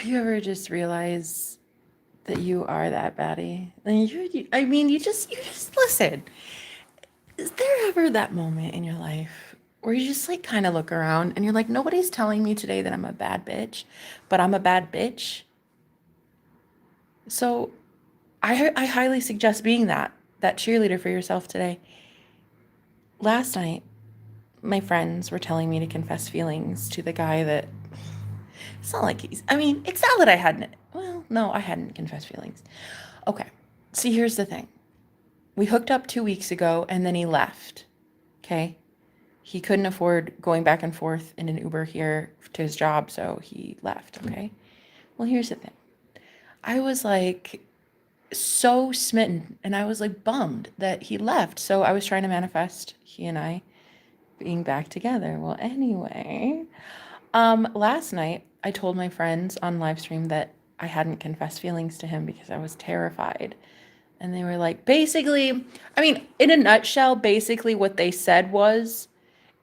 you ever just realize that you are that baddie? And I mean, you just listen. Is there ever that moment in your life where you just like kind of look around and you're like, nobody's telling me today that I'm a bad bitch, but I'm a bad bitch? So I highly suggest being that cheerleader for yourself today. Last night, my friends were telling me to confess feelings to the guy that it's not like I mean, it's not that I hadn't, well, no, I hadn't confessed feelings. Okay. See, here's the thing. We hooked up 2 weeks ago and then he left. Okay. He couldn't afford going back and forth in an Uber here to his job, so he left. Okay. Well, here's the thing. I was like so smitten and I was like bummed that he left. So I was trying to manifest he and I being back together. Well, anyway, last night I told my friends on live stream that I hadn't confessed feelings to him because I was terrified. And they were like, basically, I mean, in a nutshell, basically what they said was,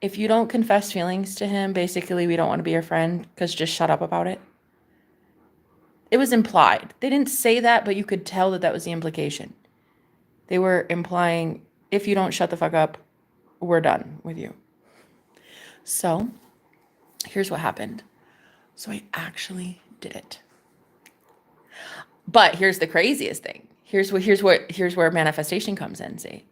if you don't confess feelings to him, basically we don't want to be your friend because just shut up about it. It was implied. They didn't say that, but you could tell that that was the implication. They were implying, if you don't shut the fuck up, we're done with you. So here's what happened. So I actually did it. But here's the craziest thing. Here's where manifestation comes in, see?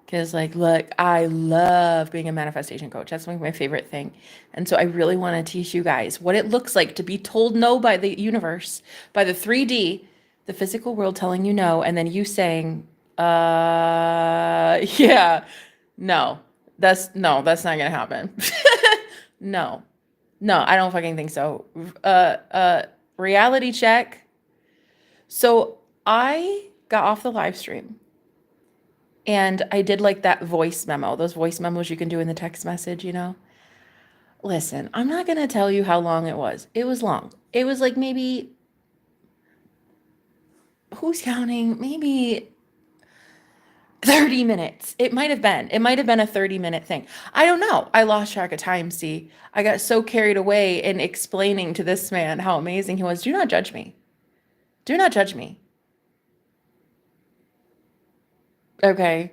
Because like, look, I love being a manifestation coach. That's like my favorite thing. And so I really want to teach you guys what it looks like to be told no by the universe, by the 3D, the physical world telling you no, and then you saying, yeah, no, that's not gonna happen. No, no, I don't fucking think so. Reality check. So I got off the live stream and I did like that voice memo, those voice memos you can do in the text message, you know? Listen, I'm not going to tell you how long it was. It was long. It was like maybe, who's counting? Maybe 30 minutes. It might have been. It might have been a 30-minute thing. I don't know. I lost track of time, see? I got so carried away in explaining to this man how amazing he was. Do not judge me. Do not judge me. Okay.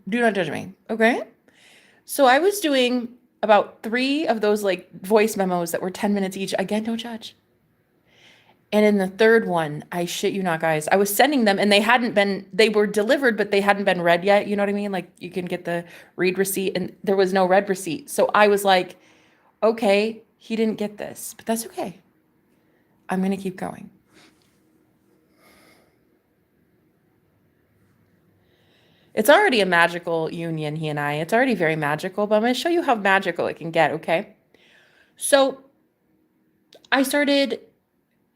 Do not judge me. Okay. So I was doing about 3 of those like voice memos that were 10 minutes each. Again, don't judge. And in the third one, I shit you not, guys, I was sending them and they were delivered, but they hadn't been read yet. You know what I mean? Like you can get the read receipt and there was no read receipt. So I was like, okay, he didn't get this, but that's okay. I'm going to keep going. It's already a magical union, he and I. It's already very magical, but I'm going to show you how magical it can get, okay? So I started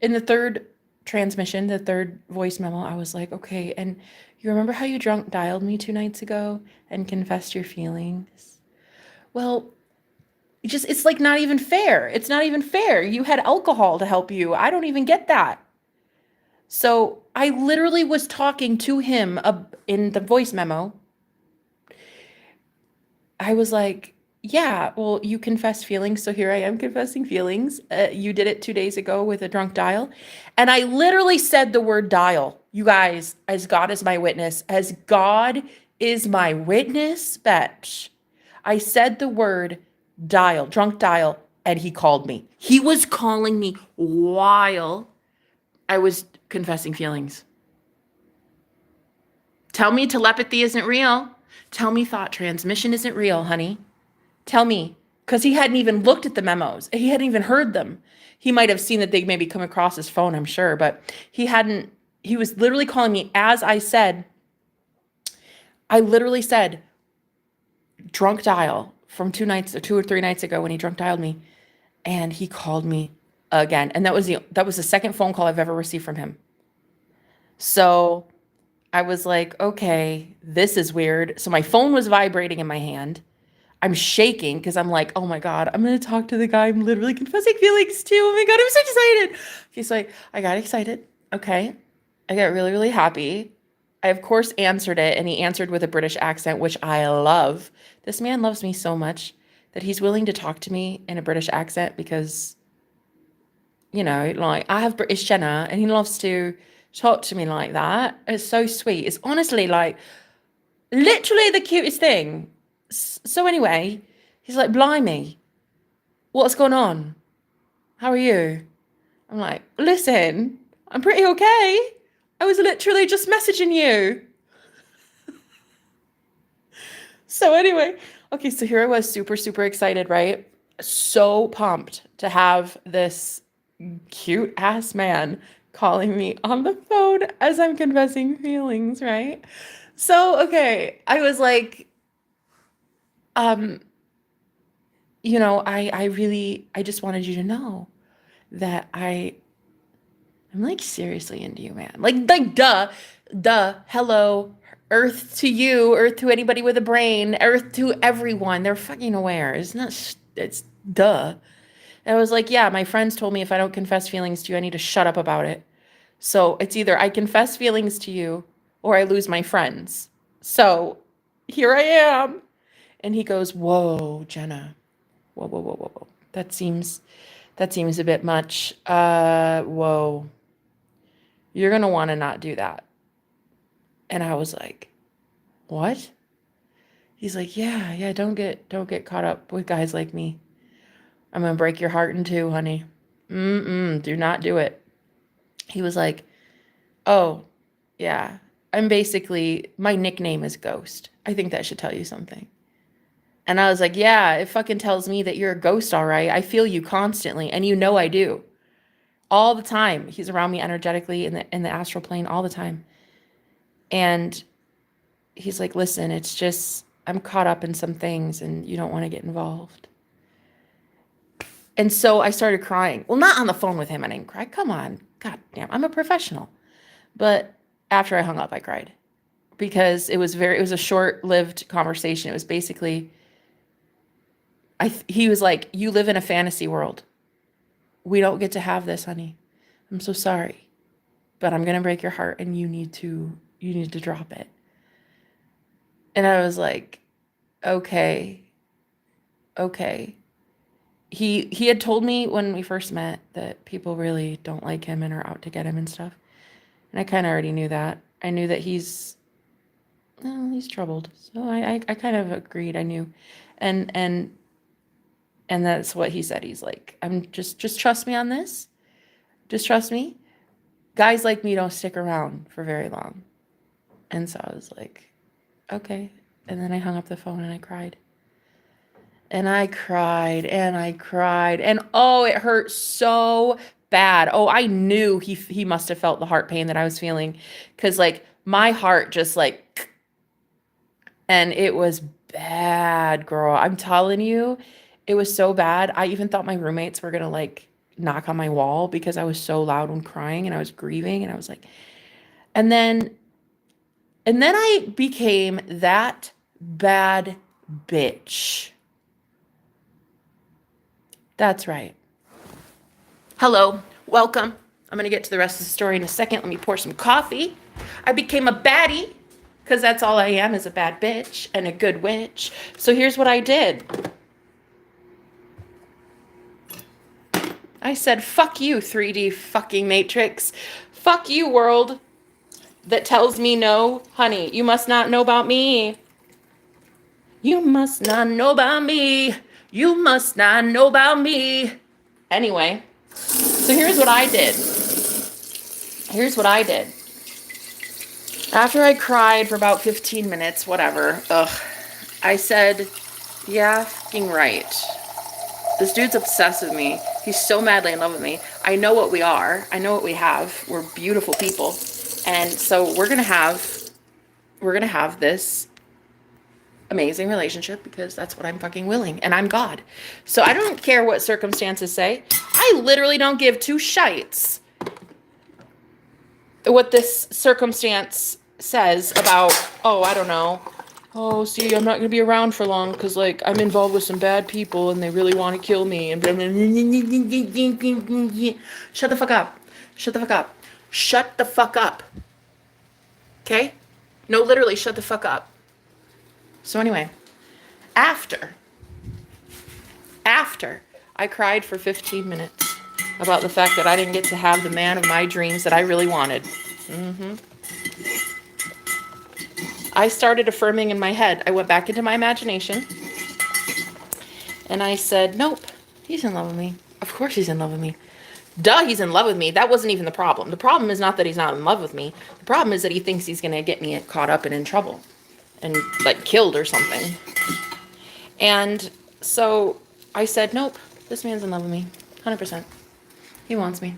in the third transmission, the third voice memo. I was like, okay, and you remember how you drunk dialed me 2 nights ago and confessed your feelings? Well, it's like not even fair. It's not even fair. You had alcohol to help you. I don't even get that. So I literally was talking to him in the voice memo. I was like, yeah, well, you confessed feelings, so here I am confessing feelings. You did it 2 days ago with a drunk dial. And I literally said the word dial. You guys, as God is my witness, as God is my witness, bitch. I said the word dial, drunk dial, and he called me. He was calling me while I was confessing feelings. Tell me telepathy isn't real. Tell me thought transmission isn't real, honey. Tell me. Because he hadn't even looked at the memos. He hadn't even heard them. He might have seen that they maybe come across his phone, I'm sure, but he hadn't. He was literally calling me as I said. I literally said, drunk dial from 2 or 3 nights ago when he drunk dialed me. And he called me again. And that was the second phone call I've ever received from him. So I was like, okay, this is weird. So my phone was vibrating in my hand. I'm shaking because I'm like, oh my God, I'm going to talk to the guy I'm literally confessing feelings to. Oh my God, I'm so excited. He's like, I got excited. Okay. I got really, really happy. I, of course, answered it, and he answered with a British accent, which I love. This man loves me so much that he's willing to talk to me in a British accent because, you know, like I have British Jenna and he loves to talk to me like that. It's so sweet. It's honestly like literally the cutest thing. So anyway, he's like, blimey, what's going on? How are you? I'm like, listen, I'm pretty okay. I was literally just messaging you. So anyway, okay, so here I was super, super excited, right? So pumped to have this cute ass man calling me on the phone as I'm confessing feelings, right? So, okay, I was like, um, you know, I just wanted you to know that I'm like seriously into you, man. Like, duh, hello, Earth to you, Earth to anybody with a brain, Earth to everyone. They're fucking aware. It's duh. And I was like, yeah, my friends told me if I don't confess feelings to you, I need to shut up about it. So it's either I confess feelings to you or I lose my friends. So here I am. And he goes, whoa, Jenna. Whoa. That seems a bit much. Whoa. You're going to want to not do that. And I was like, what? He's like, yeah, don't get caught up with guys like me. I'm going to break your heart in two, honey. Do not do it. He was like, oh, yeah. My nickname is Ghost. I think that should tell you something. And I was like, yeah, it fucking tells me that you're a ghost, all right. I feel you constantly, and you know I do. All the time. He's around me energetically in the astral plane all the time. And he's like, listen, it's just, I'm caught up in some things and you don't want to get involved. And so I started crying. Well, not on the phone with him. I didn't cry. Come on. God damn, I'm a professional. But after I hung up, I cried because it was a short-lived conversation. It was basically, he was like, you live in a fantasy world. We don't get to have this, honey. I'm so sorry, but I'm going to break your heart and you need to drop it. And I was like, okay. He had told me when we first met that people really don't like him and are out to get him and stuff. And I kind of already knew that. I knew that he's troubled. So I kind of agreed. I knew. And that's what he said. He's like, I'm just trust me on this. Just trust me. Guys like me don't stick around for very long. And so I was like, okay. And then I hung up the phone and I cried. And I cried and I cried. And oh, it hurt so bad. Oh, I knew he must have felt the heart pain that I was feeling. Cause like my heart just like, and it was bad, girl. I'm telling you, it was so bad. I even thought my roommates were gonna like knock on my wall because I was so loud when crying and I was grieving. And I was like, and then I became that bad bitch. That's right. Hello, welcome. I'm going to get to the rest of the story in a second. Let me pour some coffee. I became a baddie because that's all I am, is a bad bitch and a good witch. So here's what I did. I said, fuck you, 3D fucking matrix. Fuck you, world that tells me no. Honey, you must not know about me. You must not know about me. You must not know about me. Anyway, so here's what I did. After I cried for about 15 minutes, whatever, I said, yeah, fucking right. This dude's obsessed with me. He's so madly in love with me. I know what we are. I know what we have. We're beautiful people. And so we're going to have this amazing relationship because that's what I'm fucking willing, and I'm God. So I don't care what circumstances say. I literally don't give two shites what this circumstance says about, oh, I don't know. Oh, see, I'm not going to be around for long because, like, I'm involved with some bad people and they really want to kill me. And shut the fuck up. Shut the fuck up. Shut the fuck up. Okay? No, literally, shut the fuck up. So anyway, after After I cried for 15 minutes about the fact that I didn't get to have the man of my dreams that I really wanted. I started affirming in my head. I went back into my imagination and I said, nope, he's in love with me. Of course he's in love with me. Duh, he's in love with me. That wasn't even the problem. The problem is not that he's not in love with me. The problem is that he thinks he's going to get me caught up and in trouble and like killed or something. And so I said, nope, this man's in love with me. 100%. He wants me.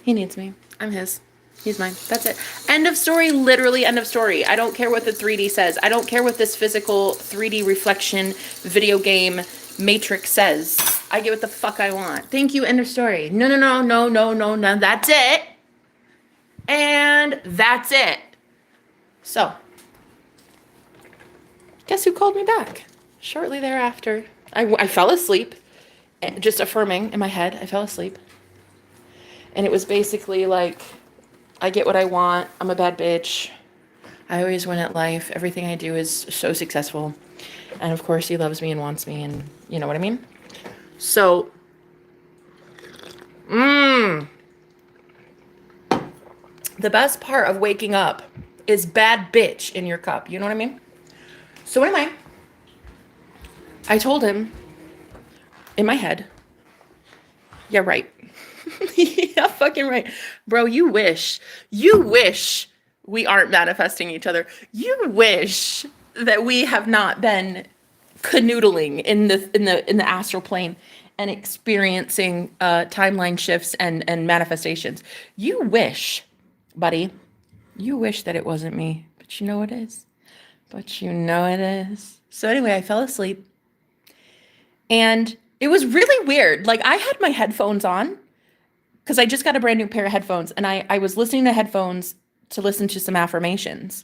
He needs me. I'm his. He's mine. That's it. End of story. Literally end of story. I don't care what the 3D says. I don't care what this physical 3D reflection video game matrix says. I get what the fuck I want. Thank you. End of story. No. That's it. And that's it. So, guess who called me back? Shortly thereafter, I fell asleep, just affirming in my head. I fell asleep. And it was basically like, I get what I want. I'm a bad bitch. I always win at life. Everything I do is so successful. And of course, he loves me and wants me, and you know what I mean? So, the best part of waking up is bad bitch in your cup. You know what I mean? So anyway, I told him in my head, yeah, right. Yeah, fucking right. Bro, you wish we aren't manifesting each other. You wish that we have not been canoodling in the astral plane and experiencing timeline shifts and manifestations. You wish, buddy, you wish that it wasn't me, but you know it is. But you know it is. So anyway, I fell asleep and it was really weird. Like I had my headphones on because I just got a brand new pair of headphones and I was listening to headphones to listen to some affirmations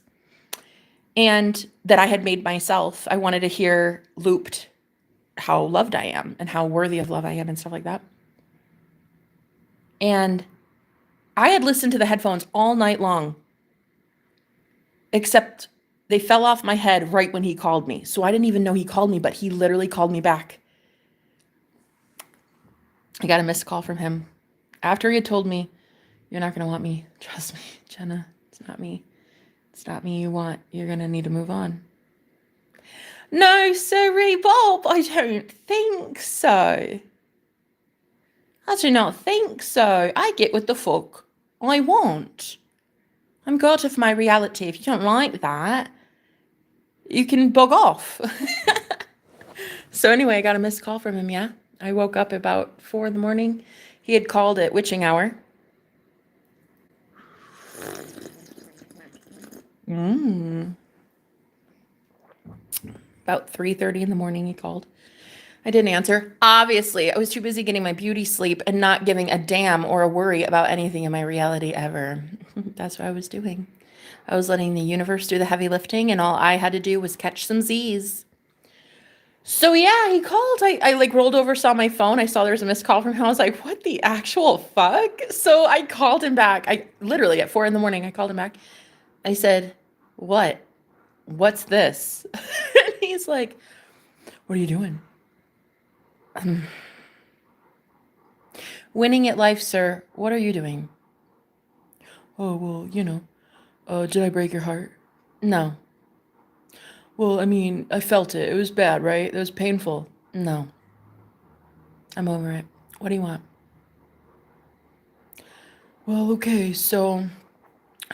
and that I had made myself. I wanted to hear looped how loved I am and how worthy of love I am and stuff like that. And I had listened to the headphones all night long, except they fell off my head right when he called me. So I didn't even know he called me, but he literally called me back. I got a missed call from him after he had told me, you're not going to want me. Trust me, Jenna, it's not me. It's not me you want. You're going to need to move on. No, sorry, Bob, I don't think so. I do not think so. I get what the fuck I want. I'm God of my reality. If you don't like that, you can bug off. So anyway, I got a missed call from him, yeah. I woke up about 4 a.m. He had called at witching hour. About 3:30 in the morning he called. I didn't answer. Obviously, I was too busy getting my beauty sleep and not giving a damn or a worry about anything in my reality ever. That's what I was doing. I was letting the universe do the heavy lifting and all I had to do was catch some Z's. So yeah, he called. I like rolled over, saw my phone. I saw there was a missed call from him. I was like, what the actual fuck? So I called him back. I literally at 4 a.m, I called him back. I said, what? What's this? And he's like, what are you doing? Winning at life, sir. What are you doing? Oh, well, you know, did I break your heart? No. Well, I mean, I felt it. It was bad, right? It was painful. No. I'm over it. What do you want? Well, okay, so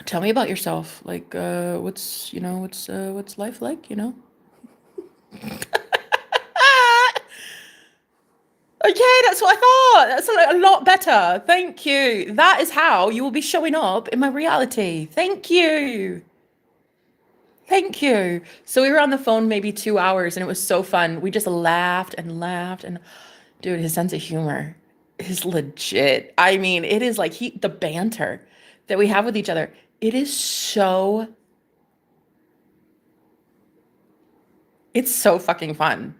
tell me about yourself. Like, what's life like, you know? Okay, that's what I thought. That's a lot better. Thank you. That is how you will be showing up in my reality. Thank you. Thank you. So we were on the phone maybe 2 hours and it was so fun. We just laughed and laughed and dude, his sense of humor is legit. I mean, it is like the banter that we have with each other. It is so, it's so fucking fun.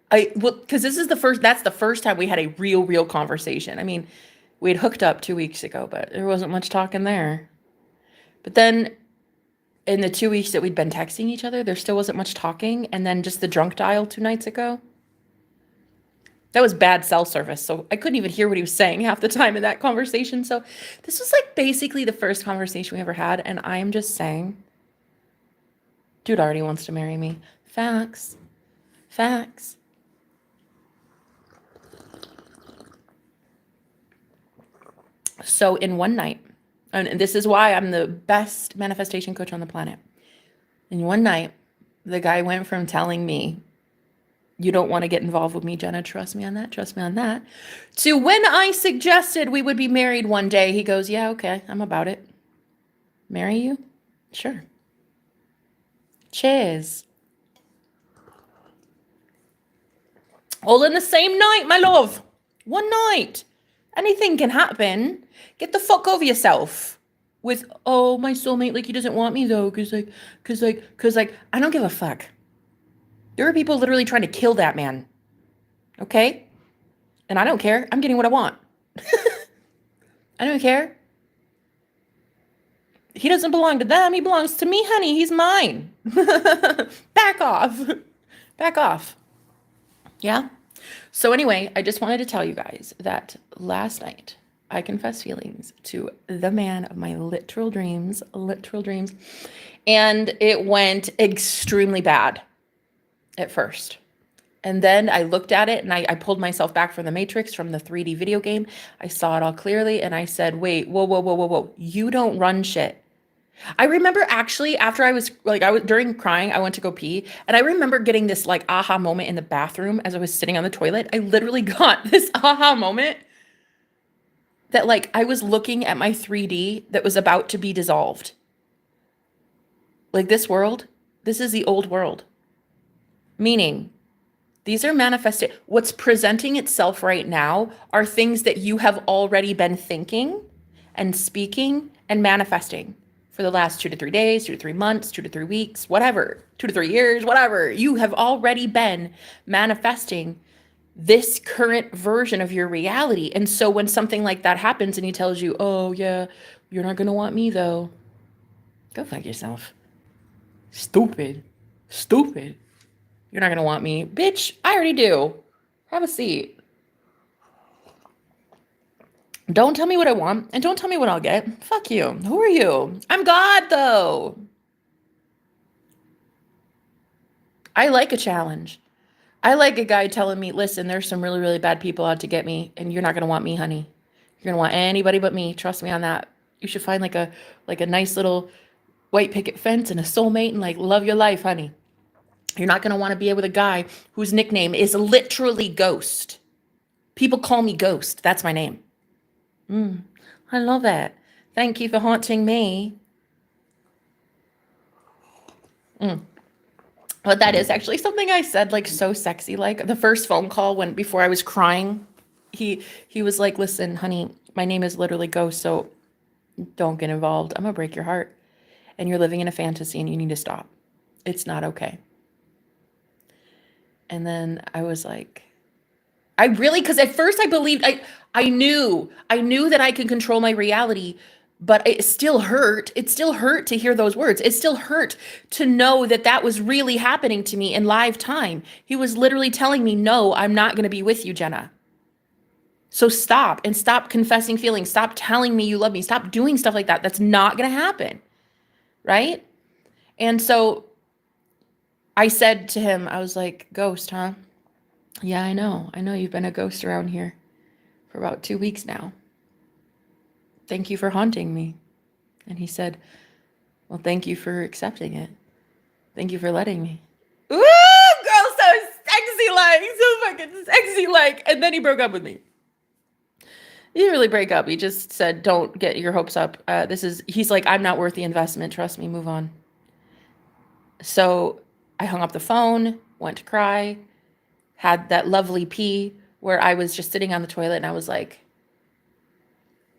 Because that's the first time we had a real conversation. I mean, we had hooked up 2 weeks ago, but there wasn't much talking there. But then in the 2 weeks that we'd been texting each other, there still wasn't much talking. And then just the drunk dial 2 nights ago. That was bad cell service, so I couldn't even hear what he was saying half the time in that conversation. So this was like basically the first conversation we ever had, and I am just saying, dude already wants to marry me. Facts. Facts. So in one night, and this is why I'm the best manifestation coach on the planet. In one night, the guy went from telling me, you don't want to get involved with me, Jenna, trust me on that, trust me on that, to when I suggested we would be married one day, he goes, yeah, okay, I'm about it. Marry you? Sure. Cheers. All in the same night, my love. One night. Anything can happen. Get the fuck over yourself with, oh, my soulmate, like, he doesn't want me though, cause I don't give a fuck. There are people literally trying to kill that man. Okay? And I don't care. I'm getting what I want. I don't care. He doesn't belong to them. He belongs to me, honey. He's mine. Back off. Back off. Yeah? So anyway, I just wanted to tell you guys that last night I confessed feelings to the man of my literal dreams, and it went extremely bad at first. And then I looked at it and I pulled myself back from the Matrix, from the 3D video game. I saw it all clearly and I said, wait, whoa. You don't run shit. I remember actually after I was during crying, I went to go pee. And I remember getting this like aha moment in the bathroom as I was sitting on the toilet. I literally got this aha moment that like I was looking at my 3D that was about to be dissolved. Like this world, this is the old world. Meaning, these are manifested. What's presenting itself right now are things that you have already been thinking and speaking and manifesting for the last 2 to 3 days, 2 to 3 months, 2 to 3 weeks, whatever, 2 to 3 years, whatever. You have already been manifesting this current version of your reality. And so when something like that happens and he tells you, oh yeah, you're not going to want me though, go fuck yourself. Stupid. You're not going to want me. Bitch, I already do. Have a seat. Don't tell me what I want and don't tell me what I'll get. Fuck you. Who are you? I'm God, though. I like a challenge. I like a guy telling me, listen, there's some really, really bad people out to get me and you're not going to want me, honey. You're going to want anybody but me. Trust me on that. You should find like a nice little white picket fence and a soulmate and like love your life, honey. You're not going to want to be with a guy whose nickname is literally Ghost. People call me Ghost. That's my name. I love it. Thank you for haunting me. But that is actually something I said, like so sexy. Like the first phone call before I was crying, he was like, listen, honey, my name is literally Ghost, so don't get involved. I'm going to break your heart. And you're living in a fantasy and you need to stop. It's not okay. And then I was like, because at first I believed, I knew that I could control my reality, but it still hurt. It still hurt to hear those words. It still hurt to know that that was really happening to me in live time. He was literally telling me, no, I'm not going to be with you, Jenna. So stop confessing feelings. Stop telling me you love me. Stop doing stuff like that. That's not going to happen. Right? And so I said to him, I was like, Ghost, huh? Yeah, I know. You've been a ghost around here for about 2 weeks now. Thank you for haunting me. And he said, well, thank you for accepting it. Thank you for letting me. Ooh, girl, so fucking sexy. And then he broke up with me. He didn't really break up. He just said, don't get your hopes up. He's like, I'm not worth the investment. Trust me, move on. So I hung up the phone, went to cry, had that lovely pee where I was just sitting on the toilet and I was like,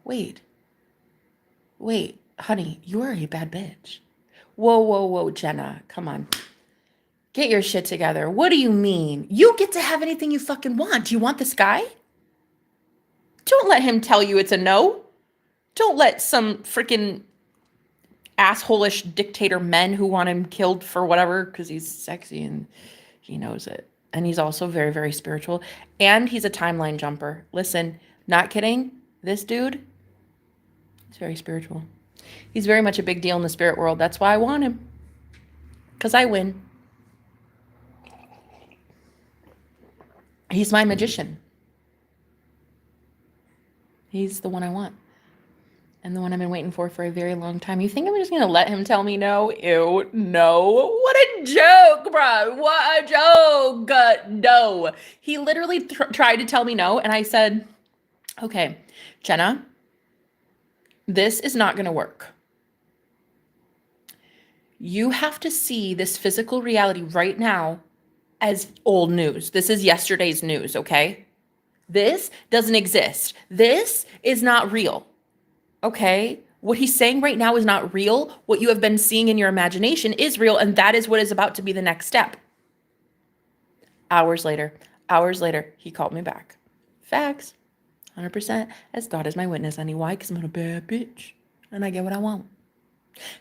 wait, honey, you're a bad bitch. Whoa, Jenna, come on. Get your shit together. What do you mean? You get to have anything you fucking want. Do you want this guy? Don't let him tell you it's a no. Don't let some freaking asshole-ish dictator men who want him killed for whatever because he's sexy and he knows it. And he's also very, very spiritual. And he's a timeline jumper. Listen, not kidding. This dude is very spiritual. He's very much a big deal in the spirit world. That's why I want him. Because I win. He's my magician. He's the one I want. And the one I've been waiting for a very long time. You think I'm just going to let him tell me no? Ew, no. What a joke, bro. What a joke. No. He literally tried to tell me no. And I said, okay, Jenna, this is not going to work. You have to see this physical reality right now as old news. This is yesterday's news, okay? This doesn't exist. This is not real. Okay, what he's saying right now is not real. What you have been seeing in your imagination is real, and that is what is about to be the next step. Hours later, he called me back. Facts, 100%, as God is my witness. Honey, why? Because I'm not a bad bitch, and I get what I want.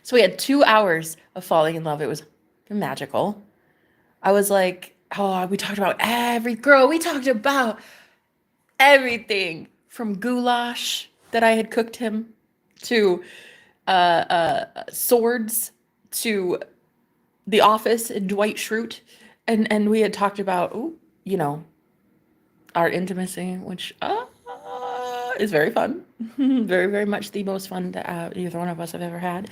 So we had 2 hours of falling in love. It was magical. I was like, oh, we talked about everything from goulash that I had cooked him, to swords, to The Office and Dwight Schrute. And we had talked about, our intimacy, which is very fun. Very, very much the most fun that either one of us have ever had.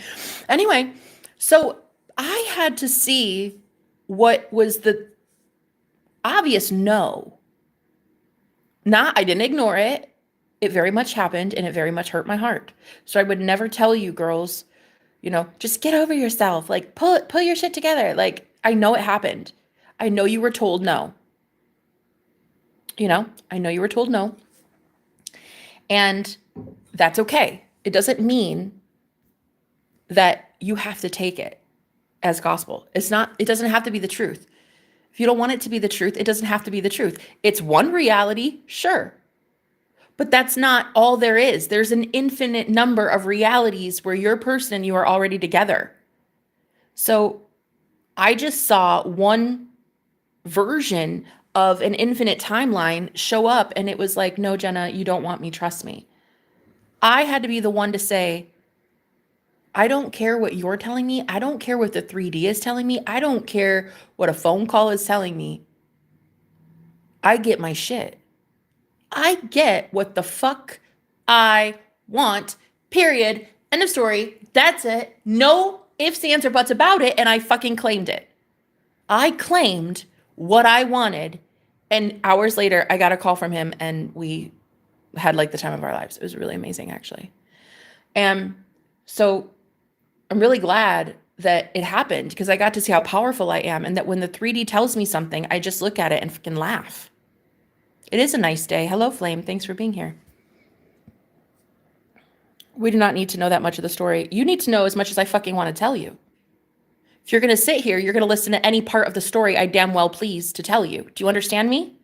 Anyway, so I had to see what was the obvious no. I didn't ignore it. It very much happened, and it very much hurt my heart. So I would never tell you girls, just get over yourself. Like, pull your shit together. Like, I know it happened. I know you were told no. I know you were told no. And that's okay. It doesn't mean that you have to take it as gospel. It doesn't have to be the truth. If you don't want it to be the truth, it doesn't have to be the truth. It's one reality, sure. But that's not all there is. There's an infinite number of realities where your person and you are already together. So I just saw one version of an infinite timeline show up, and it was like, no, Jenna, you don't want me. Trust me. I had to be the one to say, I don't care what you're telling me. I don't care what the 3D is telling me. I don't care what a phone call is telling me. I get my shit. I get what the fuck I want, period. End of story. That's it. No ifs, ands, or buts about it, and I fucking claimed it. I claimed what I wanted, and hours later, I got a call from him, and we had like the time of our lives. It was really amazing, actually. And so I'm really glad that it happened, because I got to see how powerful I am, and that when the 3D tells me something, I just look at it and fucking laugh. It is a nice day. Hello, Flame. Thanks for being here. We do not need to know that much of the story. You need to know as much as I fucking want to tell you. If you're going to sit here, you're going to listen to any part of the story I damn well please to tell you. Do you understand me?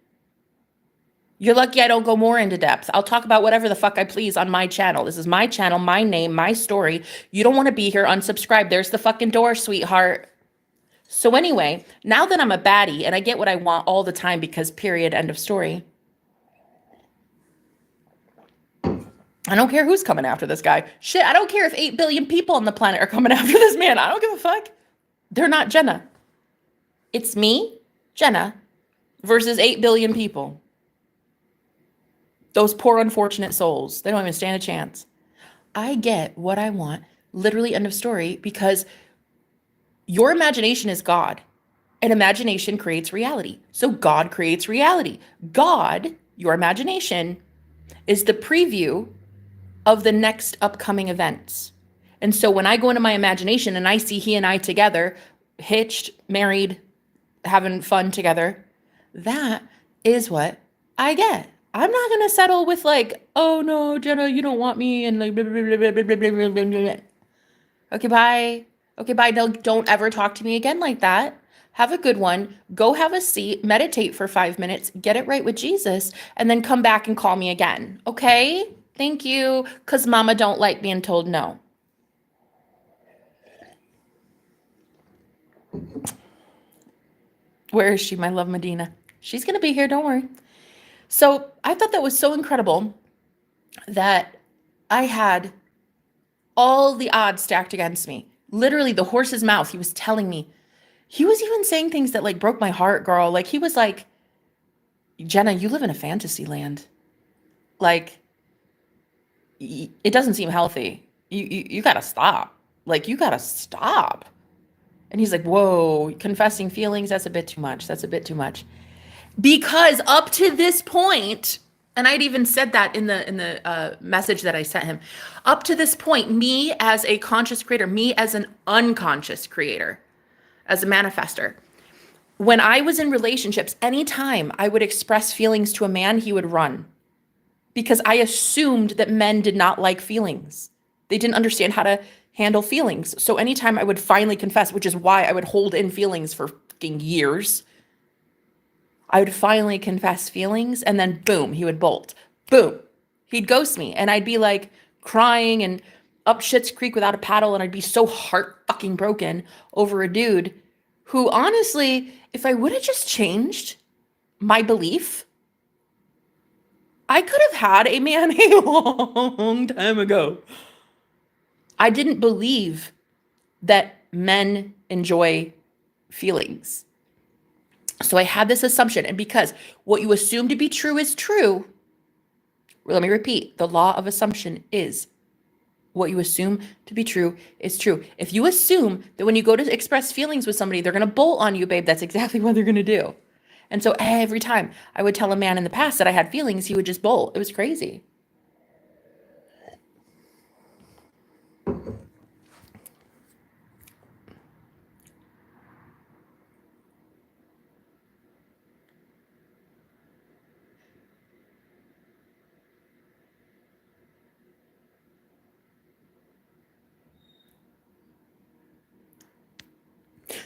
You're lucky I don't go more into depth. I'll talk about whatever the fuck I please on my channel. This is my channel, my name, my story. You don't want to be here, unsubscribe. There's the fucking door, sweetheart. So anyway, now that I'm a baddie and I get what I want all the time because period, end of story. I don't care who's coming after this guy. Shit, I don't care if 8 billion people on the planet are coming after this man. I don't give a fuck. They're not Jenna. It's me, Jenna, versus 8 billion people. Those poor unfortunate souls. They don't even stand a chance. I get what I want, literally end of story, because your imagination is God, and imagination creates reality. So God creates reality. God, your imagination, is the preview of the next upcoming events. And so when I go into my imagination and I see he and I together, hitched, married, having fun together, that is what I get. I'm not going to settle with like, oh no, Jenna, you don't want me, and like, blah, blah, blah, blah, blah, blah, blah, blah. Okay, bye. Okay, bye. Don't ever talk to me again like that. Have a good one. Go have a seat, meditate for 5 minutes, get it right with Jesus, and then come back and call me again. Okay? Thank you. Because mama don't like being told no. Where is she, my love Medina? She's going to be here. Don't worry. So I thought that was so incredible that I had all the odds stacked against me. Literally, the horse's mouth. He was telling me. He was even saying things that like broke my heart, girl. Like he was like, Jenna, you live in a fantasy land. Like, it doesn't seem healthy. You gotta stop. Like, you gotta stop. And he's like, whoa, confessing feelings, that's a bit too much. That's a bit too much. Because up to this point, and I'd even said that in the message that I sent him, up to this point, me as a conscious creator, me as an unconscious creator, as a manifester, when I was in relationships, anytime I would express feelings to a man, he would run. Because I assumed that men did not like feelings. They didn't understand how to handle feelings. So anytime I would finally confess, which is why I would hold in feelings for fucking years, I would finally confess feelings and then boom, he would bolt. Boom. He'd ghost me and I'd be like crying and up Schitt's Creek without a paddle, and I'd be so heart fucking broken over a dude who, honestly, if I would have just changed my belief, I could have had a man a long time ago. I didn't believe that men enjoy feelings. So I had this assumption, and because what you assume to be true is true, let me repeat, the law of assumption is what you assume to be true is true. If you assume that when you go to express feelings with somebody, they're going to bolt on you, babe, that's exactly what they're going to do. And so every time I would tell a man in the past that I had feelings, he would just bolt. It was crazy.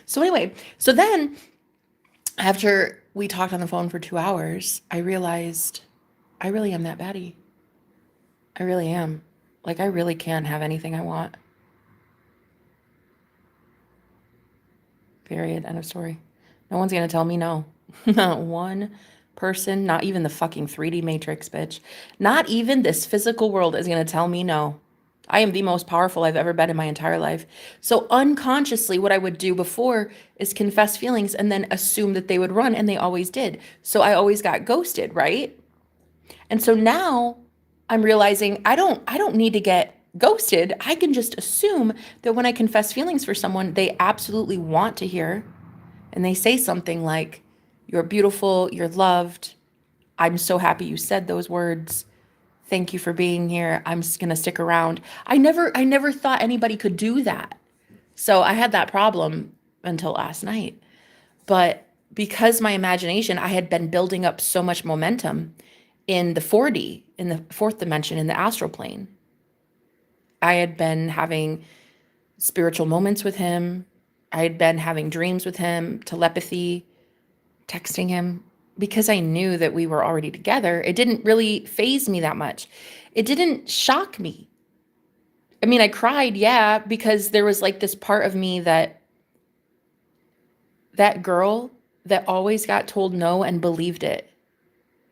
So anyway, so then after we talked on the phone for 2 hours, I realized I really am that baddie. I really am. Like, I really can have anything I want. Period. End of story. No one's going to tell me no. Not one person, not even the fucking 3D matrix, bitch. Not even this physical world is going to tell me no. I am the most powerful I've ever been in my entire life. So unconsciously, what I would do before is confess feelings and then assume that they would run, and they always did. So I always got ghosted, right? And so now I'm realizing I don't need to get ghosted. I can just assume that when I confess feelings for someone, they absolutely want to hear, and they say something like, "You're beautiful, you're loved. I'm so happy you said those words. Thank you for being here. I'm just going to stick around." I never thought anybody could do that. So I had that problem until last night. But because my imagination, I had been building up so much momentum in the 4D, in the fourth dimension, in the astral plane. I had been having spiritual moments with him. I had been having dreams with him, telepathy, texting him. Because I knew that we were already together, it didn't really faze me that much. It didn't shock me. I mean, I cried, yeah, because there was like this part of me that girl that always got told no and believed it.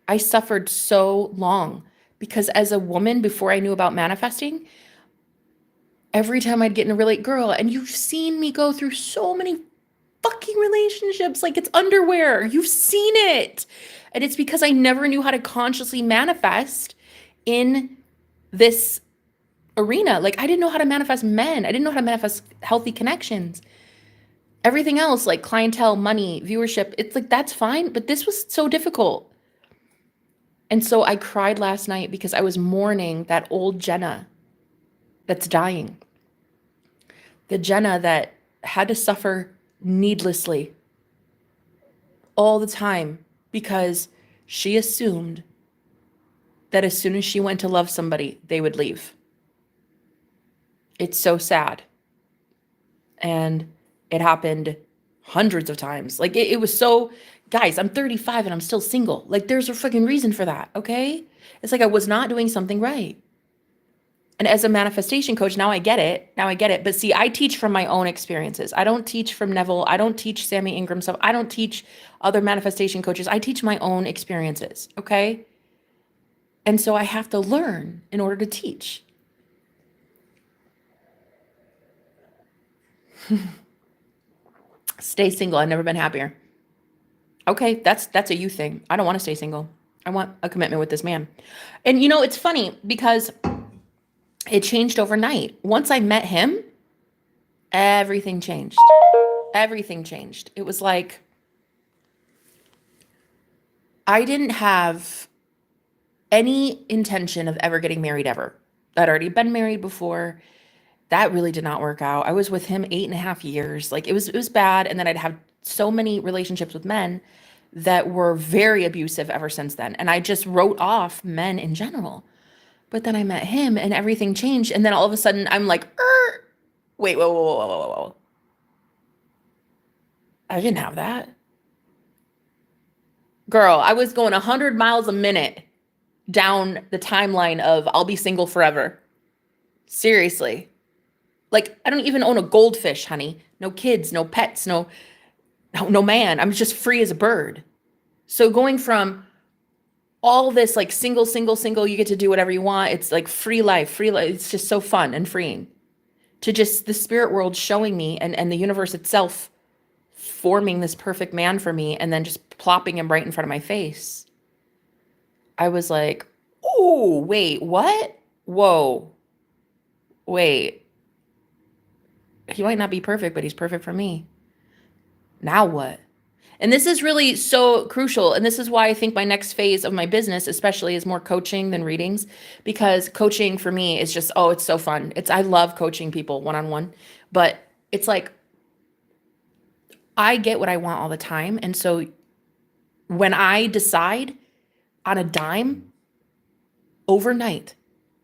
I suffered so long because as a woman, before I knew about manifesting, every time I'd get in a girl, and you've seen me go through so many fucking relationships like it's underwear. You've seen it. And it's because I never knew how to consciously manifest in this arena. Like, I didn't know how to manifest men. I didn't know how to manifest healthy connections. Everything else, like clientele, money, viewership, it's like, that's fine. But this was so difficult. And so I cried last night because I was mourning that old Jenna that's dying. The Jenna that had to suffer needlessly all the time because she assumed that as soon as she went to love somebody, they would leave. It's so sad. And it happened hundreds of times. Like, it was so, guys, I'm 35 and I'm still single. Like, there's a freaking reason for that, okay? It's like I was not doing something right. And as a manifestation coach, now I get it. Now I get it. But see, I teach from my own experiences. I don't teach from Neville. I don't teach Sammy Ingram stuff. I don't teach other manifestation coaches. I teach my own experiences. Okay. And so I have to learn in order to teach. Stay single. I've never been happier. Okay, that's a you thing. I don't want to stay single. I want a commitment with this man. And you know, it's funny because it changed overnight. Once I met him, everything changed. Everything changed. It was like I didn't have any intention of ever getting married ever. I'd already been married before. That really did not work out. I was with him 8.5 years. Like it was bad. And then I'd have so many relationships with men that were very abusive ever since then. And I just wrote off men in general. But then I met him and everything changed. And then all of a sudden I'm like, wait, whoa. I didn't have that. Girl, I was going 100 miles a minute down the timeline of I'll be single forever. Seriously. Like, I don't even own a goldfish, honey. No kids, no pets, no man. I'm just free as a bird. So going from all this like single, you get to do whatever you want. It's like free life. It's just so fun and freeing. To just the spirit world showing me and the universe itself forming this perfect man for me and then just plopping him right in front of my face. I was like, oh, wait, what? Whoa. Wait. He might not be perfect, but he's perfect for me. Now what? And this is really so crucial. And this is why I think my next phase of my business, especially, is more coaching than readings, because coaching for me is just, oh, it's so fun. I love coaching people one-on-one, but it's like, I get what I want all the time. And so when I decide on a dime overnight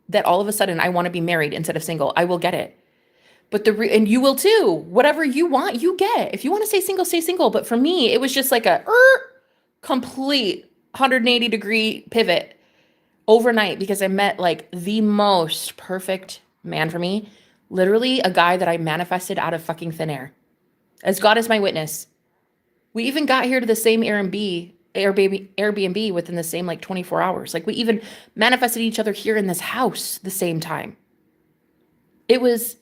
that all of a sudden I want to be married instead of single, I will get it. But and you will too. Whatever you want, you get. If you want to stay single, stay single. But for me, it was just like a complete 180-degree pivot overnight because I met like the most perfect man for me. Literally a guy that I manifested out of fucking thin air. As God is my witness. We even got here to the same Airbnb within the same like 24 hours. Like we even manifested each other here in this house the same time. It was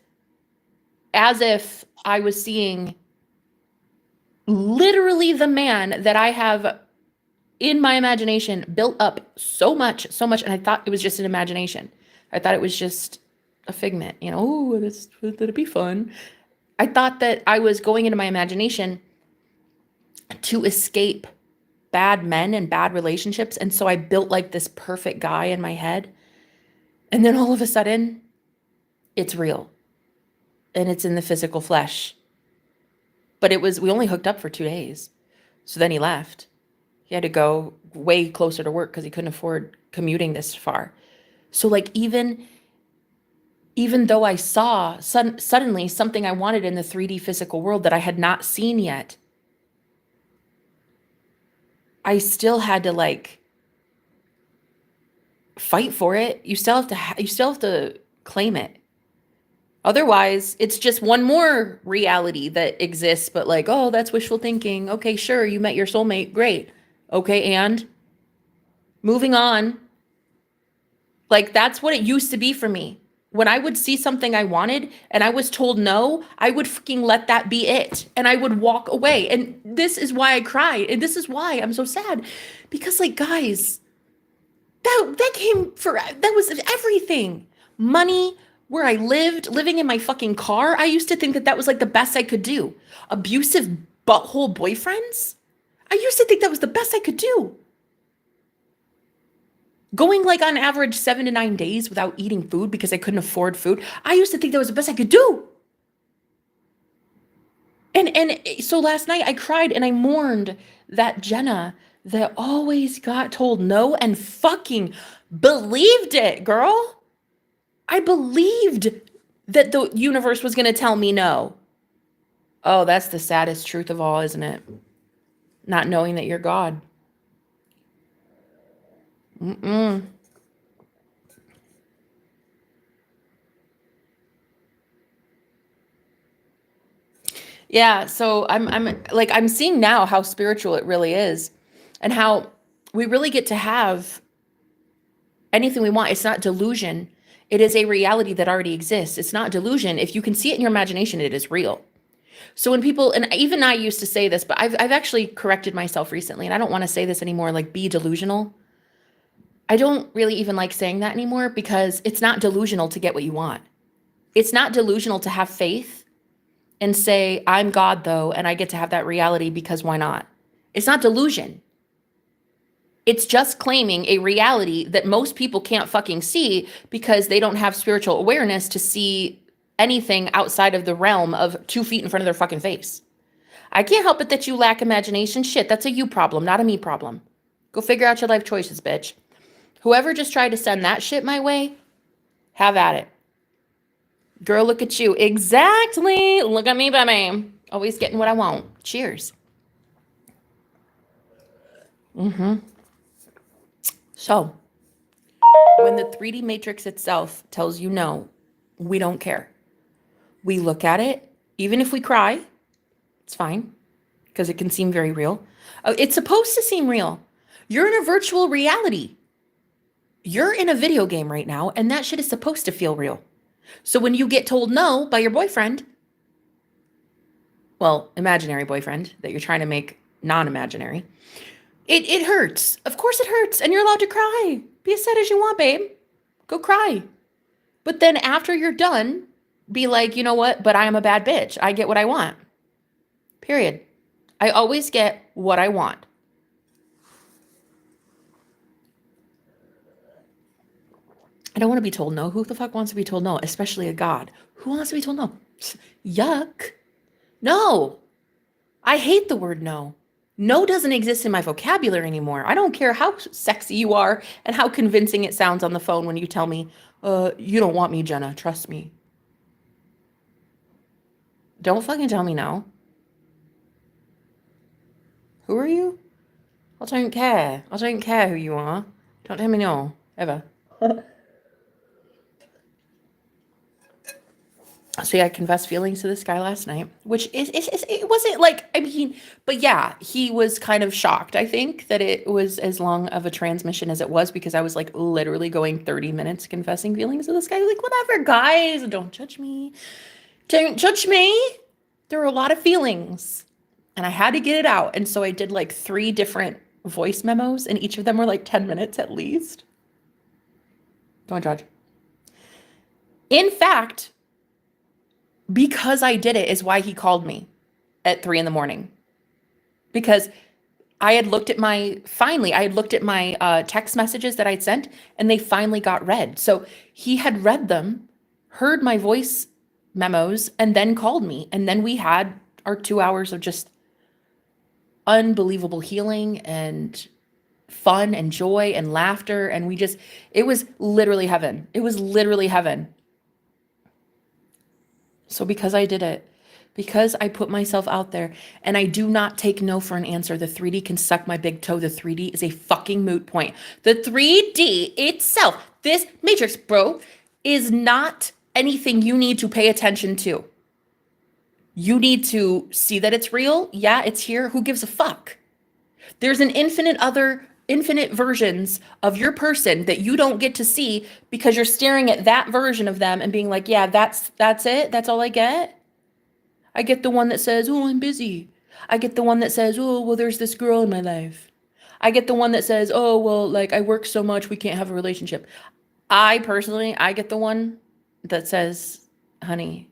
as if I was seeing literally the man that I have in my imagination built up so much. And I thought it was just an imagination. I thought it was just a figment, oh, that'd be fun. I thought that I was going into my imagination to escape bad men and bad relationships. And so I built like this perfect guy in my head. And then all of a sudden, it's real. And it's in the physical flesh. But we only hooked up for 2 days. So then he left. He had to go way closer to work because he couldn't afford commuting this far. So like even though I saw suddenly something I wanted in the 3D physical world that I had not seen yet, I still had to like fight for it. You still have to claim it. Otherwise, it's just one more reality that exists, but like, oh, that's wishful thinking. Okay, sure, you met your soulmate. Great. Okay, and moving on. Like, that's what it used to be for me. When I would see something I wanted and I was told no, I would freaking let that be it. And I would walk away. And this is why I cried. And this is why I'm so sad. Because like, guys, that was everything. Money, where I living in my fucking car. I used to think that was like the best I could do. Abusive butthole boyfriends. I used to think that was the best I could do. Going like on average 7 to 9 days without eating food because I couldn't afford food. I used to think that was the best I could do. And so last night I cried and I mourned that Jenna that always got told no and fucking believed it, girl. I believed that the universe was going to tell me no. Oh, that's the saddest truth of all, isn't it? Not knowing that you're God. Yeah, so I'm seeing now how spiritual it really is and how we really get to have anything we want. It's not delusion. It is a reality that already exists. It's not delusion. If you can see it in your imagination, it is real. So when people, and even I used to say this, but I've actually corrected myself recently, and I don't want to say this anymore, like be delusional. I don't really even like saying that anymore because it's not delusional to get what you want. It's not delusional to have faith and say, I'm God though, and I get to have that reality because why not? It's not delusion. It's just claiming a reality that most people can't fucking see because they don't have spiritual awareness to see anything outside of the realm of 2 feet in front of their fucking face. I can't help it that you lack imagination. Shit, that's a you problem, not a me problem. Go figure out your life choices, bitch. Whoever just tried to send that shit my way, have at it. Girl, look at you. Exactly. Look at me, baby. Always getting what I want. Cheers. So, when the 3D matrix itself tells you no, we don't care. We look at it, even if we cry, it's fine, because it can seem very real. It's supposed to seem real. You're in a virtual reality. You're in a video game right now, and that shit is supposed to feel real. So when you get told no by your boyfriend, well, imaginary boyfriend that you're trying to make non-imaginary, it hurts. Of course it hurts, and you're allowed to cry. Be as sad as you want, babe. Go cry. But then after you're done, be like, you know what? But I am a bad bitch. I get what I want. Period. I always get what I want. I don't want to be told no. Who the fuck wants to be told no? Especially a god. Who wants to be told no? Yuck. No. I hate the word no. No doesn't exist in my vocabulary anymore. I don't care how sexy you are and how convincing it sounds on the phone when you tell me, you don't want me, Jenna. Trust me. Don't fucking tell me no. Who are you? I don't care. I don't care who you are. Don't tell me no. Ever. So yeah, I confessed feelings to this guy last night, which is it wasn't like, I mean, but yeah, he was kind of shocked, I think, that it was as long of a transmission as it was because I was like literally going 30 minutes confessing feelings to this guy. Like, whatever, guys, don't judge me. Don't judge me. There were a lot of feelings and I had to get it out. And so I did like 3 different voice memos and each of them were like 10 minutes at least. Don't judge. In fact, because I did it is why he called me at 3 a.m. Because I had looked at my text messages that I'd sent and they finally got read. So he had read them, heard my voice memos, and then called me. And then we had our 2 hours of just unbelievable healing and fun and joy and laughter. And it was literally heaven. It was literally heaven. So because I did it, because I put myself out there and I do not take no for an answer, the 3D can suck my big toe. The 3D is a fucking moot point. The 3D itself, this matrix, bro, is not anything you need to pay attention to. You need to see that it's real. Yeah, it's here. Who gives a fuck? There's an infinite versions of your person that you don't get to see because you're staring at that version of them and being like, yeah, that's it. That's all I get. I get the one that says, oh, I'm busy. I get the one that says, oh, well, there's this girl in my life. I get the one that says, oh, well, like I work so much, we can't have a relationship. I get the one that says, honey,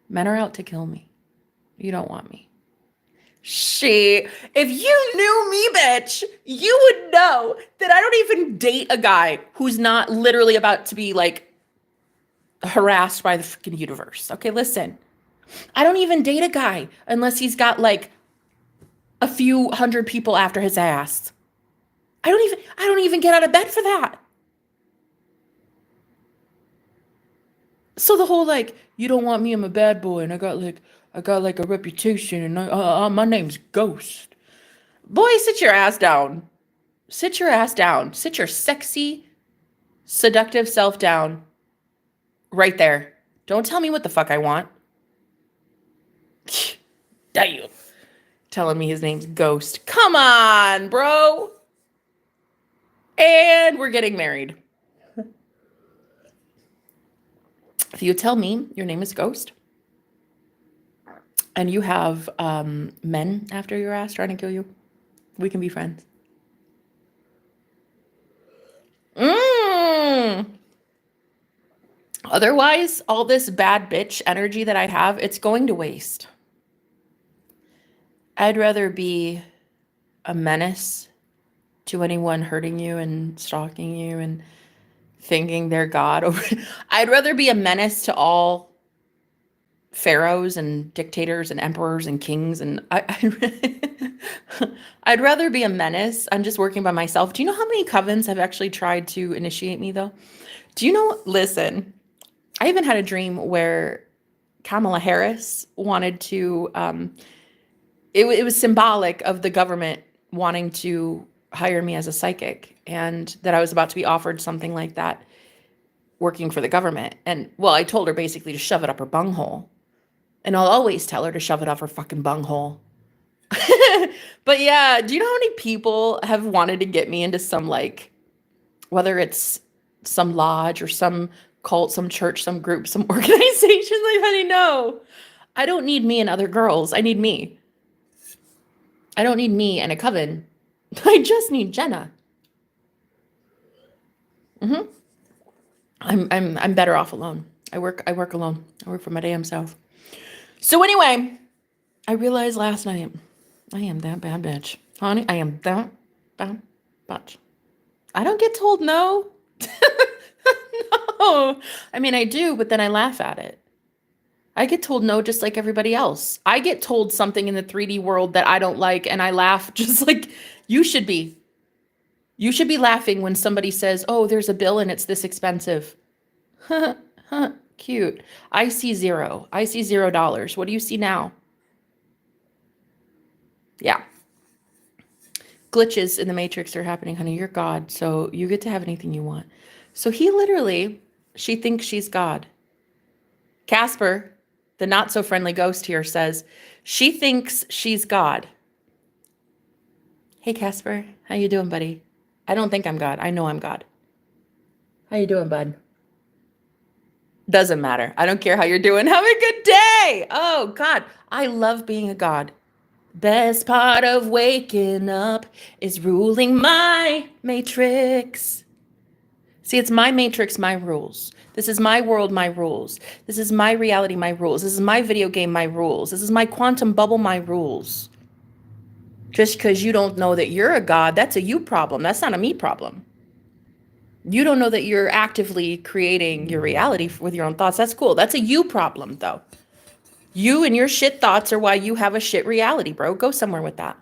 men are out to kill me. You don't want me. If you knew me, bitch, you would know that I don't even date a guy who's not literally about to be like harassed by the freaking universe. Okay, listen. I don't even date a guy unless he's got like a few hundred people after his ass. I don't even get out of bed for that. So the whole like, you don't want me, I'm a bad boy, and I got like a reputation, and my name's Ghost. Boy, sit your ass down. Sit your ass down. Sit your sexy, seductive self down. Right there. Don't tell me what the fuck I want. you telling me his name's Ghost. Come on, bro. And we're getting married. If you tell me your name is Ghost and you have men after your ass trying to kill you, we can be friends. Otherwise, all this bad bitch energy that I have, it's going to waste. I'd rather be a menace to anyone hurting you and stalking you and thinking they're God over. I'd rather be a menace to all pharaohs and dictators and emperors and kings, and I'd rather be a menace. I'm just working by myself. Do you know how many covens have actually tried to initiate me though? Do you know, listen, I even had a dream where Kamala Harris wanted to, it was symbolic of the government wanting to hire me as a psychic, and that I was about to be offered something like that working for the government. And well, I told her basically to shove it up her bunghole. And I'll always tell her to shove it up her fucking bunghole. But yeah, do you know how many people have wanted to get me into some, like, whether it's some lodge or some cult, some church, some group, some organization? Like, honey, no. I don't need me and other girls. I need me. I don't need me and a coven. I just need Jenna. I'm better off alone. I work alone. I work for my damn self. So anyway, I realized last night I am that bad bitch. Honey, I am that bad bitch. I don't get told no. No. I mean, I do, but then I laugh at it. I get told no just like everybody else. I get told something in the 3D world that I don't like, and I laugh just like you should be. You should be laughing when somebody says, oh, there's a bill and it's this expensive. Cute. I see zero. I see $0. What do you see now? Yeah. Glitches in the matrix are happening, honey. You're God, so you get to have anything you want. So she thinks she's God. Casper, the not so friendly ghost here, says she thinks she's God. Hey, Casper, how you doing, buddy? I don't think I'm God. I know I'm God. How you doing, bud? Doesn't matter. I don't care how you're doing. Have a good day. Oh, God. I love being a God. Best part of waking up is ruling my matrix. See, it's my matrix, my rules. This is my world, my rules. This is my reality, my rules. This is my video game, my rules. This is my quantum bubble, my rules. Just because you don't know that you're a God, that's a you problem. That's not a me problem. You don't know that you're actively creating your reality with your own thoughts. That's cool. That's a you problem, though. You and your shit thoughts are why you have a shit reality, bro. Go somewhere with that.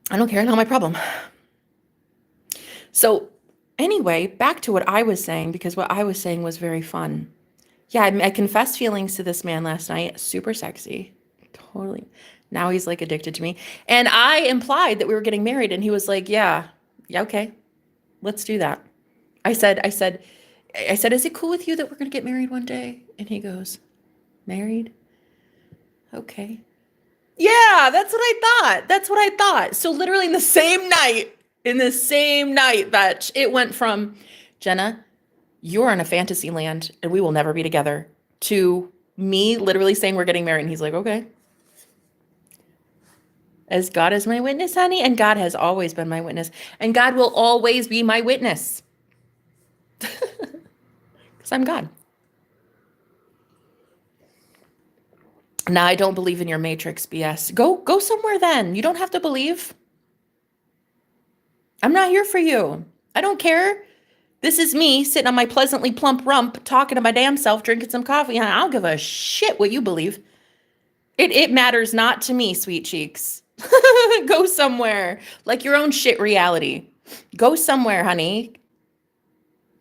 I don't care. Not my problem. So anyway, back to what I was saying, because what I was saying was very fun. Yeah, I confessed feelings to this man last night. Super sexy. Totally. Now he's like addicted to me. And I implied that we were getting married, and he was like, yeah, okay, let's do that. I said, is it cool with you that we're going to get married one day? And he goes, married? Okay. Yeah, that's what I thought. So literally in the same night that it went from, Jenna, you're in a fantasy land and we will never be together, to me literally saying we're getting married. And he's like, okay. As God is my witness, honey. And God has always been my witness. And God will always be my witness. Because I'm God. Now, I don't believe in your matrix BS. Go somewhere then. You don't have to believe. I'm not here for you. I don't care. This is me sitting on my pleasantly plump rump, talking to my damn self, drinking some coffee. I don't give a shit what you believe. It matters not to me, sweet cheeks. Go somewhere. Like your own shit reality. Go somewhere, honey.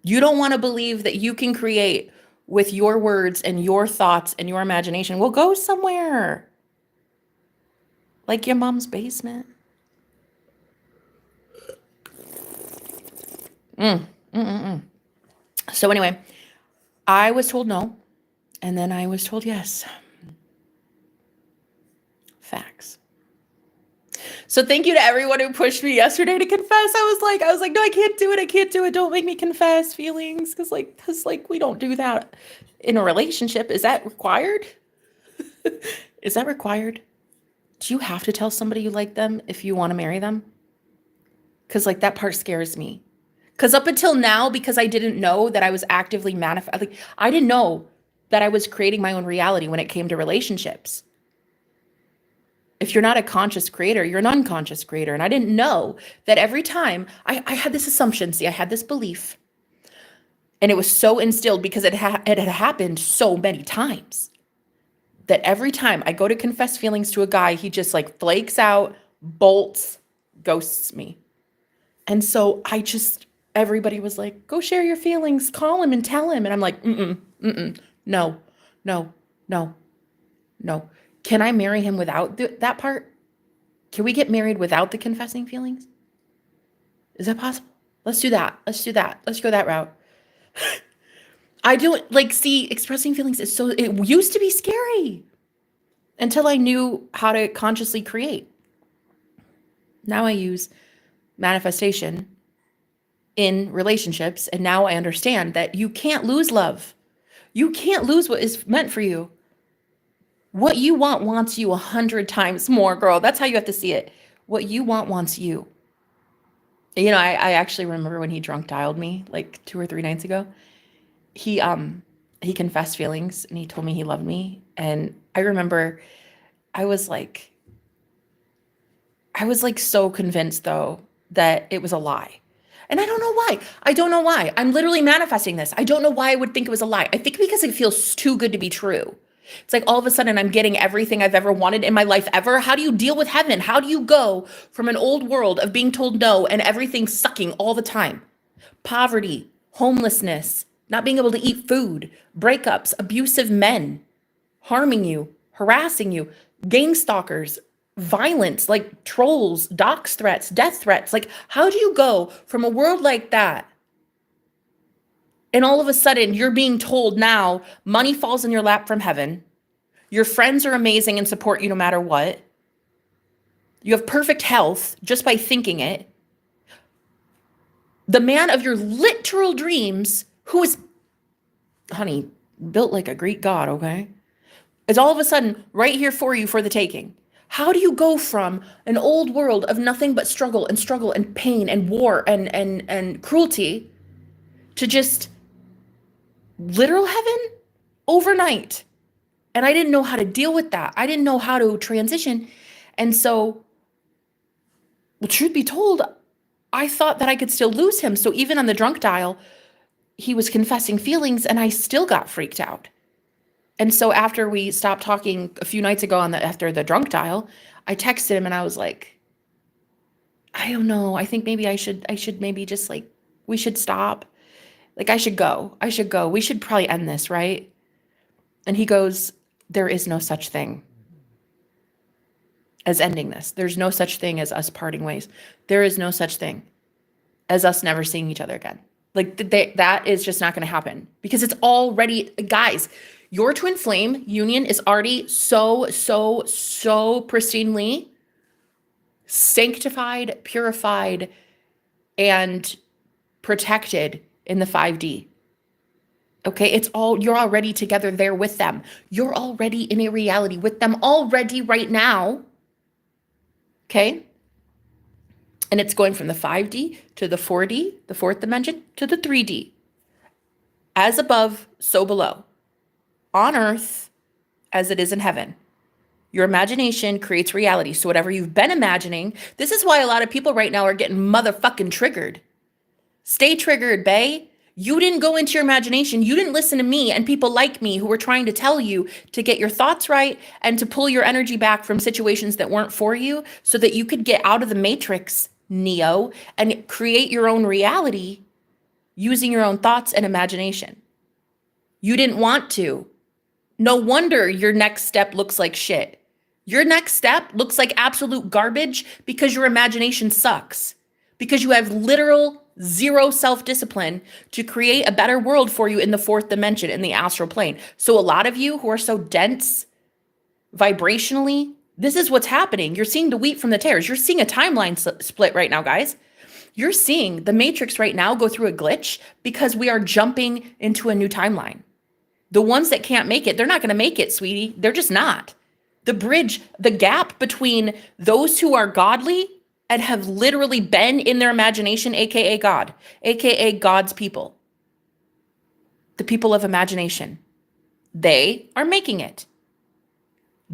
You don't want to believe that you can create with your words and your thoughts and your imagination. Well, go somewhere. Like your mom's basement. So anyway, I was told no. And then I was told yes. Facts. So thank you to everyone who pushed me yesterday to confess. I was like, no, I can't do it. I can't do it. Don't make me confess feelings. Cause like we don't do that in a relationship. Is that required? Is that required? Do you have to tell somebody you like them if you want to marry them? Cause like that part scares me. Cause up until now, because I didn't know that I was actively manifesting, I didn't know that I was creating my own reality when it came to relationships. If you're not a conscious creator, you're an unconscious creator. And I didn't know that every time I had this assumption, see, I had this belief, and it was so instilled because it had happened so many times that every time I go to confess feelings to a guy, he just like flakes out, bolts, ghosts me. And so everybody was like, go share your feelings, call him and tell him. And I'm like, no, no, no, no. Can I marry him without that part? Can we get married without the confessing feelings? Is that possible? Let's do that. Let's do that. Let's go that route. I don't see, expressing feelings it used to be scary until I knew how to consciously create. Now I use manifestation in relationships. And now I understand that you can't lose love. You can't lose what is meant for you. What you want wants you 100 times more, girl. That's how you have to see it. What you want wants you. You know, I actually remember when he drunk dialed me like 2 or 3 nights ago. He confessed feelings and he told me he loved me. And I remember I was like so convinced though that it was a lie. And I don't know why. I don't know why. I'm literally manifesting this. I don't know why I would think it was a lie. I think because it feels too good to be true. It's like all of a sudden I'm getting everything I've ever wanted in my life ever. How do you deal with heaven? How do you go from an old world of being told no and everything sucking all the time? Poverty, homelessness, not being able to eat food, breakups, abusive men, harming you, harassing you, gang stalkers, violence, like trolls, dox threats, death threats. Like, how do you go from a world like that? And all of a sudden, you're being told now money falls in your lap from heaven. Your friends are amazing and support you no matter what. You have perfect health just by thinking it. The man of your literal dreams, who is, honey, built like a Greek god, okay, is all of a sudden right here for you for the taking. How do you go from an old world of nothing but struggle and pain and war and cruelty to just literal heaven overnight? And I didn't know how to deal with that. I didn't know how to transition. And so, well, truth be told, I thought that I could still lose him. So even on the drunk dial, he was confessing feelings and I still got freaked out. And so after we stopped talking a few nights ago after the drunk dial, I texted him and I was like, I don't know. I think maybe I should maybe just like, we should stop. Like, I should go. We should probably end this, right? And he goes, there is no such thing as ending this. There's no such thing as us parting ways. There is no such thing as us never seeing each other again. Like, that is just not going to happen because it's already, guys, your twin flame union is already so pristinely sanctified, purified, and protected in the 5D. Okay, you're already together there with them. You're already in a reality with them already right now. Okay? And it's going from the 5D to the 4D, the 4th dimension, to the 3D. As above, so below. On earth, as it is in heaven. Your imagination creates reality. So whatever you've been imagining, this is why a lot of people right now are getting motherfucking triggered. Stay triggered, bae. You didn't go into your imagination. You didn't listen to me and people like me who were trying to tell you to get your thoughts right and to pull your energy back from situations that weren't for you so that you could get out of the matrix, Neo, and create your own reality using your own thoughts and imagination. You didn't want to. No wonder your next step looks like shit. Your next step looks like absolute garbage because your imagination sucks. Because you have literal zero self-discipline to create a better world for you in the 4th dimension, in the astral plane. So a lot of you who are so dense, vibrationally This is what's happening. You're seeing the wheat from the tares. You're seeing a timeline split right now, guys. You're seeing the matrix right now go through a glitch because we are jumping into a new timeline. The ones that can't make it, they're not going to make it, sweetie. They're just not. The bridge, the gap between those who are godly and have literally been in their imagination, aka God, aka God's people, the people of imagination, they are making it.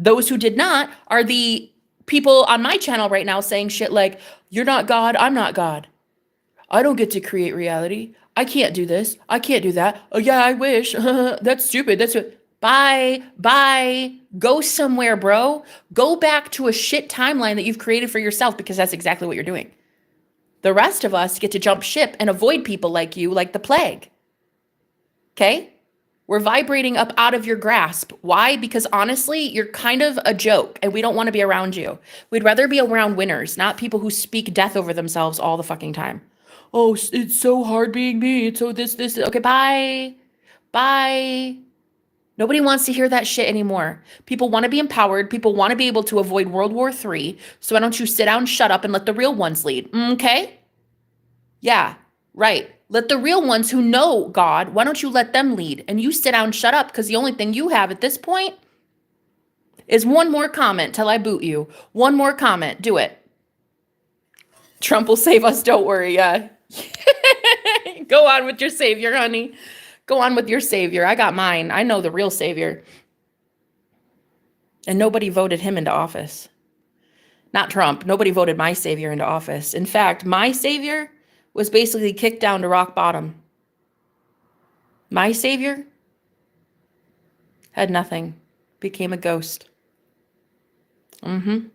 Those who did not are the people on my channel right now saying shit like, you're not God, I'm not God. I don't get to create reality. I can't do this. I can't do that. Oh yeah, I wish. That's stupid. That's it. Bye. Go somewhere, bro. Go back to a shit timeline that you've created for yourself, because that's exactly what you're doing. The rest of us get to jump ship and avoid people like you like the plague. Okay? We're vibrating up out of your grasp. Why? Because honestly, you're kind of a joke and we don't want to be around you. We'd rather be around winners, not people who speak death over themselves all the fucking time. Oh, it's so hard being me. It's so this. Okay, bye. Nobody wants to hear that shit anymore. People want to be empowered. People want to be able to avoid World War III. So why don't you sit down, shut up, and let the real ones lead? Okay? Yeah, right. Let the real ones who know God, why don't you let them lead? And you sit down, shut up, because the only thing you have at this point is one more comment till I boot you. One more comment. Do it. Trump will save us. Don't worry. Yeah. Go on with your savior, honey. Go on with your savior. I got mine. I know the real savior. And nobody voted him into office. Not Trump. Nobody voted my savior into office. In fact, my savior was basically kicked down to rock bottom. My savior had nothing. Became a ghost. Became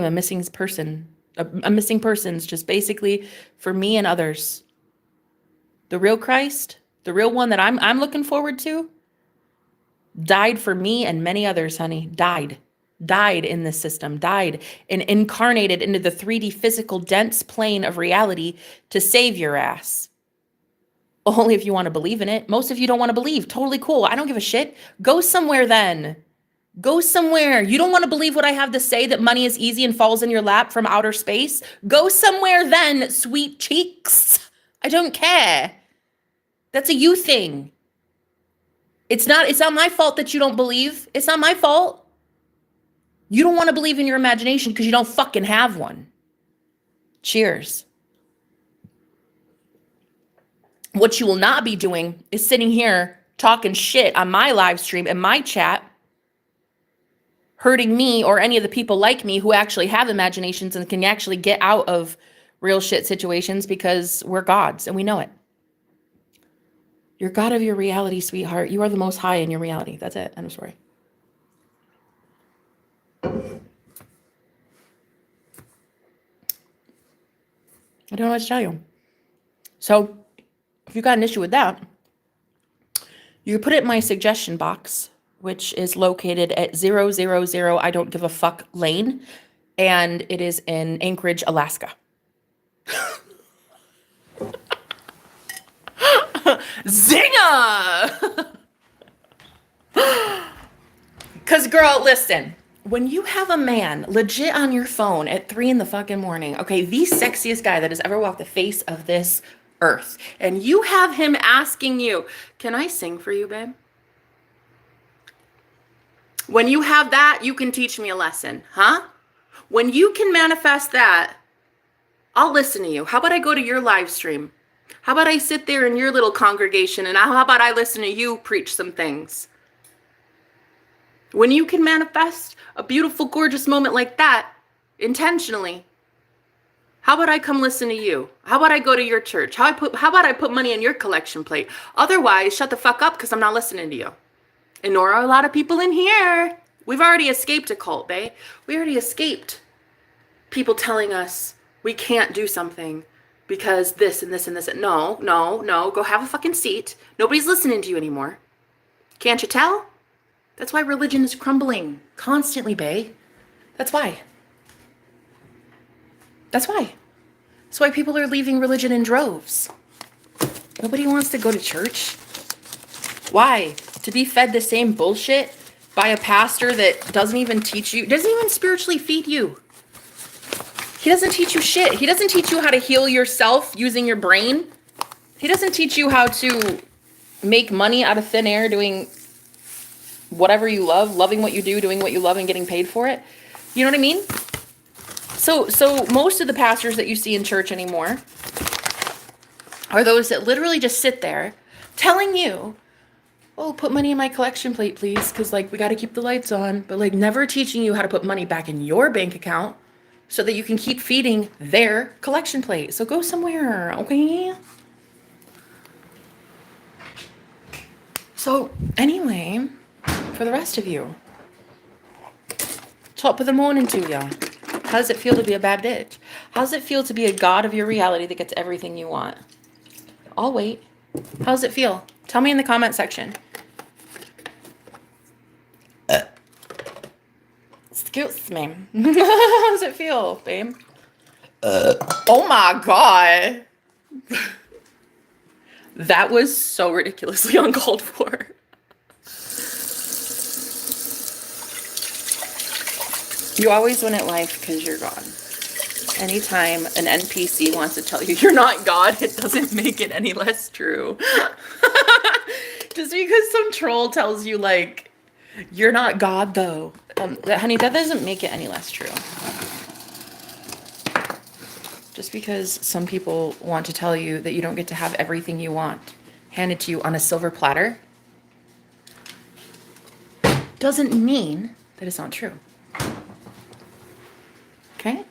a missing person. A missing person's just basically for me and others. The real Christ, the real one that I'm looking forward to, died for me and many others, honey. Died in this system, died and incarnated into the 3D physical dense plane of reality to save your ass. Only if you want to believe in it. Most of you don't want to believe. Totally cool. I don't give a shit. Go somewhere then. Go somewhere. You don't want to believe what I have to say, that money is easy and falls in your lap from outer space? Go somewhere then, sweet cheeks. I don't care. That's a you thing. It's not my fault that you don't believe. It's not my fault. You don't want to believe in your imagination because you don't fucking have one. Cheers. What you will not be doing is sitting here talking shit on my live stream and my chat, hurting me or any of the people like me who actually have imaginations and can actually get out of real shit situations, because we're gods and we know it. You're God of your reality, sweetheart. You are the most high in your reality. That's it. End of story. I don't know what to tell you. So if you've got an issue with that, you can put it in my suggestion box, which is located at 000 I don't give a fuck lane. And it is in Anchorage, Alaska. Zinger! Because, girl, listen. When you have a man legit on your phone at 3 in the fucking morning, okay, the sexiest guy that has ever walked the face of this earth, and you have him asking you, can I sing for you, babe? When you have that, you can teach me a lesson, huh? When you can manifest that, I'll listen to you. How about I go to your live stream? How about I sit there in your little congregation and how about I listen to you preach some things? When you can manifest a beautiful, gorgeous moment like that intentionally, how about I come listen to you? How about I go to your church? How about I put money in your collection plate? Otherwise, shut the fuck up because I'm not listening to you. And nor are a lot of people in here. We've already escaped a cult, babe. We already escaped people telling us we can't do something because this and this and this. No. Go have a fucking seat. Nobody's listening to you anymore. Can't you tell? That's why religion is crumbling constantly, babe. That's why. That's why people are leaving religion in droves. Nobody wants to go to church. Why? To be fed the same bullshit by a pastor that doesn't even teach you, doesn't even spiritually feed you. He doesn't teach you shit. He doesn't teach you how to heal yourself using your brain. He doesn't teach you how to make money out of thin air doing whatever you love, loving what you do, doing what you love, and getting paid for it. You know what I mean? So most of the pastors that you see in church anymore are those that literally just sit there telling you, oh, put money in my collection plate, please, because, like, we got to keep the lights on, but, like, never teaching you how to put money back in your bank account so that you can keep feeding their collection plate. So go somewhere, okay? So anyway, for the rest of you, top of the morning to ya. How does it feel to be a bad bitch? How does it feel to be a god of your reality that gets everything you want? I'll wait. How does it feel? Tell me in the comment section. Excuse me. How does it feel, babe? Oh my God. That was so ridiculously uncalled for. You always win at life because you're God. Anytime an NPC wants to tell you you're not God, it doesn't make it any less true. Just because some troll tells you, like, you're not God, though. Honey, that doesn't make it any less true. Just because some people want to tell you that you don't get to have everything you want handed to you on a silver platter doesn't mean that it's not true. Okay?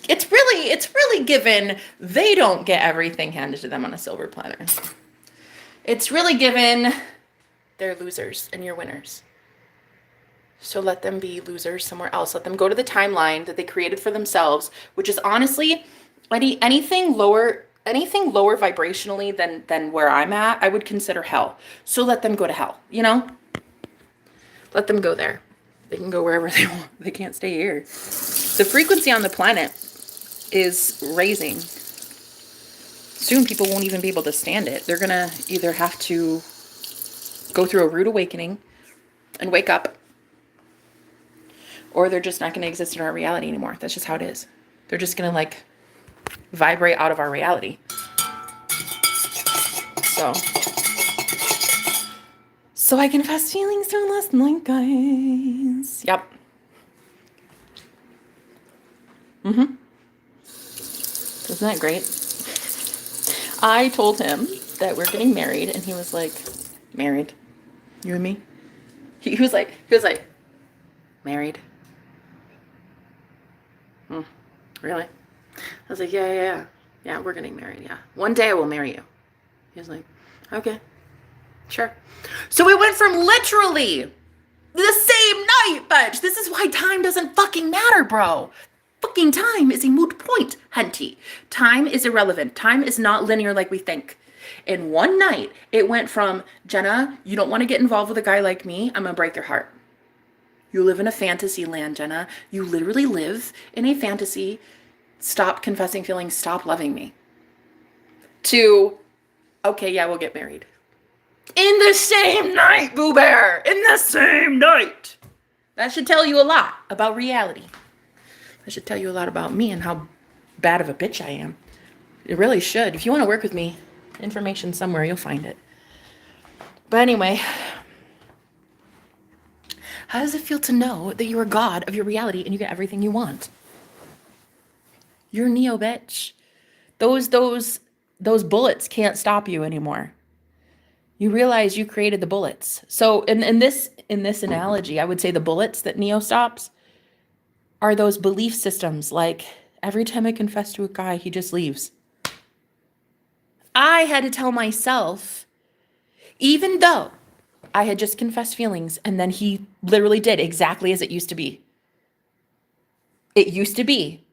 It's really given they don't get everything handed to them on a silver platter. It's really given they're losers and you're winners. So let them be losers somewhere else. Let them go to the timeline that they created for themselves, which is honestly anything lower vibrationally than where I'm at, I would consider hell. So let them go to hell, you know? Let them go there. They can go wherever they want. They can't stay here. The frequency on the planet is raising. Soon people won't even be able to stand it. They're gonna either have to go through a rude awakening and wake up, or they're just not gonna exist in our reality anymore. That's just how it is. They're just gonna, like, vibrate out of our reality. So I confessed feelings from last night, guys. Yep. Isn't that great? I told him that we're getting married, and he was like, married? You and me? He was like, married? Really? I was like, yeah, we're getting married, yeah. One day I will marry you. He was like, okay, sure. So we went from literally the same night, bitch. This is why time doesn't fucking matter, bro. Fucking time is a moot point, hunty. Time is irrelevant. Time is not linear like we think. In one night, it went from, Jenna, you don't want to get involved with a guy like me, I'm gonna break your heart. You live in a fantasy land, Jenna. You literally live in a fantasy. Stop confessing feelings, stop loving me. To, okay, yeah, we'll get married. In the same night, Boo Bear! In the same night! That should tell you a lot about reality. That should tell you a lot about me and how bad of a bitch I am. It really should. If you want to work with me, information somewhere, you'll find it. But anyway, how does it feel to know that you're a god of your reality and you get everything you want? You're Neo, bitch. Those bullets can't stop you anymore. You realize you created the bullets. So in this analogy, I would say the bullets that Neo stops are those belief systems, like, every time I confess to a guy, he just leaves. I had to tell myself, even though I had just confessed feelings, and then he literally did exactly as it used to be. It used to be,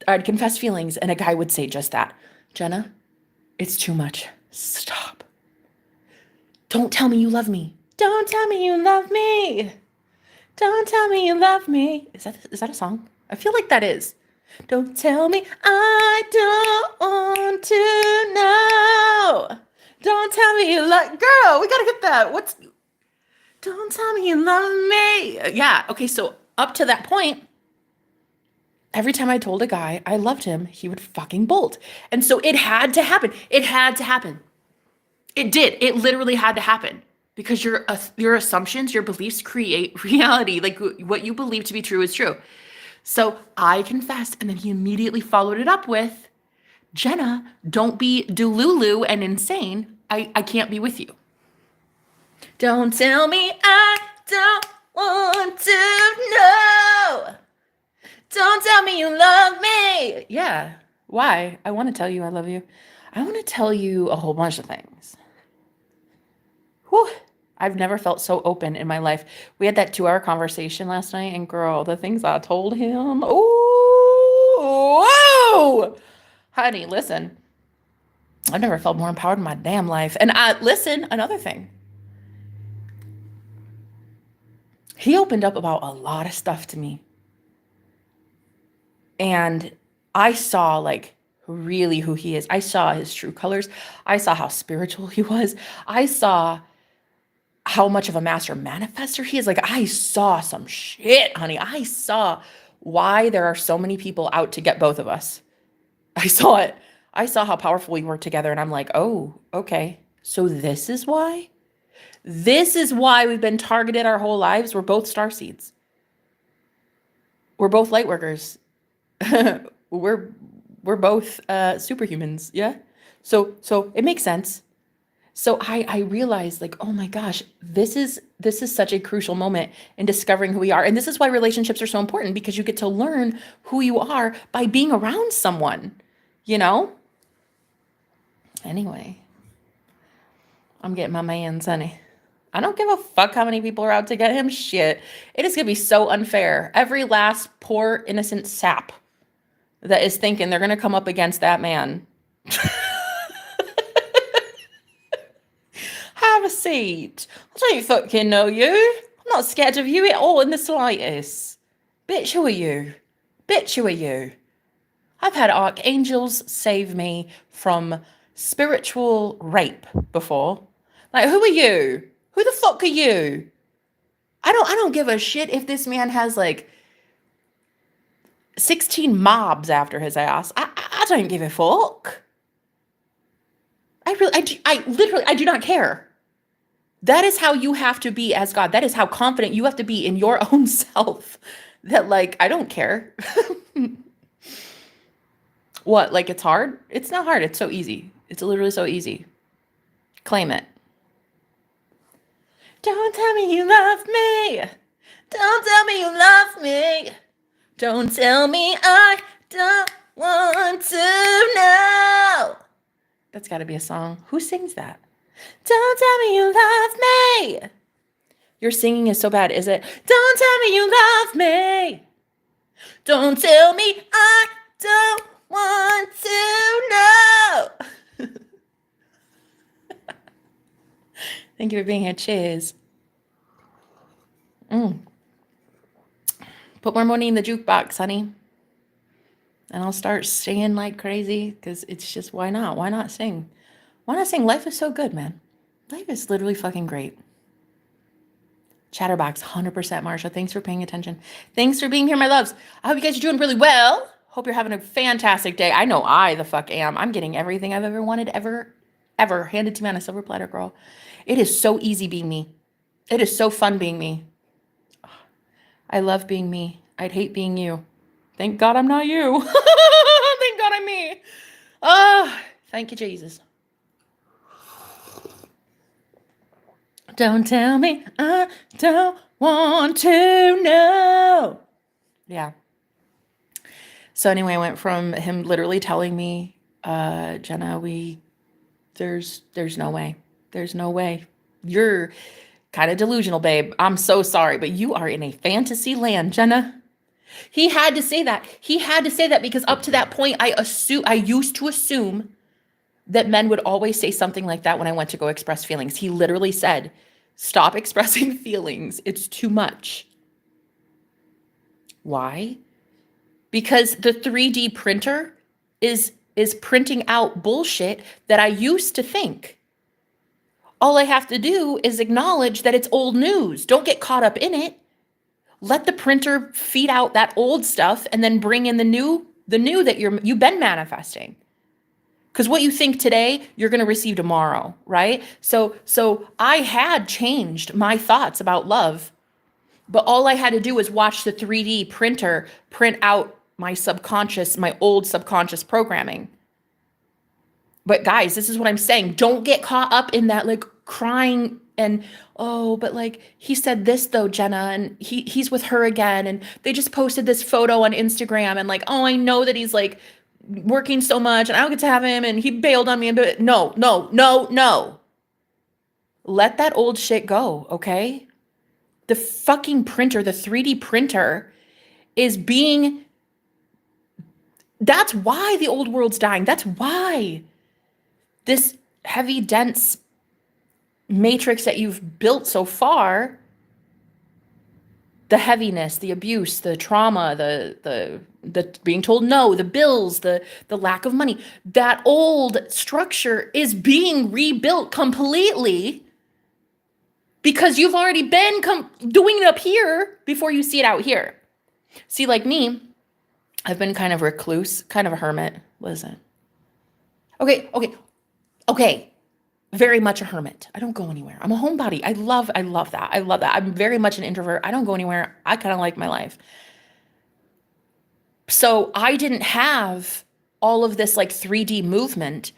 I'd confess feelings, and a guy would say just that. Jenna, it's too much. Stop. Don't tell me you love me. Don't tell me you love me. Don't tell me you love me. Is that a song? I feel like that is. Don't tell me I don't want to know. Don't tell me you love. Girl, we gotta get that. Don't tell me you love me. Yeah. Okay. So up to that point, every time I told a guy I loved him, he would fucking bolt. And so it had to happen. It had to happen. It did. It literally had to happen because your assumptions, your beliefs create reality. Like what you believe to be true is true. So I confessed, and then he immediately followed it up with, Jenna, don't be delulu and insane. I can't be with you. Don't tell me I don't want to know. Don't tell me you love me. Yeah. Why? I want to tell you I love you. I want to tell you a whole bunch of things. Whew. I've never felt so open in my life. We had that 2-hour conversation last night, and girl, the things I told him. Ooh, whoa. Honey, listen. I've never felt more empowered in my damn life. And listen, another thing. He opened up about a lot of stuff to me. And I saw like really who he is. I saw his true colors. I saw how spiritual he was. I saw how much of a master manifester he is. Like I saw some shit, honey. I saw why there are so many people out to get both of us. I saw it. I saw how powerful we were together. And I'm like, oh, okay. So this is why? This is why we've been targeted our whole lives. We're both starseeds. We're both light workers. we're both superhumans. Yeah. So it makes sense. So I realized like, oh my gosh, this is such a crucial moment in discovering who we are. And this is why relationships are so important, because you get to learn who you are by being around someone, you know? Anyway, I'm getting my man's, honey. I don't give a fuck how many people are out to get him. Shit. It is going to be so unfair. Every last poor innocent sap that is thinking they're going to come up against that man. Have a seat. I don't fucking know you. I'm not scared of you at all in the slightest. Bitch, who are you? Bitch, who are you? I've had archangels save me from spiritual rape before. Like, who are you? Who the fuck are you? I don't give a shit if this man has like 16 mobs after his ass. I don't give a fuck. I literally do not care. That is how you have to be as God. That is how confident you have to be in your own self. That like, I don't care. What, like it's hard? It's not hard. It's so easy. It's literally so easy. Claim it. Don't tell me you love me. Don't tell me you love me. Don't tell me I don't want to know. That's got to be a song. Who sings that? Don't tell me you love me. Your singing is so bad, is it? Don't tell me you love me. Don't tell me I don't want to know. Thank you for being here. Cheers. Put more money in the jukebox, honey. And I'll start singing like crazy because it's just, why not? Why not sing? Why not sing? Life is so good, man. Life is literally fucking great. Chatterbox, 100% Marsha. Thanks for paying attention. Thanks for being here, my loves. I hope you guys are doing really well. Hope you're having a fantastic day. I know I the fuck am. I'm getting everything I've ever wanted, ever handed to me on a silver platter, girl. It is so easy being me. It is so fun being me. I love being me. I'd hate being you. Thank God I'm not you. Thank God I'm me. Oh, thank you, Jesus. Don't tell me I don't want to know. Yeah. So anyway, I went from him literally telling me, Jenna, there's no way. There's no way. You're kind of delusional, babe. I'm so sorry, but you are in a fantasy land, Jenna. He had to say that. He had to say that because up to that point, I used to assume that men would always say something like that when I went to go express feelings. He literally said, stop expressing feelings. It's too much. Why? Because the 3D printer is printing out bullshit that I used to think. All I have to do is acknowledge that it's old news. Don't get caught up in it. Let the printer feed out that old stuff and then bring in the new that you've been manifesting. Because what you think today, you're going to receive tomorrow, right? So I had changed my thoughts about love, but all I had to do was watch the 3D printer print out my old subconscious programming. But guys, this is what I'm saying. Don't get caught up in that like crying and, oh, but like he said this though, Jenna, and he's with her again, and they just posted this photo on Instagram, and like, oh, I know that he's like working so much and I don't get to have him and he bailed on me. But no. Let that old shit go, okay? The fucking printer, the 3D printer is being, that's why the old world's dying. That's why this heavy, dense matrix that you've built so far, the heaviness, the abuse, the trauma, the being told no, the bills, the lack of money, that old structure is being rebuilt completely because you've already been doing it up here before you see it out here. See, like me, I've been kind of recluse, kind of a hermit. Listen. Okay. Very much a hermit. I don't go anywhere. I'm a homebody. I love that. I love that. I'm very much an introvert. I don't go anywhere. I kind of like my life. So I didn't have all of this like 3D movement,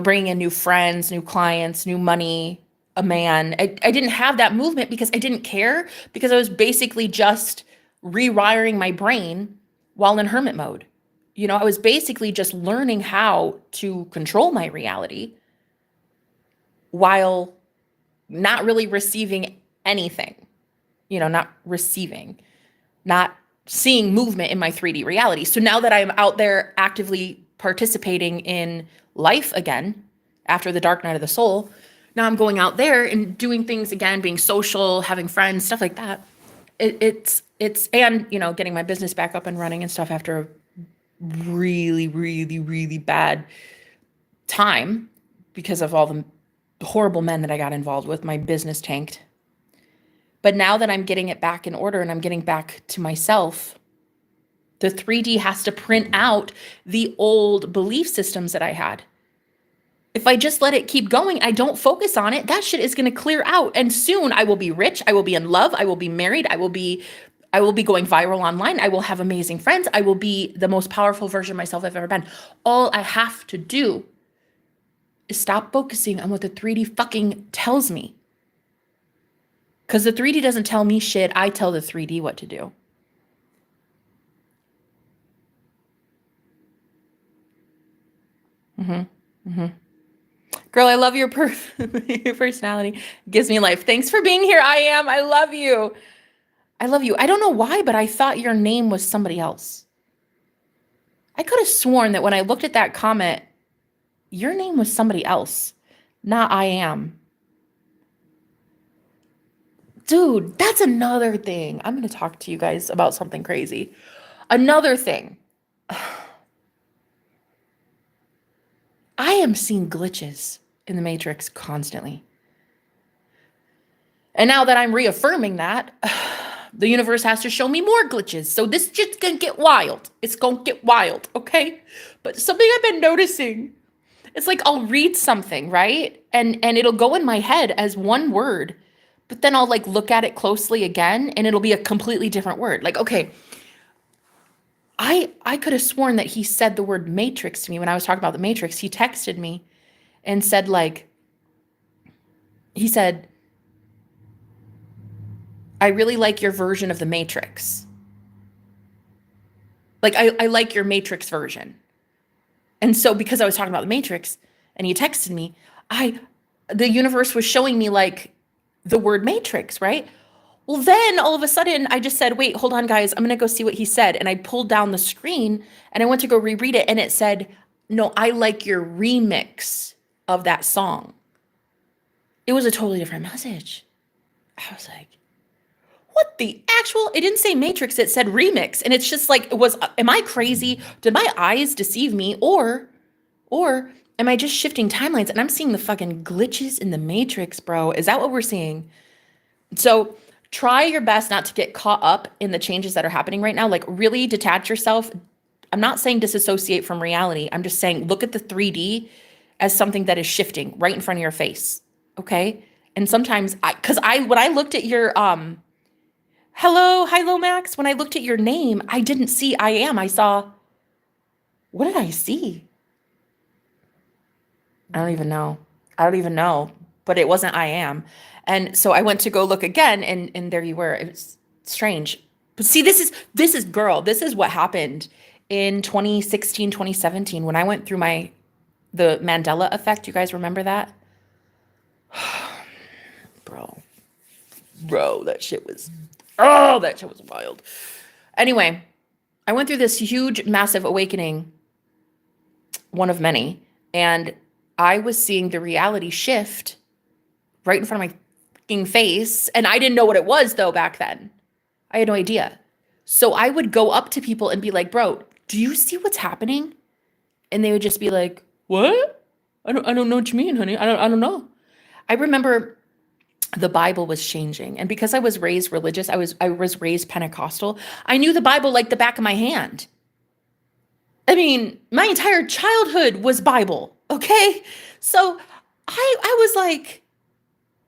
bringing in new friends, new clients, new money, a man. I didn't have that movement because I didn't care, because I was basically just rewiring my brain while in hermit mode. I was basically just learning how to control my reality while not really receiving anything, not seeing movement in my 3D reality. So now that I'm out there actively participating in life again, after the dark night of the soul, now I'm going out there and doing things again, being social, having friends, stuff like that. It's getting my business back up and running and stuff after a really, really, really bad time because of all the horrible men that I got involved with. My business tanked. But now that I'm getting it back in order and I'm getting back to myself, the 3D has to print out the old belief systems that I had. If I just let it keep going, I don't focus on it, that shit is going to clear out. And soon I will be rich. I will be in love. I will be married. I will be going viral online. I will have amazing friends. I will be the most powerful version of myself I've ever been. All I have to do is stop focusing on what the 3D fucking tells me. Because the 3D doesn't tell me shit. I tell the 3D what to do. Girl, I love your personality. Gives me life. Thanks for being here. I love you. I don't know why, but I thought your name was somebody else. I could have sworn that when I looked at that comment, your name was somebody else, not I am. Dude, that's another thing. I'm going to talk to you guys about something crazy. Another thing. I am seeing glitches in the matrix constantly. And now that I'm reaffirming that, the universe has to show me more glitches. So this just gonna get wild. It's gonna get wild, okay? But something I've been noticing, it's like I'll read something, right? And it'll go in my head as one word, but then I'll like look at it closely again and it'll be a completely different word. Like, okay, I could have sworn that he said the word matrix to me when I was talking about the matrix. He texted me and said he said, I really like your version of the matrix. Like, I like your matrix version. And so because I was talking about the matrix and he texted me, the universe was showing me like the word matrix, right? Well, then all of a sudden I just said, wait, hold on, guys. I'm going to go see what he said. And I pulled down the screen and I went to go reread it. And it said, no, I like your remix of that song. It was a totally different message. I was like, what the actual? It didn't say matrix. It said remix. And it's just like, am I crazy? Did my eyes deceive me? Or Am I just shifting timelines? And I'm seeing the fucking glitches in the matrix, bro. Is that what we're seeing? So try your best not to get caught up in the changes that are happening right now. Like really detach yourself. I'm not saying disassociate from reality. I'm just saying look at the 3D as something that is shifting right in front of your face. Okay? And sometimes when I looked at your hello Max, when I looked at your name, I didn't see I am. I saw, what did I see? I don't even know. But it wasn't I am. And so I went to go look again and there you were. It was strange. But see, this is girl, this is what happened in 2016, 2017 when I went through the Mandela Effect. You guys remember that? Bro, that shit was wild. Anyway, I went through this huge, massive awakening, one of many, and I was seeing the reality shift right in front of my fucking face. And I didn't know what it was though back then. I had no idea. So I would go up to people and be like, bro, do you see what's happening? And they would just be like, what? I don't know what you mean, honey. I don't know. I remember the Bible was changing. And because I was raised religious, I was raised Pentecostal. I knew the Bible like the back of my hand. I mean, my entire childhood was Bible, okay? So I was like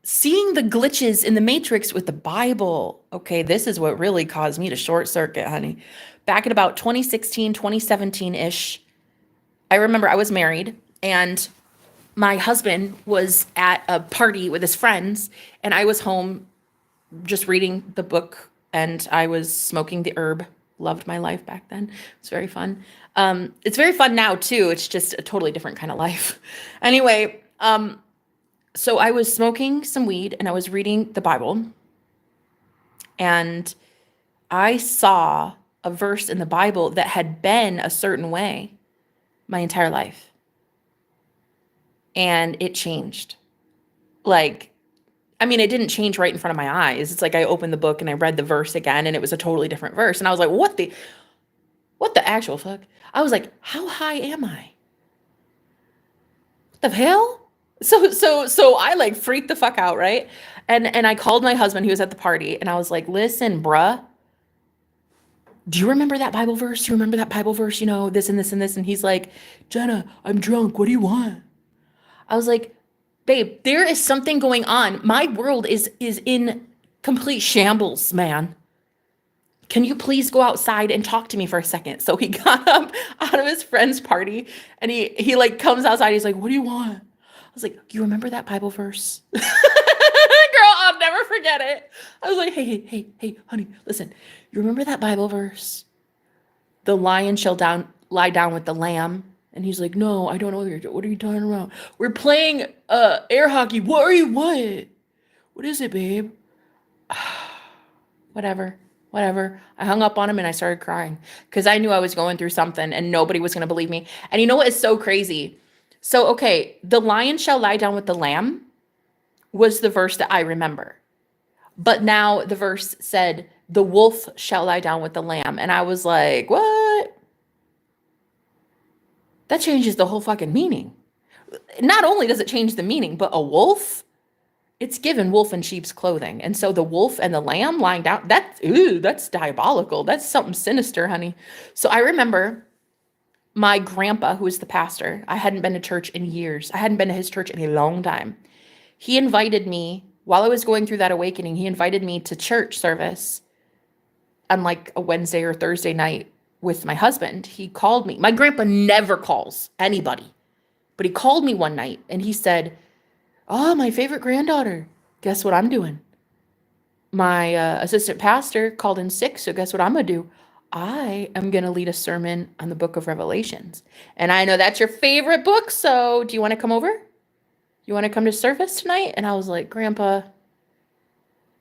seeing the glitches in the matrix with the Bible. Okay, this is what really caused me to short circuit, honey. Back in about 2016, 2017-ish, I remember I was married and my husband was at a party with his friends and I was home just reading the book and I was smoking the herb. Loved my life back then. It's very fun. It's very fun now too. It's just a totally different kind of life. Anyway, so I was smoking some weed and I was reading the Bible and I saw a verse in the Bible that had been a certain way my entire life. And it changed. Like, I mean, it didn't change right in front of my eyes. It's like I opened the book and I read the verse again and it was a totally different verse. And I was like, what the actual fuck? I was like, how high am I? What the hell? So I like freaked the fuck out, right? And I called my husband, he was at the party, and I was like, listen, bruh, do you remember that Bible verse? Do you remember that Bible verse? You know, this and this and this. And he's like, Jenna, I'm drunk. What do you want? I was like, babe, there is something going on. My world is in complete shambles, man. Can you please go outside and talk to me for a second? So he got up out of his friend's party and he like comes outside. He's like, what do you want? I was like, you remember that Bible verse? Girl, I'll never forget it. I was like, hey, honey, listen. You remember that Bible verse? The lion shall lie down with the lamb. And he's like, no, I don't know what are you talking about? We're playing air hockey. What? What is it, babe? Whatever. I hung up on him and I started crying because I knew I was going through something and nobody was going to believe me. And you know what is so crazy? So, okay, the lion shall lie down with the lamb was the verse that I remember. But now the verse said, the wolf shall lie down with the lamb. And I was like, what? That changes the whole fucking meaning. Not only does it change the meaning, but a wolf, it's given wolf in sheep's clothing. And so the wolf and the lamb lying down, that's diabolical. That's something sinister, honey. So I remember my grandpa, who was the pastor, I hadn't been to church in years. I hadn't been to his church in a long time. He invited me, while I was going through that awakening, he invited me to church service on like a Wednesday or Thursday night with my husband. He called me. My grandpa never calls anybody, but he called me one night and he said, oh, my favorite granddaughter, guess what I'm doing? My assistant pastor called in sick, so guess what I'm going to do? I am going to lead a sermon on the book of Revelations. And I know that's your favorite book, so do you want to come over? You want to come to service tonight? And I was like, Grandpa,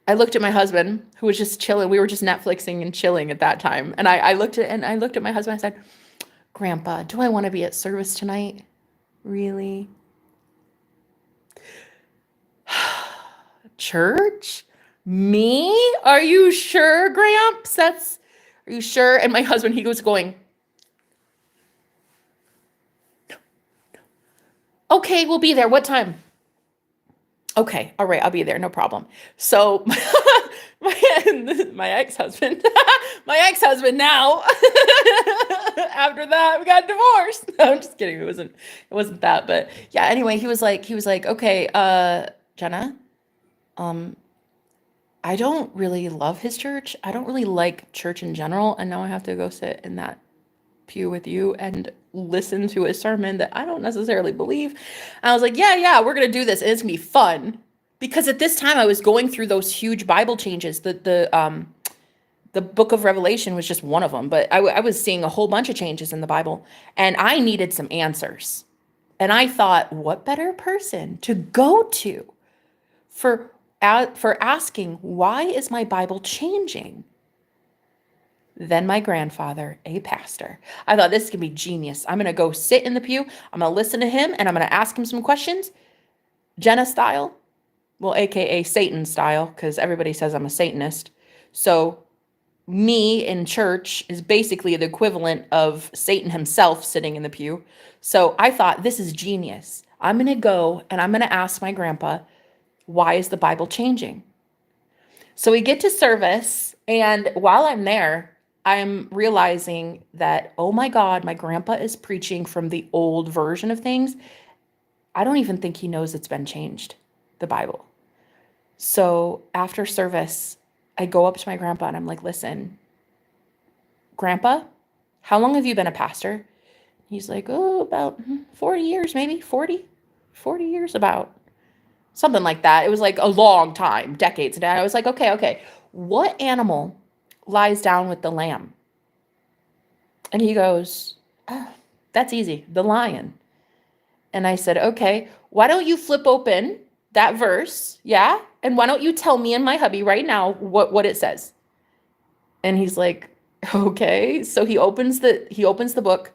I looked at my husband, who was just chilling. We were just Netflixing and chilling at that time. And I looked at my husband, I said, Grandpa, do I want to be at service tonight? Really? Church? Me? Are you sure, Gramps? Are you sure? And my husband, he was going, Okay, we'll be there. What time? Okay, all right, I'll be there, no problem. So my ex-husband, my ex-husband now, after that, we got divorced. No, I'm just kidding. It wasn't that, but yeah, anyway, he was like, okay, Jenna, um, I don't really love his church. I don't really like church in general, and now I have to go sit in that pew with you and listen to a sermon that I don't necessarily believe. And I was like, yeah, we're gonna do this, and it's gonna be fun. Because at this time I was going through those huge Bible changes. The book of Revelation was just one of them, but I was seeing a whole bunch of changes in the Bible, and I needed some answers. And I thought, what better person to go to for for asking, why is my Bible changing, than my grandfather, a pastor. I thought this could be genius. I'm going to go sit in the pew. I'm going to listen to him, and I'm going to ask him some questions, Jenna style. Well, AKA Satan style, because everybody says I'm a Satanist. So me in church is basically the equivalent of Satan himself sitting in the pew. So I thought, this is genius. I'm going to go and I'm going to ask my grandpa, why is the Bible changing? So we get to service, and while I'm there, I'm realizing that, oh my God, my grandpa is preaching from the old version of things. I don't even think he knows it's been changed, the Bible. So after service, I go up to my grandpa and I'm like, listen, Grandpa, how long have you been a pastor? He's like, oh, about 40 years, maybe 40 years, about something like that. It was like a long time, decades. And I was like, okay. What animal lies down with the lamb? And he goes, oh, that's easy, the lion. And I said, okay, why don't you flip open that verse? Yeah. And why don't you tell me and my hubby right now what it says? And he's like, okay. So he opens the book,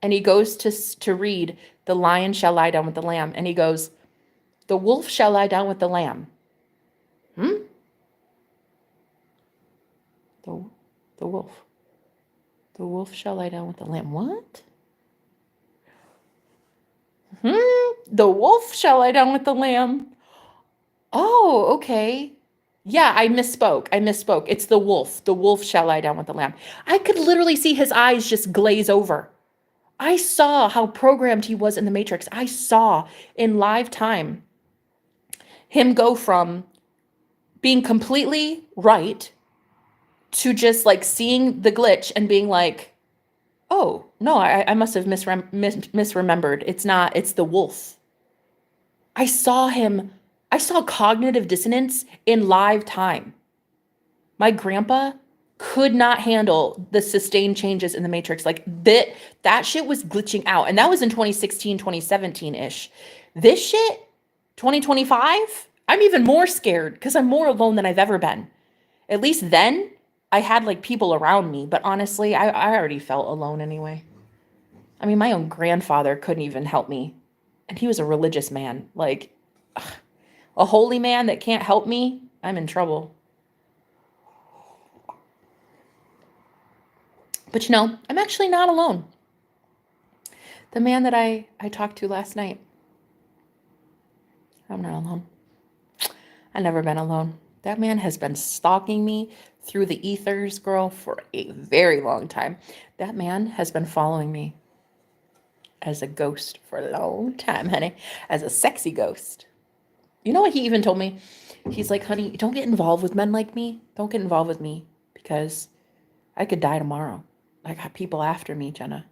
and he goes to read, the lion shall lie down with the lamb. And he goes, the wolf shall lie down with the lamb. The wolf. The wolf shall lie down with the lamb. What? The wolf shall lie down with the lamb. Oh, okay. Yeah, I misspoke. It's the wolf. The wolf shall lie down with the lamb. I could literally see his eyes just glaze over. I saw how programmed he was in the Matrix. I saw in live time him go from being completely right to just like seeing the glitch and being like, oh, no, I must have misremembered. It's not, it's the wolf. I saw cognitive dissonance in live time. My grandpa could not handle the sustained changes in the Matrix. Like that shit was glitching out. And that was in 2016, 2017-ish. This shit, 2025, I'm even more scared because I'm more alone than I've ever been. At least then I had like people around me, but honestly, I already felt alone anyway. I mean, my own grandfather couldn't even help me. And he was a religious man. Like, a holy man that can't help me, I'm in trouble. But I'm actually not alone. The man that I talked to last night, I'm not alone. I've never been alone. That man has been stalking me through the ethers, girl, for a very long time. That man has been following me as a ghost for a long time, honey. As a sexy ghost. You know what he even told me? He's like, honey, don't get involved with men like me. Don't get involved with me because I could die tomorrow. I got people after me, Jenna.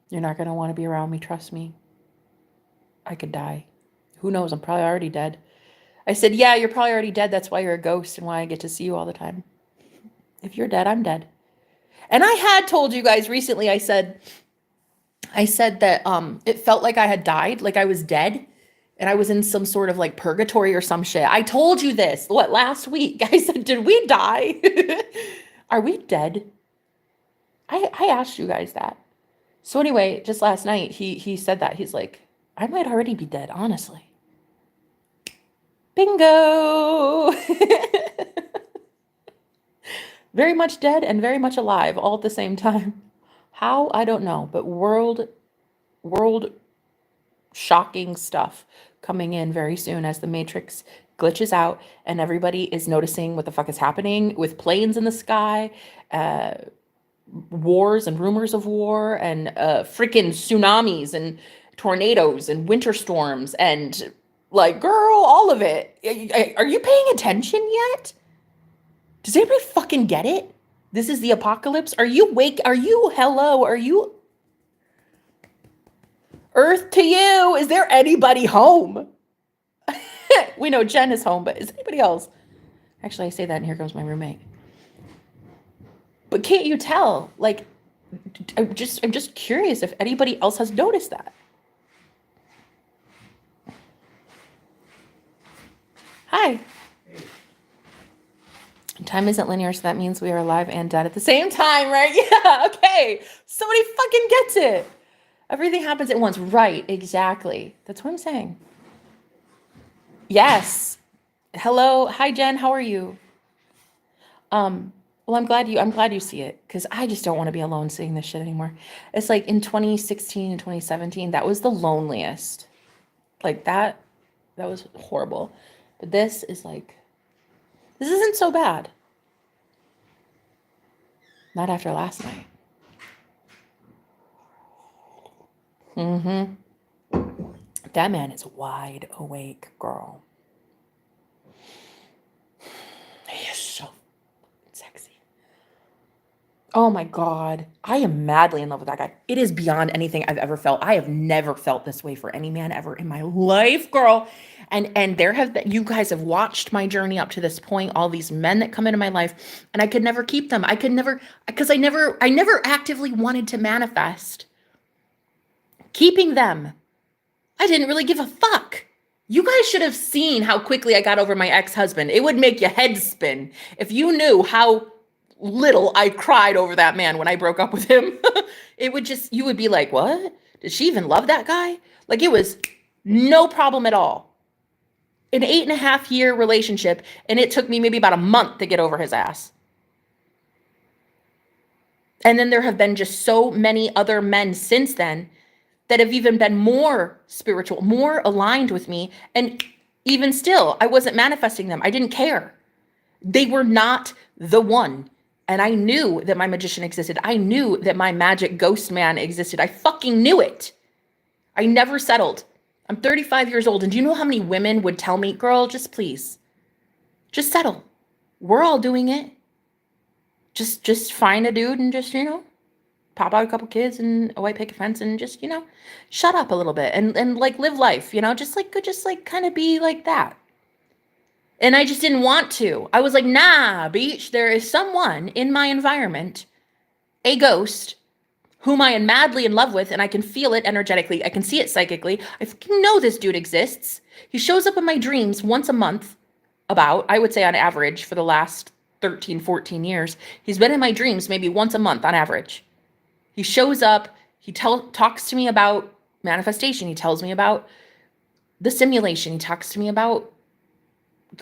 You're not going to want to be around me. Trust me. I could die. Who knows? I'm probably already dead. I said, yeah, you're probably already dead. That's why you're a ghost and why I get to see you all the time. If you're dead, I'm dead. And I had told you guys recently, I said that it felt like I had died, like I was dead. And I was in some sort of like purgatory or some shit. I told you this, last week? I said, did we die? Are we dead? I asked you guys that. So anyway, just last night, he said that. He's like, I might already be dead, honestly. Bingo! Very much dead and very much alive all at the same time. How? I don't know. But world shocking stuff coming in very soon as the Matrix glitches out and everybody is noticing what the fuck is happening with planes in the sky, wars and rumors of war, and freaking tsunamis and tornadoes and winter storms and like, girl, all of it. Are you paying attention yet? Does anybody fucking get it? This is the apocalypse. Are you wake? Are you hello? Are you Earth to you? Is there anybody home? We know Jen is home, but is anybody else? Actually, I say that and here comes my roommate. But can't you tell? Like, I'm just curious if anybody else has noticed that. Hi. Time isn't linear, so that means we are alive and dead at the same time, right? Yeah, okay. Somebody fucking gets it. Everything happens at once. Right, exactly. That's what I'm saying. Yes. Hello. Hi, Jen. How are you? Well, I'm glad you see it, because I just don't want to be alone seeing this shit anymore. It's like in 2016 and 2017, that was the loneliest. Like that was horrible. But this is like, this isn't so bad. Not after last night. That man is wide awake, girl. He is so sexy. Oh my God. I am madly in love with that guy. It is beyond anything I've ever felt. I have never felt this way for any man ever in my life, girl. And there have been, you guys have watched my journey up to this point, all these men that come into my life, and I could never keep them. I could never, because I never actively wanted to manifest keeping them. I didn't really give a fuck. You guys should have seen how quickly I got over my ex-husband. It would make your head spin if you knew how little I cried over that man when I broke up with him. It would just, you would be like, what? Did she even love that guy? Like, it was no problem at all. An 8.5-year relationship, and it took me maybe about a month to get over his ass. And then there have been just so many other men since then that have even been more spiritual, more aligned with me. And even still, I wasn't manifesting them. I didn't care. They were not the one. And I knew that my magician existed. I knew that my magic ghost man existed. I fucking knew it. I never settled. I'm 35 years old. And do you know how many women would tell me, girl, just please, just settle. We're all doing it. Just find a dude and just, pop out a couple kids and a white picket fence and just, shut up a little bit and like live life, just kind of be like that. And I just didn't want to. I was like, nah, beach, there is someone in my environment, a ghost, whom I am madly in love with, and I can feel it energetically. I can see it psychically. I fucking know this dude exists. He shows up in my dreams once a month, I would say on average, for the last 13, 14 years. He's been in my dreams maybe once a month on average. He shows up, he talks to me about manifestation. He tells me about the simulation. He talks to me about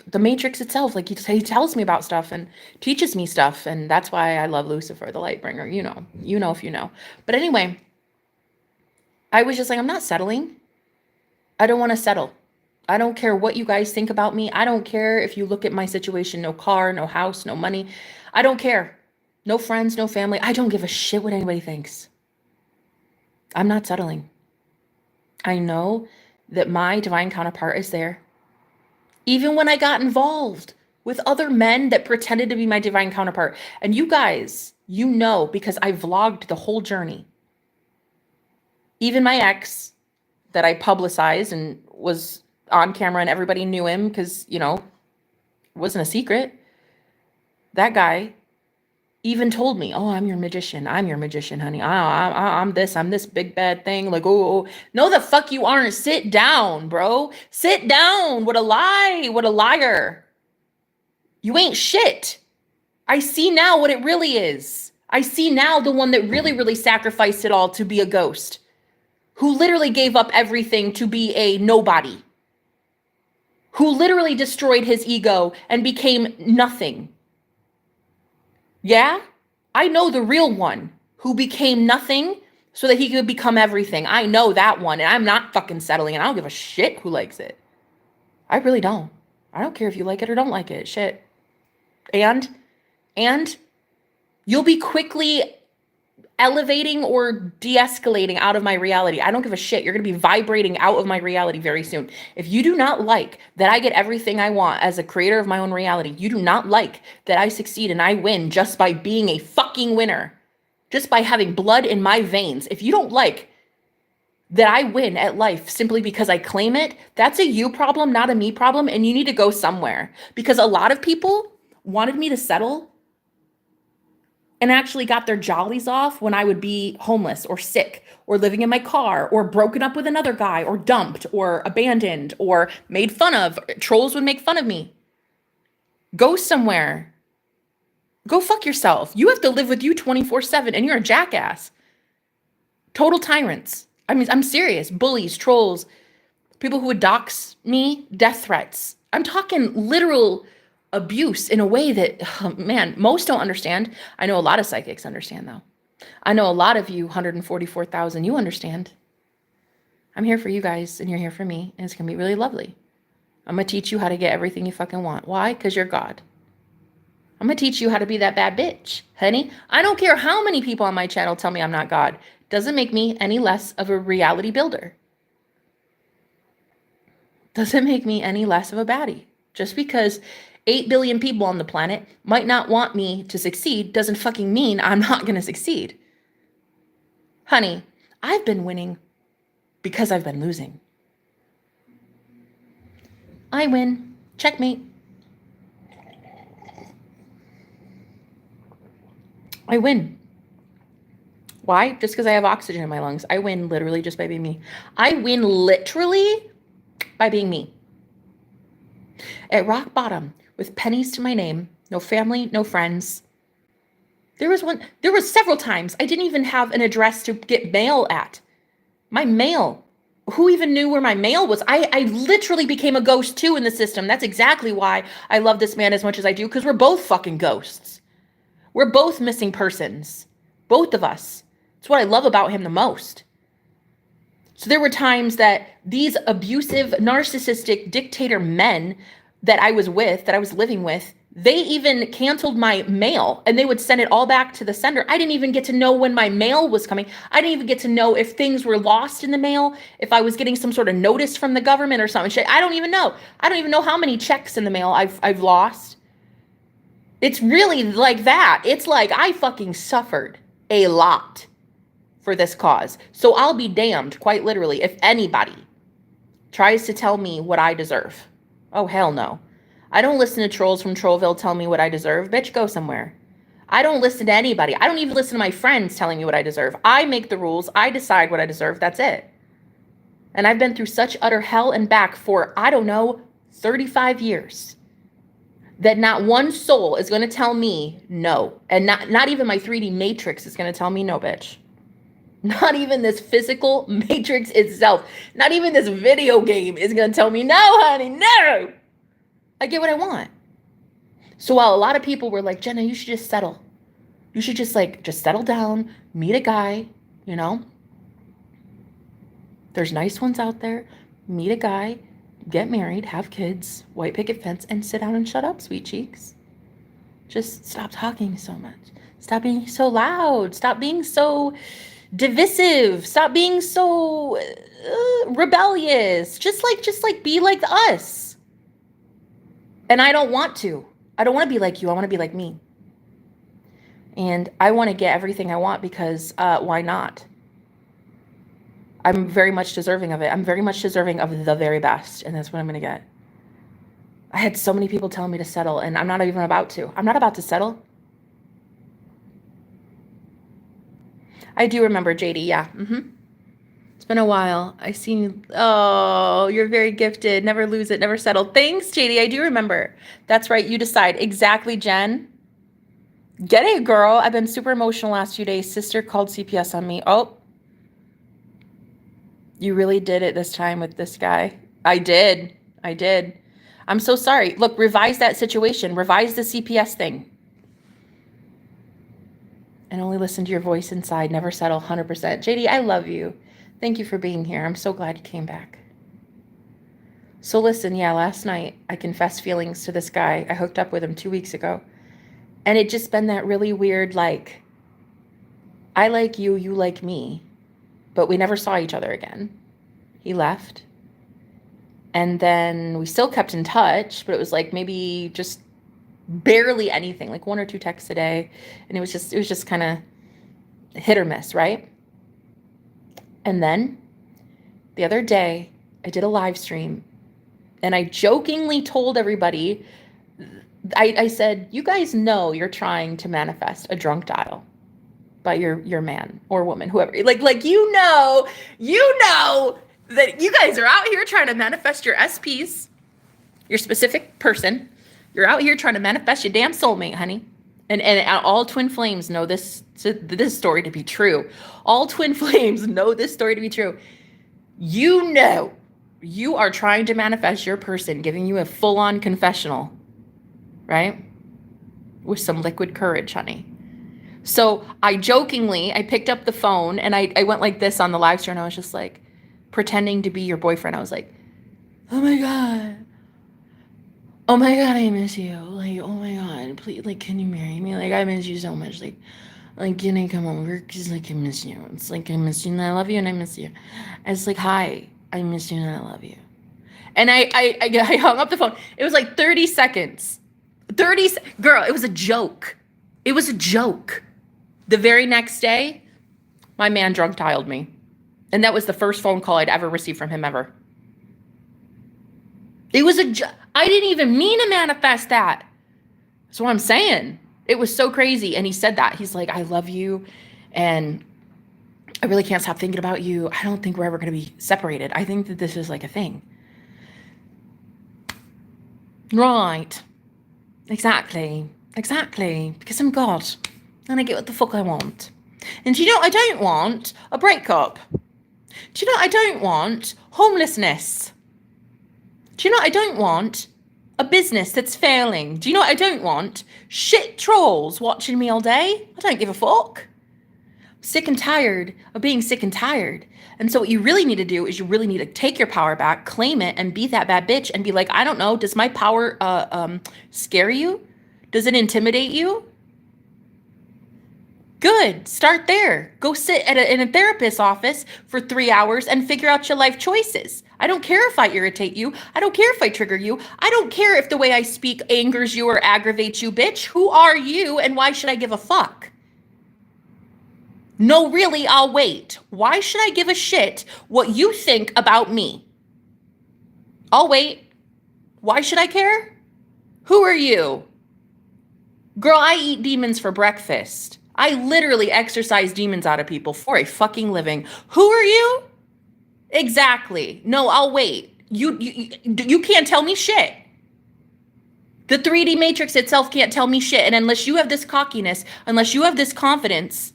the Matrix itself. Like, he tells me about stuff and teaches me stuff. And that's why I love Lucifer, the light bringer. You know if you know. But anyway, I was just like, I'm not settling. I don't want to settle. I don't care what you guys think about me. I don't care if you look at my situation, no car, no house, no money. I don't care. No friends, no family. I don't give a shit what anybody thinks. I'm not settling. I know that my divine counterpart is there. Even when I got involved with other men that pretended to be my divine counterpart. And you guys, because I vlogged the whole journey. Even my ex that I publicized and was on camera and everybody knew him because, it wasn't a secret. That guy even told me, oh, I'm your magician, honey. I'm this big bad thing. Like, oh, no, the fuck you aren't. Sit down, bro. Sit down. What a lie. What a liar. You ain't shit. I see now what it really is. I see now the one that really, really sacrificed it all to be a ghost, who literally gave up everything to be a nobody, who literally destroyed his ego and became nothing. Yeah, I know the real one who became nothing so that he could become everything. I know that one, and I'm not fucking settling, and I don't give a shit who likes it. I really don't. I don't care if you like it or don't like it. Shit. And you'll be quickly elevating or de-escalating out of my reality. I don't give a shit. You're going to be vibrating out of my reality very soon. If you do not like that I get everything I want as a creator of my own reality, you do not like that I succeed and I win just by being a fucking winner, just by having blood in my veins. If you don't like that I win at life simply because I claim it, that's a you problem, not a me problem, and you need to go somewhere. Because a lot of people wanted me to settle and actually got their jollies off when I would be homeless or sick or living in my car or broken up with another guy or dumped or abandoned or made fun of. Trolls would make fun of me. Go somewhere. Go fuck yourself. You have to live with you 24/7 and you're a jackass. Total tyrants. I mean, I'm serious. Bullies, trolls, people who would dox me, death threats. I'm talking literal abuse in a way that, oh, man, most don't understand. I know a lot of psychics understand, though. I know a lot of you, 144,000, you understand. I'm here for you guys, and you're here for me, and it's going to be really lovely. I'm going to teach you how to get everything you fucking want. Why? Because you're God. I'm going to teach you how to be that bad bitch, honey. I don't care how many people on my channel tell me I'm not God. Doesn't make me any less of a reality builder. Doesn't make me any less of a baddie. Just because 8 billion people on the planet might not want me to succeed doesn't fucking mean I'm not going to succeed. Honey, I've been winning because I've been losing. I win. Checkmate. I win. Why? Just because I have oxygen in my lungs. I win literally just by being me. I win literally by being me. At rock bottom, with pennies to my name, no family, no friends. There was several times I didn't even have an address to get mail at. My mail. Who even knew where my mail was? I literally became a ghost too in the system. That's exactly why I love this man as much as I do, because we're both fucking ghosts. We're both missing persons. Both of us. It's what I love about him the most. So there were times that these abusive, narcissistic dictator men that I was with, that I was living with, they even canceled my mail and they would send it all back to the sender. I didn't even get to know when my mail was coming. I didn't even get to know if things were lost in the mail, if I was getting some sort of notice from the government or something. I don't even know. I don't even know how many checks in the mail I've lost. It's really like that. It's like I fucking suffered a lot for this cause. So I'll be damned, quite literally, if anybody tries to tell me what I deserve. Oh, hell no. I don't listen to trolls from Trollville tell me what I deserve. Bitch, go somewhere. I don't listen to anybody. I don't even listen to my friends telling me what I deserve. I make the rules. I decide what I deserve. That's it. And I've been through such utter hell and back for, I don't know, 35 years. That not one soul is going to tell me no. And not even my 3D matrix is going to tell me no, bitch. Not even this physical matrix itself. Not even this video game is going to tell me, no, honey, no. I get what I want. So while a lot of people were like, Jenna, you should just settle. You should just settle down, meet a guy, you know. There's nice ones out there. Meet a guy, get married, have kids, white picket fence, and sit down and shut up, sweet cheeks. Just stop talking so much. Stop being so loud. Stop being so divisive. Stop being so rebellious. Just be like us. And I don't want to. I don't want to be like you. I want to be like me. And I want to get everything I want because why not? I'm very much deserving of it. I'm very much deserving of the very best. And that's what I'm going to get. I had so many people telling me to settle, and I'm not even about to. I'm not about to settle. I do remember, JD. Yeah. It's been a while. I seen you. Oh, you're very gifted. Never lose it. Never settle. Thanks, JD. I do remember. That's right. You decide. Exactly, Jen. Get it, girl. I've been super emotional last few days. Sister called CPS on me. Oh. You really did it this time with this guy. I did. I'm so sorry. Look, revise that situation. Revise the CPS thing. and only listen to your voice inside, never settle, 100%. JD, I love you. Thank you for being here. I'm so glad you came back. So listen, yeah, last night I confessed feelings to this guy. I hooked up with him 2 weeks ago. And it just been that really weird, like, I like you, you like me. But we never saw each other again. He left. And then we still kept in touch, but it was like maybe just barely anything, like 1 or 2 texts a day. And it was just kind of hit or miss, right? And then the other day I did a live stream and I jokingly told everybody, I said, you guys know you're trying to manifest a drunk dial by your man or woman, whoever, like, you know that you guys are out here trying to manifest your SPs, your specific person. You're out here trying to manifest your damn soulmate, honey. And all twin flames know this story to be true. All twin flames know this story to be true. You know, you are trying to manifest your person, giving you a full-on confessional, right? With some liquid courage, honey. So I picked up the phone and I went like this on the live stream. And I was just like pretending to be your boyfriend. I was like, oh my God, I miss you. Like, oh my God, please, like, can you marry me? Like, I miss you so much. Like, can I come over? Because, like, I miss you. It's like, I miss you and I love you and I miss you. It's like, hi, I miss you and I love you. And I hung up the phone. It was like 30 seconds. Girl, it was a joke. It was a joke. The very next day, my man drunk dialed me. And that was the first phone call I'd ever received from him ever. It was I didn't even mean to manifest that. That's what I'm saying. It was so crazy. And he said that. He's like, I love you. And I really can't stop thinking about you. I don't think we're ever going to be separated. I think that this is like a thing. Right. Exactly. Because I'm God. And I get what the fuck I want. And do you know what I don't want? A breakup. Do you know what I don't want? Homelessness. Do you know what I don't want? A business that's failing. Do you know what I don't want? Shit trolls watching me all day. I don't give a fuck. Sick and tired of being sick and tired. And so what you really need to do is you really need to take your power back, claim it, and be that bad bitch and be like, I don't know, does my power scare you? Does it intimidate you? Good. Start there. Go sit in a therapist's office for 3 hours and figure out your life choices. I don't care if I irritate you. I don't care if I trigger you. I don't care if the way I speak angers you or aggravates you, bitch. Who are you and why should I give a fuck? No, really, I'll wait. Why should I give a shit what you think about me? I'll wait. Why should I care? Who are you? Girl, I eat demons for breakfast. I literally exorcise demons out of people for a fucking living. Who are you? Exactly. No, I'll wait. You can't tell me shit. The 3D matrix itself can't tell me shit. And unless you have this cockiness, unless you have this confidence,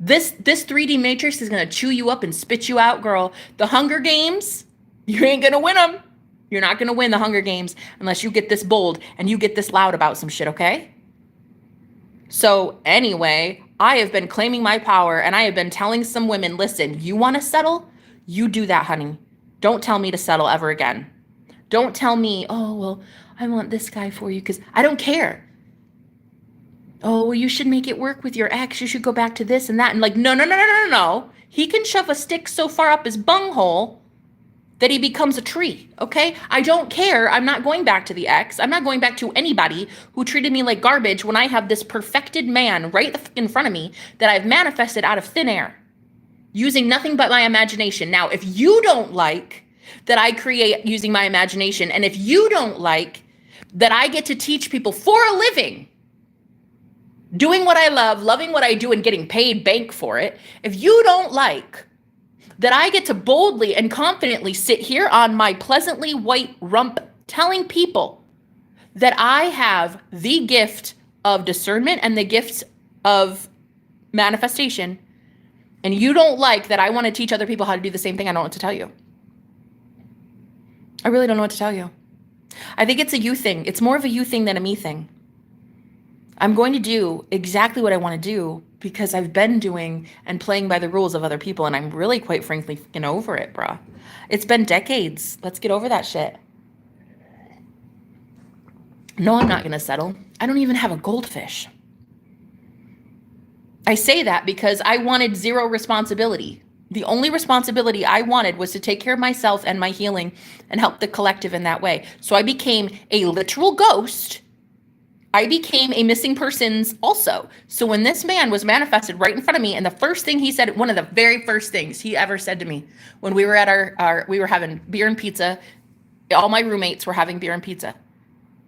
this 3D matrix is going to chew you up and spit you out, girl. The Hunger Games, you ain't going to win them. You're not going to win the Hunger Games unless you get this bold and you get this loud about some shit, okay? So anyway, I have been claiming my power and I have been telling some women, listen, you want to settle? You do that, honey. Don't tell me to settle ever again. Don't tell me, oh, well, I want this guy for you because I don't care. Oh, well, you should make it work with your ex. You should go back to this and that. And like, no. He can shove a stick so far up his bunghole that he becomes a tree, okay? I don't care. I'm not going back to the ex. I'm not going back to anybody who treated me like garbage when I have this perfected man right in front of me that I've manifested out of thin air using nothing but my imagination. Now, if you don't like that I create using my imagination, and if you don't like that I get to teach people for a living, doing what I love, loving what I do, and getting paid bank for it, if you don't like that I get to boldly and confidently sit here on my pleasantly white rump telling people that I have the gift of discernment and the gifts of manifestation, and you don't like that I want to teach other people how to do the same thing, I don't know what to tell you. I really don't know what to tell you. I think it's a you thing. It's more of a you thing than a me thing. I'm going to do exactly what I want to do because I've been doing and playing by the rules of other people, and I'm really, quite frankly, fucking over it, bruh. It's been decades. Let's get over that shit. No, I'm not going to settle. I don't even have a goldfish. I say that because I wanted zero responsibility. The only responsibility I wanted was to take care of myself and my healing and help the collective in that way. So I became a literal ghost. I became a missing persons also. So when this man was manifested right in front of me, and the first thing he said, one of the very first things he ever said to me when we were at we were having beer and pizza, all my roommates were having beer and pizza.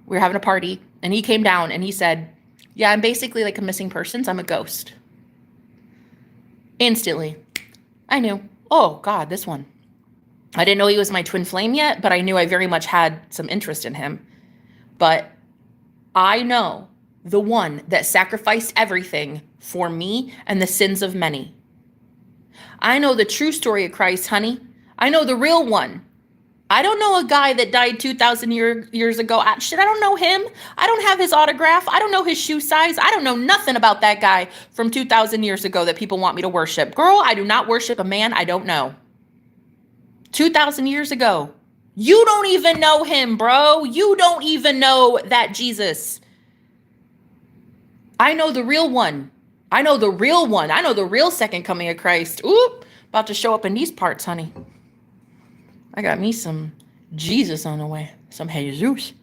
We were having a party, and he came down and he said, yeah, I'm basically like a missing persons. I'm a ghost. Instantly, I knew, oh God, this one. I didn't know he was my twin flame yet, but I knew I very much had some interest in him. But I know the one that sacrificed everything for me and the sins of many. I know the true story of Christ, honey. I know the real one. I don't know a guy that died 2,000 years ago. Shit, I don't know him. I don't have his autograph. I don't know his shoe size. I don't know nothing about that guy from 2,000 years ago that people want me to worship. Girl, I do not worship a man I don't know. 2,000 years ago. You don't even know him, bro. You don't even know that Jesus. I know the real one. I know the real one. I know the real second coming of Christ. Oop, about to show up in these parts, honey. I got me some Jesus on the way. Some Jesus.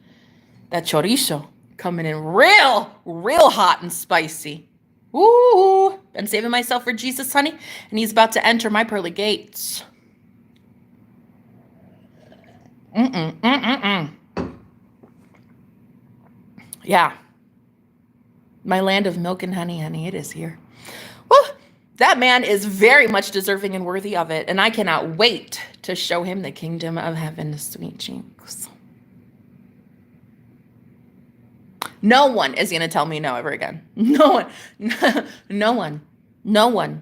That chorizo coming in real hot and spicy. Ooh, been saving myself for Jesus, honey. And he's about to enter my pearly gates. Yeah. My land of milk and honey, it is here. Woo! That man is very much deserving and worthy of it, and I cannot wait to show him the kingdom of heaven, sweet cheeks. No one is going to tell me no ever again. No one. No one. No one.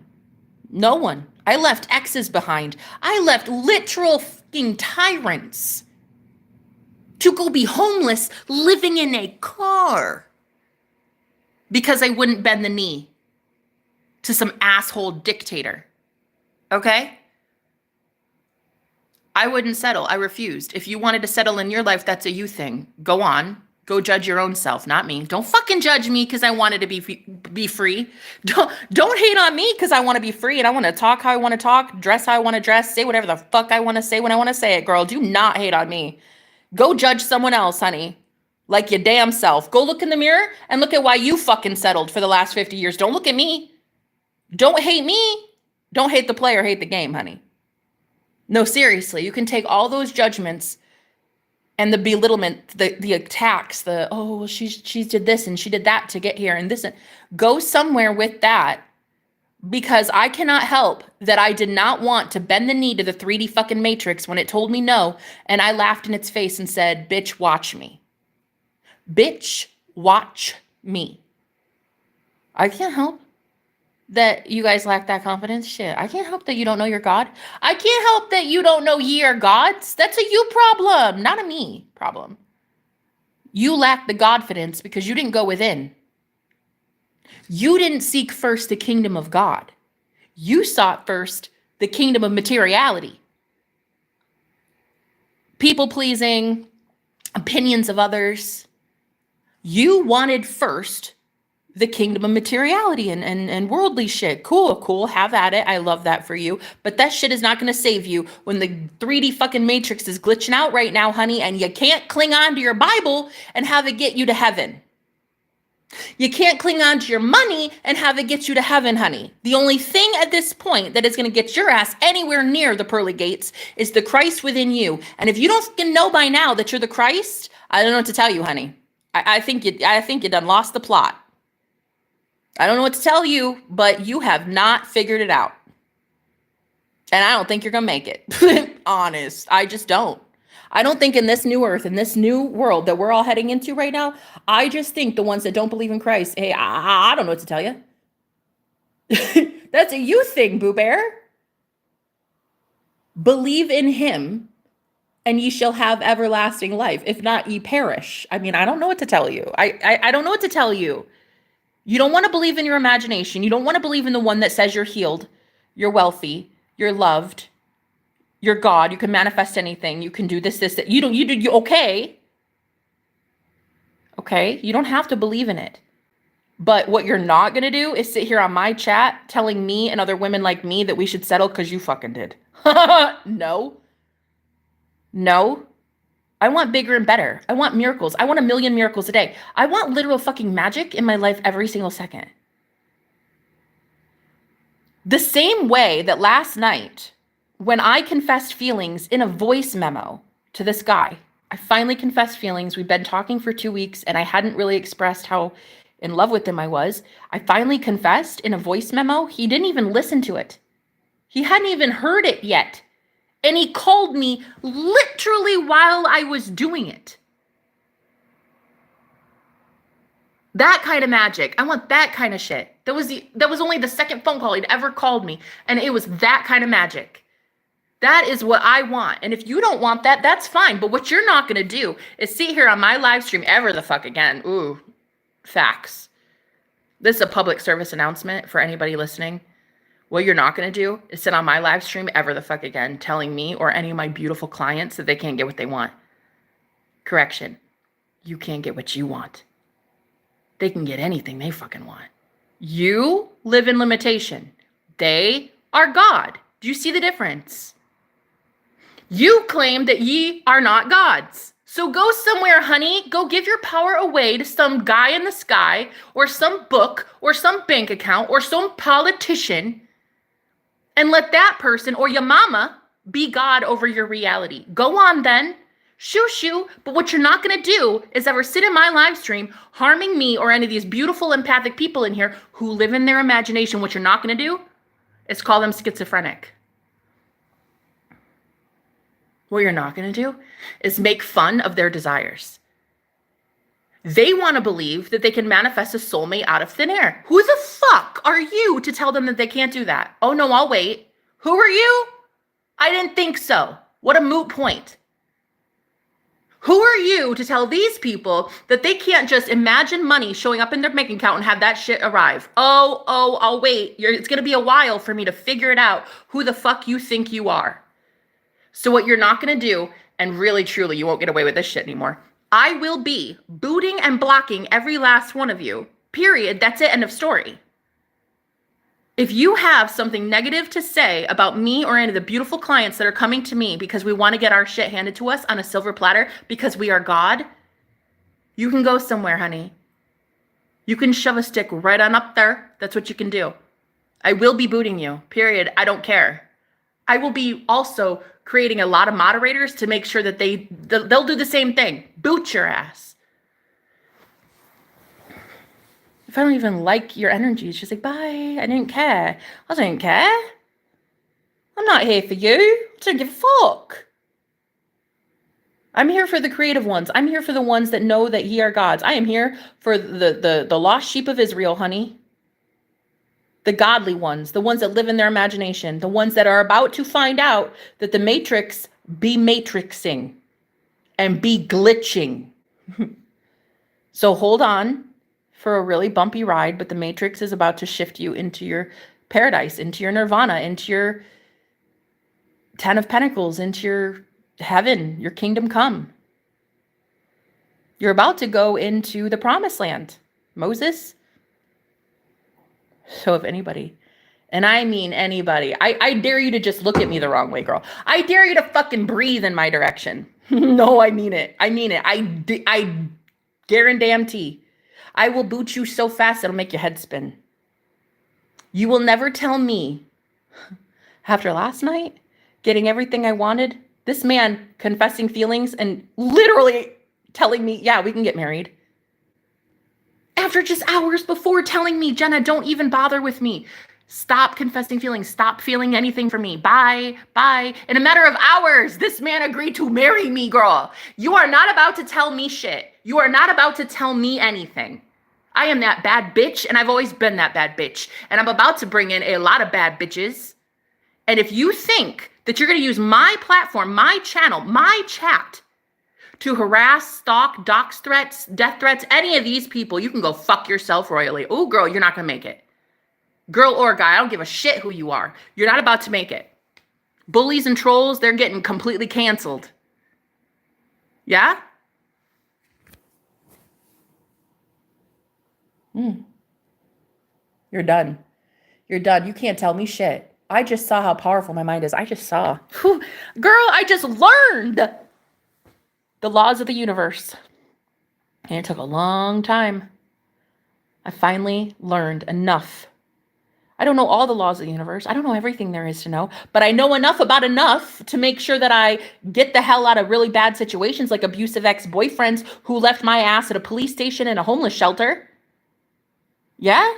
No one. I left exes behind. I left literal fucking tyrants to go be homeless living in a car because I wouldn't bend the knee to some asshole dictator. Okay? I wouldn't settle. I refused. If you wanted to settle in your life, that's a you thing. Go on. Go judge your own self, not me. Don't fucking judge me because I wanted to be free. Don't hate on me because I want to be free and I want to talk how I want to talk, dress how I want to dress, say whatever the fuck I want to say when I want to say it, girl. Do not hate on me. Go judge someone else, honey. Like your damn self. Go look in the mirror and look at why you fucking settled for the last 50 years. Don't look at me. Don't hate me. Don't hate the player, hate the game, honey. No, seriously, you can take all those judgments and the belittlement, the attacks, she did this and she did that to get here and this. And go somewhere with that because I cannot help that I did not want to bend the knee to the 3D fucking matrix when it told me no. And I laughed in its face and said, bitch, watch me. Bitch, watch me. I can't help that you guys lack that confidence. Shit, I can't help that you don't know your God. I can't help that you don't know ye are gods. That's a you problem, not a me problem. You lack the Godfidence because you didn't go within. You didn't seek first the kingdom of God. You sought first the kingdom of materiality. People pleasing, opinions of others. You wanted first the kingdom of materiality and worldly shit. Cool. Have at it. I love that for you. But that shit is not going to save you when the 3D fucking matrix is glitching out right now, honey, and you can't cling on to your Bible and have it get you to heaven. You can't cling on to your money and have it get you to heaven, honey. The only thing at this point that is going to get your ass anywhere near the pearly gates is the Christ within you. And if you don't fucking know by now that you're the Christ, I don't know what to tell you, honey. I think you done lost the plot. I don't know what to tell you, but you have not figured it out. And I don't think you're going to make it. Honest. I just don't. I don't think in this new earth, in this new world that we're all heading into right now, I just think the ones that don't believe in Christ, hey, I don't know what to tell you. That's a you thing, Boo Bear. Believe in him and ye shall have everlasting life. If not, ye perish. I mean, I don't know what to tell you. I don't know what to tell you. You don't want to believe in your imagination. You don't want to believe in the one that says you're healed, you're wealthy, you're loved, you're God, you can manifest anything, you can do this, this, that. Okay. Okay, you don't have to believe in it. But what you're not going to do is sit here on my chat telling me and other women like me that we should settle because you fucking did. No. No. I want bigger and better. I want miracles. I want 1 million miracles a day. I want literal fucking magic in my life every single second. The same way that last night, when I confessed feelings in a voice memo to this guy, I finally confessed feelings. We've been talking for 2 weeks and I hadn't really expressed how in love with him I was. I finally confessed in a voice memo. He didn't even listen to it. He hadn't even heard it yet. And he called me literally while I was doing it. That kind of magic. I want that kind of shit. That was only the second phone call he'd ever called me. And it was that kind of magic. That is what I want. And if you don't want that, that's fine. But what you're not going to do is sit here on my live stream ever the fuck again. Ooh, facts. This is a public service announcement for anybody listening. What you're not going to do is sit on my live stream ever the fuck again telling me or any of my beautiful clients that they can't get what they want. Correction. You can't get what you want. They can get anything they fucking want. You live in limitation. They are God. Do you see the difference? You claim that ye are not gods. So go somewhere, honey. Go give your power away to some guy in the sky or some book or some bank account or some politician. And let that person or your mama be God over your reality. Go on then. Shoo shoo. But what you're not going to do is ever sit in my live stream harming me or any of these beautiful empathic people in here who live in their imagination. What you're not going to do is call them schizophrenic. What you're not going to do is make fun of their desires. They want to believe that they can manifest a soulmate out of thin air. Who the fuck are you to tell them that they can't do that? Oh, no, I'll wait. Who are you? I didn't think so. What a moot point. Who are you to tell these people that they can't just imagine money showing up in their bank account and have that shit arrive? Oh, I'll wait. It's going to be a while for me to figure it out who the fuck you think you are. So what you're not going to do, and really, truly, you won't get away with this shit anymore, I will be booting and blocking every last one of you. Period. That's it. End of story. If you have something negative to say about me or any of the beautiful clients that are coming to me because we want to get our shit handed to us on a silver platter because we are God, you can go somewhere, honey. You can shove a stick right on up there. That's what you can do. I will be booting you. Period. I don't care. I will be also creating a lot of moderators to make sure that they'll do the same thing. Boot your ass. If I don't even like your energy, it's just like, bye. I didn't care. I don't care. I'm not here for you. I don't give a fuck. I'm here for the creative ones. I'm here for the ones that know that ye are gods. I am here for the lost sheep of Israel, honey. The godly ones, the ones that live in their imagination, the ones that are about to find out that the matrix be matrixing and be glitching. So hold on for a really bumpy ride, but the matrix is about to shift you into your paradise, into your nirvana, into your 10 of Pentacles, into your heaven, your kingdom come. You're about to go into the promised land. Moses. So if anybody, and I mean anybody, I dare you to just look at me the wrong way, girl. I dare you to fucking breathe in my direction. No, I mean it. I mean it. I guarantee. I will boot you so fast it'll make your head spin. You will never tell me, after last night, getting everything I wanted, this man confessing feelings and literally telling me, yeah, we can get married. After just hours before telling me, Jenna, don't even bother with me. Stop confessing feelings. Stop feeling anything for me. Bye. Bye. In a matter of hours, this man agreed to marry me, girl. You are not about to tell me shit. You are not about to tell me anything. I am that bad bitch, and I've always been that bad bitch. And I'm about to bring in a lot of bad bitches. And if you think that you're going to use my platform, my channel, my chat, to harass, stalk, dox threats, death threats, any of these people, you can go fuck yourself royally. Oh, girl, you're not going to make it. Girl or guy, I don't give a shit who you are. You're not about to make it. Bullies and trolls, they're getting completely canceled. Yeah? You're done. You're done. You can't tell me shit. I just saw how powerful my mind is. I just saw. Girl, I just learned the laws of the universe. And it took a long time. I finally learned enough. I don't know all the laws of the universe. I don't know everything there is to know, but I know enough about enough to make sure that I get the hell out of really bad situations like abusive ex-boyfriends who left my ass at a police station and a homeless shelter. Yeah?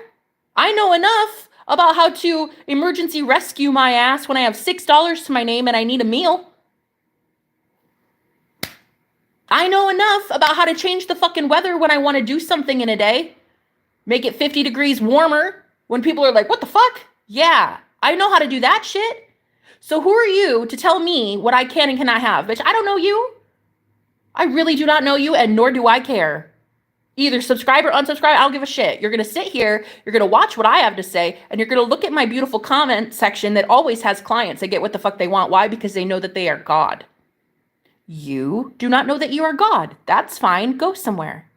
I know enough about how to emergency rescue my ass when I have $6 to my name and I need a meal. I know enough about how to change the fucking weather when I want to do something in a day. Make it 50 degrees warmer when people are like, what the fuck? Yeah, I know how to do that shit. So who are you to tell me what I can and cannot have? Bitch, I don't know you. I really do not know you, and nor do I care. Either subscribe or unsubscribe, I don't give a shit. You're going to sit here, you're going to watch what I have to say, and you're going to look at my beautiful comment section that always has clients that get what the fuck they want. Why? Because they know that they are God. You do not know that you are God. That's fine. Go somewhere.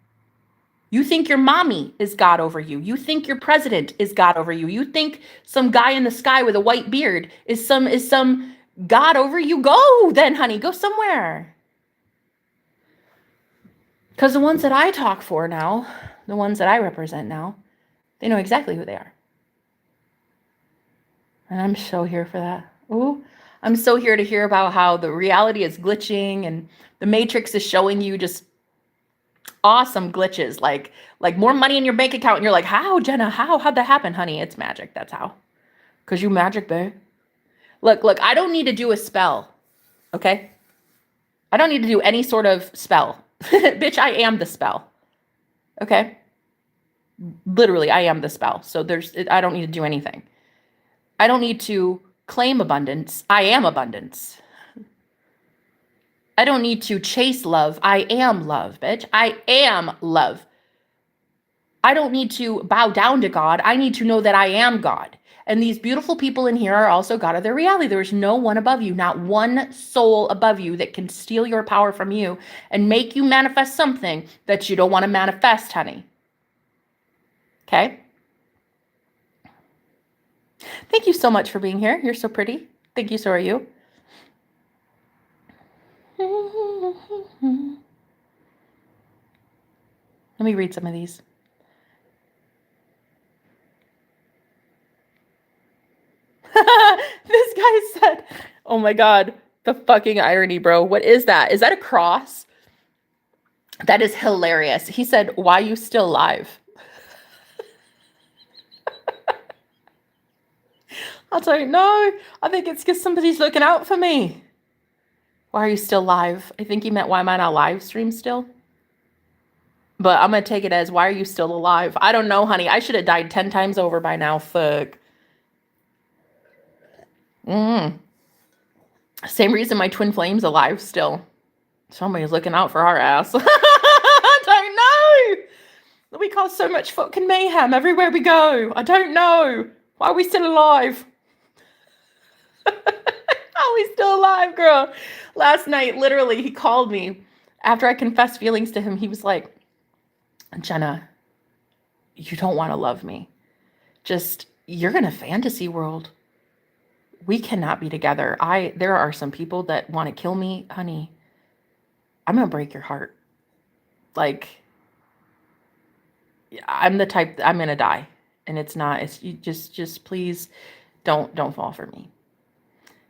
You think your mommy is God over you. You think your president is God over you. You think some guy in the sky with a white beard is some God over you. Go then, honey. Go somewhere. Because the ones that I talk for now, the ones that I represent now, they know exactly who they are. And I'm so here for that. Ooh, I'm so here to hear about how the reality is glitching and the Matrix is showing you just awesome glitches, like more money in your bank account. And you're like, how, Jenna? How'd that happen? Honey, it's magic. That's how. Because you magic, babe. Look, I don't need to do a spell. Okay? I don't need to do any sort of spell. Bitch, I am the spell. Okay? Literally, I am the spell. So I don't need to do anything. I don't need to claim abundance. I am abundance. I don't need to chase love. I am love, bitch. I am love. I don't need to bow down to God. I need to know that I am God. And these beautiful people in here are also God of their reality. There is no one above you, not one soul above you that can steal your power from you and make you manifest something that you don't want to manifest, honey. Okay? Thank you so much for being here. You're so pretty. Thank you. So are you. Let me read some of these. This guy said, oh my God, the fucking irony, bro. What is that? Is that a cross? That is hilarious. He said, why are you still alive? I don't know. I think it's because somebody's looking out for me. Why are you still live? I think he meant, why am I not live stream still? But I'm going to take it as, why are you still alive? I don't know, honey. I should have died 10 times over by now. Fuck. Same reason my twin flame's alive still. Somebody's looking out for our ass. I don't know. We cause so much fucking mayhem everywhere we go. I don't know. Why are we still alive? How are we still alive, girl? Last night, literally, he called me. After I confessed feelings to him, he was like, Jenna, you don't want to love me. Just, you're in a fantasy world. We cannot be together. There are some people that want to kill me, honey. I'm going to break your heart. Like, I'm the type, I'm going to die. And you just please don't fall for me.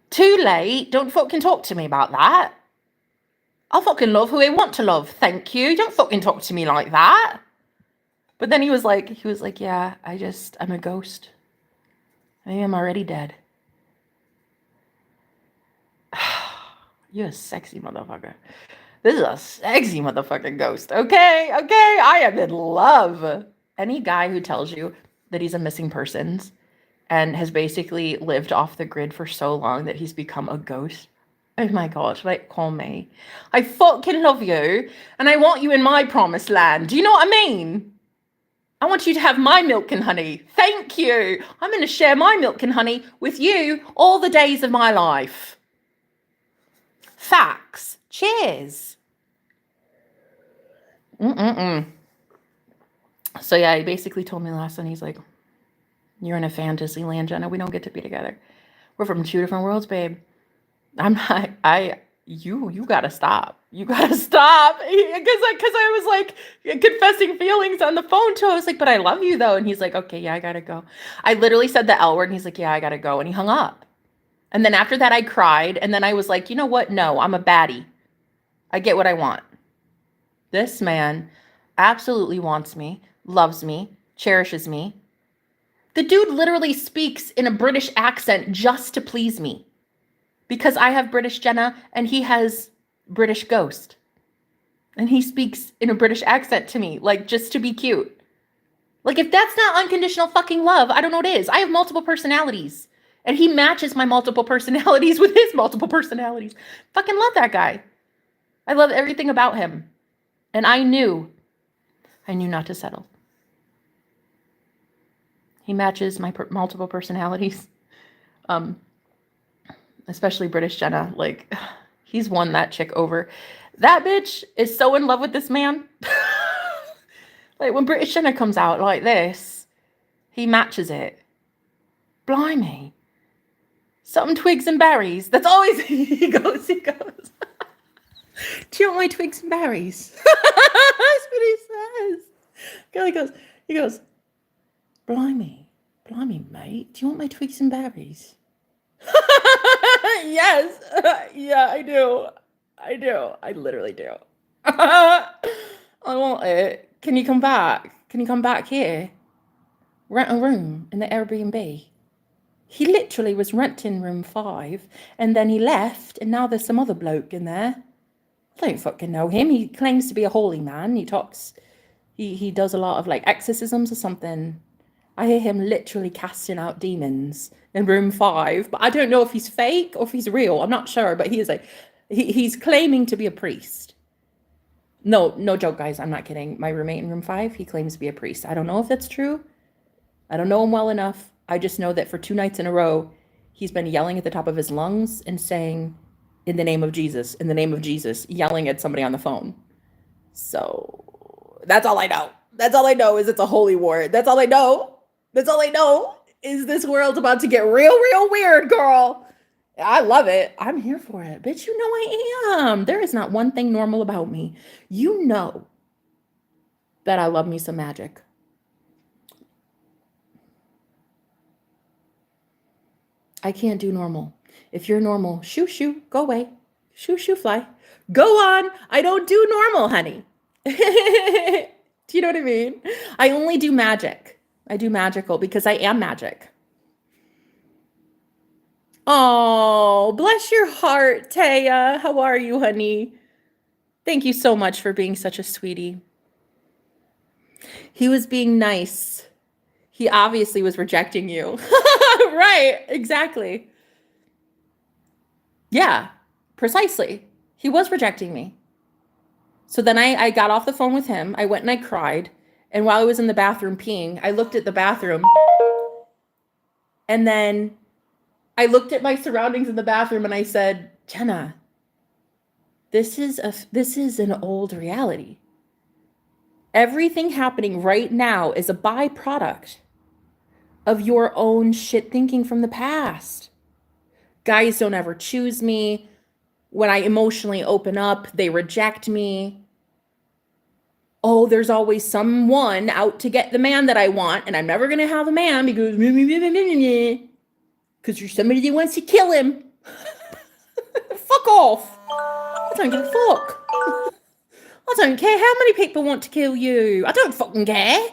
Too late. Don't fucking talk to me about that. I'll fucking love who I want to love. Thank you. Don't fucking talk to me like that. But then he was like, yeah, I'm a ghost. I am already dead. You're a sexy motherfucker. This is a sexy motherfucking ghost. Okay. I am in love. Any guy who tells you that he's a missing persons and has basically lived off the grid for so long that he's become a ghost, Oh my God, like, call me. I fucking love you, and I want you in my promised land. Do you know what I mean? I want you to have my milk and honey. Thank you. I'm going to share my milk and honey with you all the days of my life. Facts. Cheers. So yeah, he basically told me last night, he's like, you're in a fantasy land, Jenna. We don't get to be together. We're from two different worlds, babe. I'm not, you gotta stop. You gotta stop. Because I was like confessing feelings on the phone too. I was like, but I love you though. And he's like, okay, yeah, I gotta go. I literally said the L word and he's like, yeah, I gotta go. And he hung up. And then after that, I cried. And then I was like, you know what? No, I'm a baddie. I get what I want. This man absolutely wants me, loves me, cherishes me. The dude literally speaks in a British accent just to please me. Because I have British Jenna and he has British Ghost. And he speaks in a British accent to me, like just to be cute. Like if that's not unconditional fucking love, I don't know what it is. I have multiple personalities. And he matches my multiple personalities with his multiple personalities. Fucking love that guy. I love everything about him. And I knew not to settle. He matches my multiple personalities. Especially British Jenna. Like, he's won that chick over. That bitch is so in love with this man. Like, when British Jenna comes out like this, he matches it. Blimey. Something twigs and berries. That's always, he goes. Do you want my twigs and berries? That's what he says. He goes, blimey, mate. Do you want my twigs and berries? Yes. Yeah, I do. I literally do. I want it. Can you come back? Can you come back here? Rent a room in the Airbnb. He literally was renting room 5 and then he left and now there's some other bloke in there. I don't fucking know him. He claims to be a holy man. He talks, he does a lot of like exorcisms or something. I hear him literally casting out demons in room 5, but I don't know if he's fake or if he's real. I'm not sure, but he is he's claiming to be a priest. No joke, guys. I'm not kidding. My roommate in room 5, he claims to be a priest. I don't know if that's true. I don't know him well enough. I just know that for 2 nights in a row, he's been yelling at the top of his lungs and saying, in the name of Jesus, yelling at somebody on the phone. So that's all I know. That's all I know is it's a holy war. That's all I know. That's all I know is this world's about to get real weird, girl. I love it. I'm here for it. Bitch, you know I am. There is not one thing normal about me. You know that I love me some magic. I can't do normal. If you're normal, shoo, go away. Shoo, fly. Go on. I don't do normal, honey. Do you know what I mean? I only do magic. I do magical because I am magic. Oh, bless your heart, Taya. How are you, honey? Thank you so much for being such a sweetie. He was being nice. He obviously was rejecting you. Right, exactly. Yeah, precisely. He was rejecting me. So then I got off the phone with him. I went and I cried. And while I was in the bathroom peeing, I looked at the bathroom. And then I looked at my surroundings in the bathroom and I said, Jenna, this is an old reality. Everything happening right now is a byproduct of your own shit thinking from the past. Guys don't ever choose me. When I emotionally open up, they reject me. Oh, there's always someone out to get the man that I want, and I'm never going to have a man because you're somebody that wants to kill him. Fuck off. I don't give a fuck. I don't care how many people want to kill you. I don't fucking care.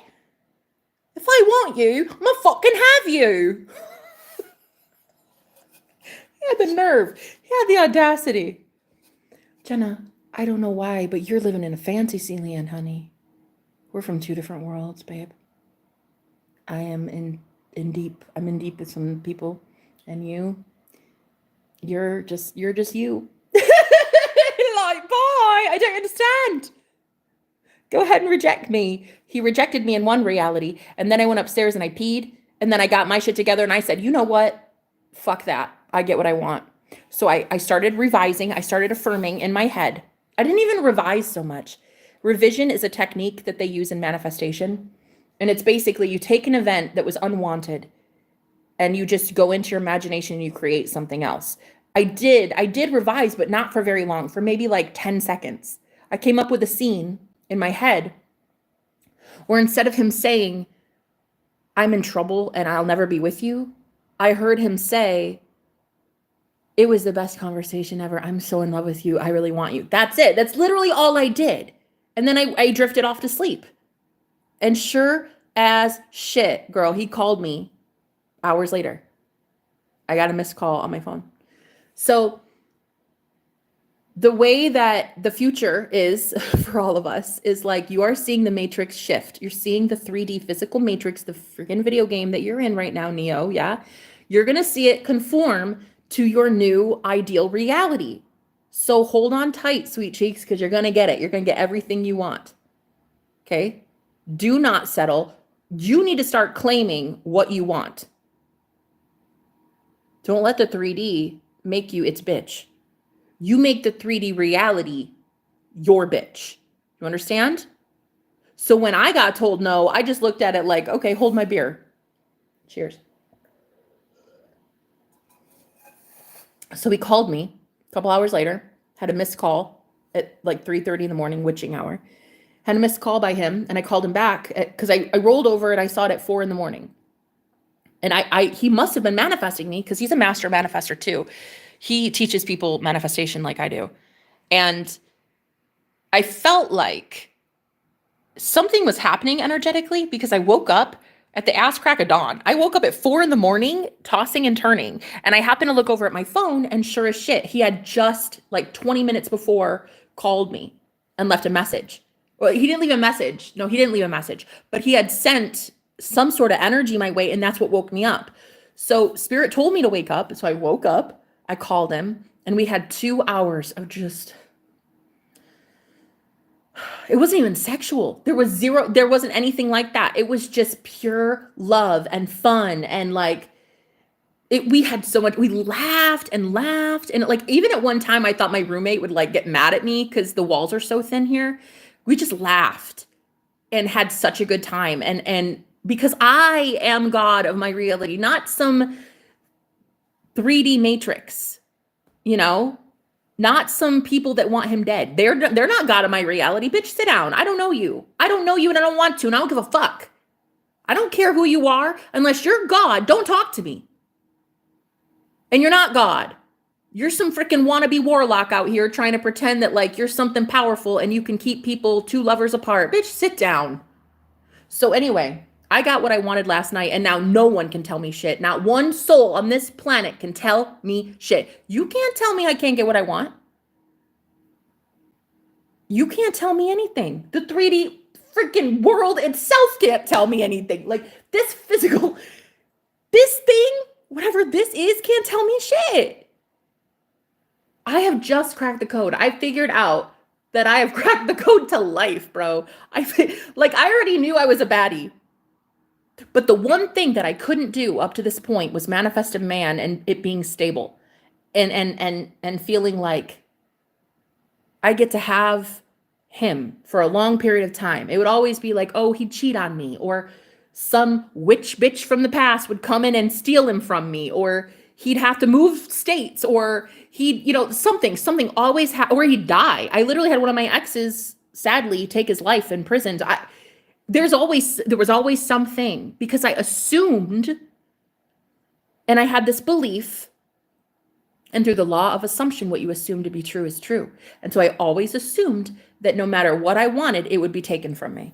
If I want you, I'm gonna fucking have you. He had the nerve. He had the audacity. Jenna, I don't know why, but you're living in a fantasy land, honey. We're from 2 different worlds, babe. I'm in deep with some people, and you're just you. why? I don't understand. Go ahead and reject me. He rejected me in one reality. And then I went upstairs and I peed. And then I got my shit together and I said, you know what? Fuck that. I get what I want. So I started revising. I started affirming in my head. I didn't even revise so much. Revision is a technique that they use in manifestation. And it's basically you take an event that was unwanted and you just go into your imagination and you create something else. I did revise, but not for very long, for maybe like 10 seconds. I came up with a scene in my head where instead of him saying, I'm in trouble and I'll never be with you, I heard him say, it was the best conversation ever. I'm so in love with you. I really want you. That's it. That's literally all I did. And then I drifted off to sleep. And sure as shit, girl, he called me hours later. I got a missed call on my phone. So the way that the future is for all of us is like you are seeing the matrix shift. You're seeing the 3D physical matrix, the freaking video game that you're in right now, Neo. Yeah. You're going to see it conform to your new ideal reality. So hold on tight, sweet cheeks, because you're going to get it. You're going to get everything you want. Okay. Do not settle. You need to start claiming what you want. Don't let the 3D make you its bitch. You make the 3D reality your bitch. You understand? So when I got told no, I just looked at it like, okay, hold my beer. Cheers. So he called me a couple hours later, had a missed call at like 3:30 in the morning, witching hour. Had a missed call by him, and I called him back because I rolled over and I saw it at 4 in the morning. And he must have been manifesting me because he's a master manifester too. He teaches people manifestation like I do. And I felt like something was happening energetically because I woke up at the ass crack of dawn. I woke up at 4 in the morning, tossing and turning. And I happened to look over at my phone, and sure as shit, he had just like 20 minutes before called me and left a message. Well, he didn't leave a message. No, he didn't leave a message. But he had sent some sort of energy my way, and that's what woke me up. So Spirit told me to wake up. So I woke up, I called him, and we had 2 hours of just... It wasn't even sexual. There wasn't anything like that. It was just pure love and fun. And like, we had so much, we laughed and laughed. And like, even at one time, I thought my roommate would like get mad at me because the walls are so thin here. We just laughed and had such a good time. And because I am God of my reality, not some 3D matrix, you know? Not some people that want him dead. They're not God of my reality. Bitch, sit down. I don't know you. I don't know you and I don't want to, and I don't give a fuck. I don't care who you are. Unless you're God, don't talk to me. And you're not God. You're some freaking wannabe warlock out here trying to pretend that like you're something powerful and you can keep people 2 lovers apart. Bitch, sit down. So anyway, I got what I wanted last night, and now no one can tell me shit. Not one soul on this planet can tell me shit. You can't tell me I can't get what I want. You can't tell me anything. The 3D freaking world itself can't tell me anything. Like this physical, this thing, whatever this is, can't tell me shit. I have just cracked the code. I figured out that I have cracked the code to life, bro. I already knew I was a baddie. But the one thing that I couldn't do up to this point was manifest a man and it being stable and feeling like I get to have him for a long period of time. It would always be like, oh, he'd cheat on me, or some witch bitch from the past would come in and steal him from me, or he'd have to move states, or he'd, something always or he'd die. I literally had one of my exes sadly take his life in prison. There was always something, because I assumed, and I had this belief, and through the law of assumption, what you assume to be true is true. And so I always assumed that no matter what I wanted, it would be taken from me.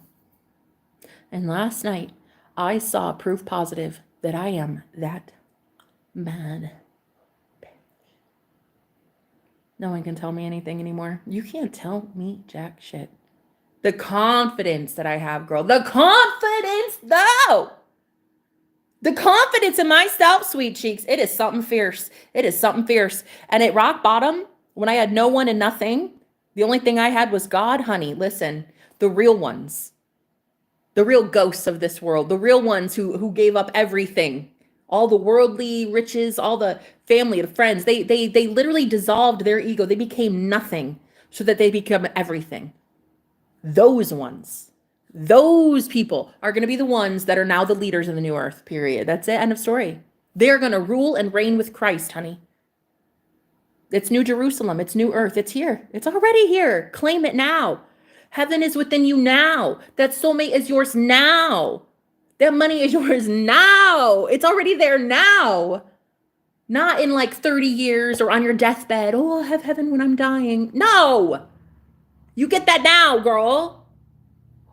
And last night, I saw proof positive that I am that mad. No one can tell me anything anymore. You can't tell me jack shit. The confidence that I have, girl. The confidence, though. The confidence in myself, sweet cheeks. It is something fierce. It is something fierce. And at rock bottom, when I had no one and nothing, The only thing I had was God, honey. Listen, the real ones, the real ghosts of this world, the real ones who gave up everything, all the worldly riches, all the family, the friends, they literally dissolved their ego. They became nothing so that they become everything. Those ones, those people are going to be the ones that are now the leaders of the new earth, period. That's it. End of story. They're going to rule and reign with Christ, honey. It's New Jerusalem. It's new earth. It's here. It's already here. Claim it now. Heaven is within you now. That soulmate is yours now. That money is yours now. It's already there now. Not in like 30 years or on your deathbed. Oh, I'll have heaven when I'm dying. No. You get that now, girl.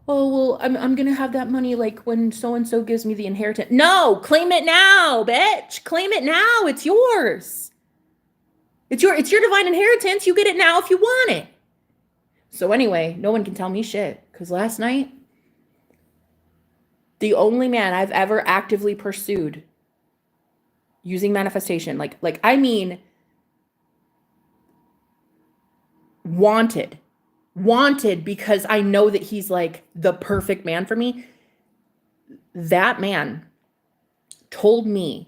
Oh, well, I'm going to have that money like when so-and-so gives me the inheritance. No, claim it now, bitch. Claim it now. It's yours. It's your divine inheritance. You get it now if you want it. So anyway, no one can tell me shit. Because last night, the only man I've ever actively pursued using manifestation, like I mean, wanted because I know that he's like the perfect man for me. That man told me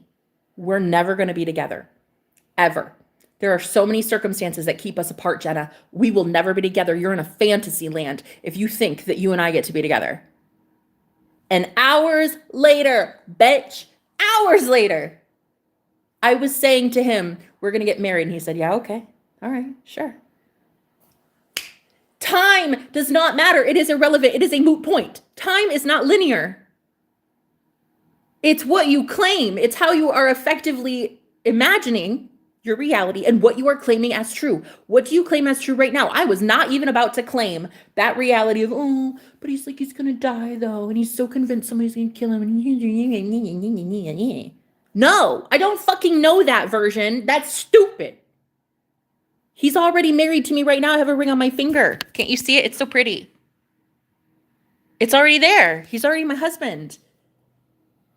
we're never going to be together, ever. There are so many circumstances that keep us apart, Jenna. We will never be together. You're in a fantasy land if you think that you and I get to be together. And hours later, bitch, hours later, I was saying to him, we're going to get married. And he said, yeah, okay. All right, sure. Time does not matter. It is irrelevant. It is a moot point. Time is not linear. It's what you claim. It's how you are effectively imagining your reality and what you are claiming as true. What do you claim as true right now? I was not even about to claim that reality of, oh, but he's like, he's going to die though. And he's so convinced somebody's going to kill him. No, I don't fucking know that version. That's stupid. He's already married to me right now. I have a ring on my finger. Can't you see it? It's so pretty. It's already there. He's already my husband.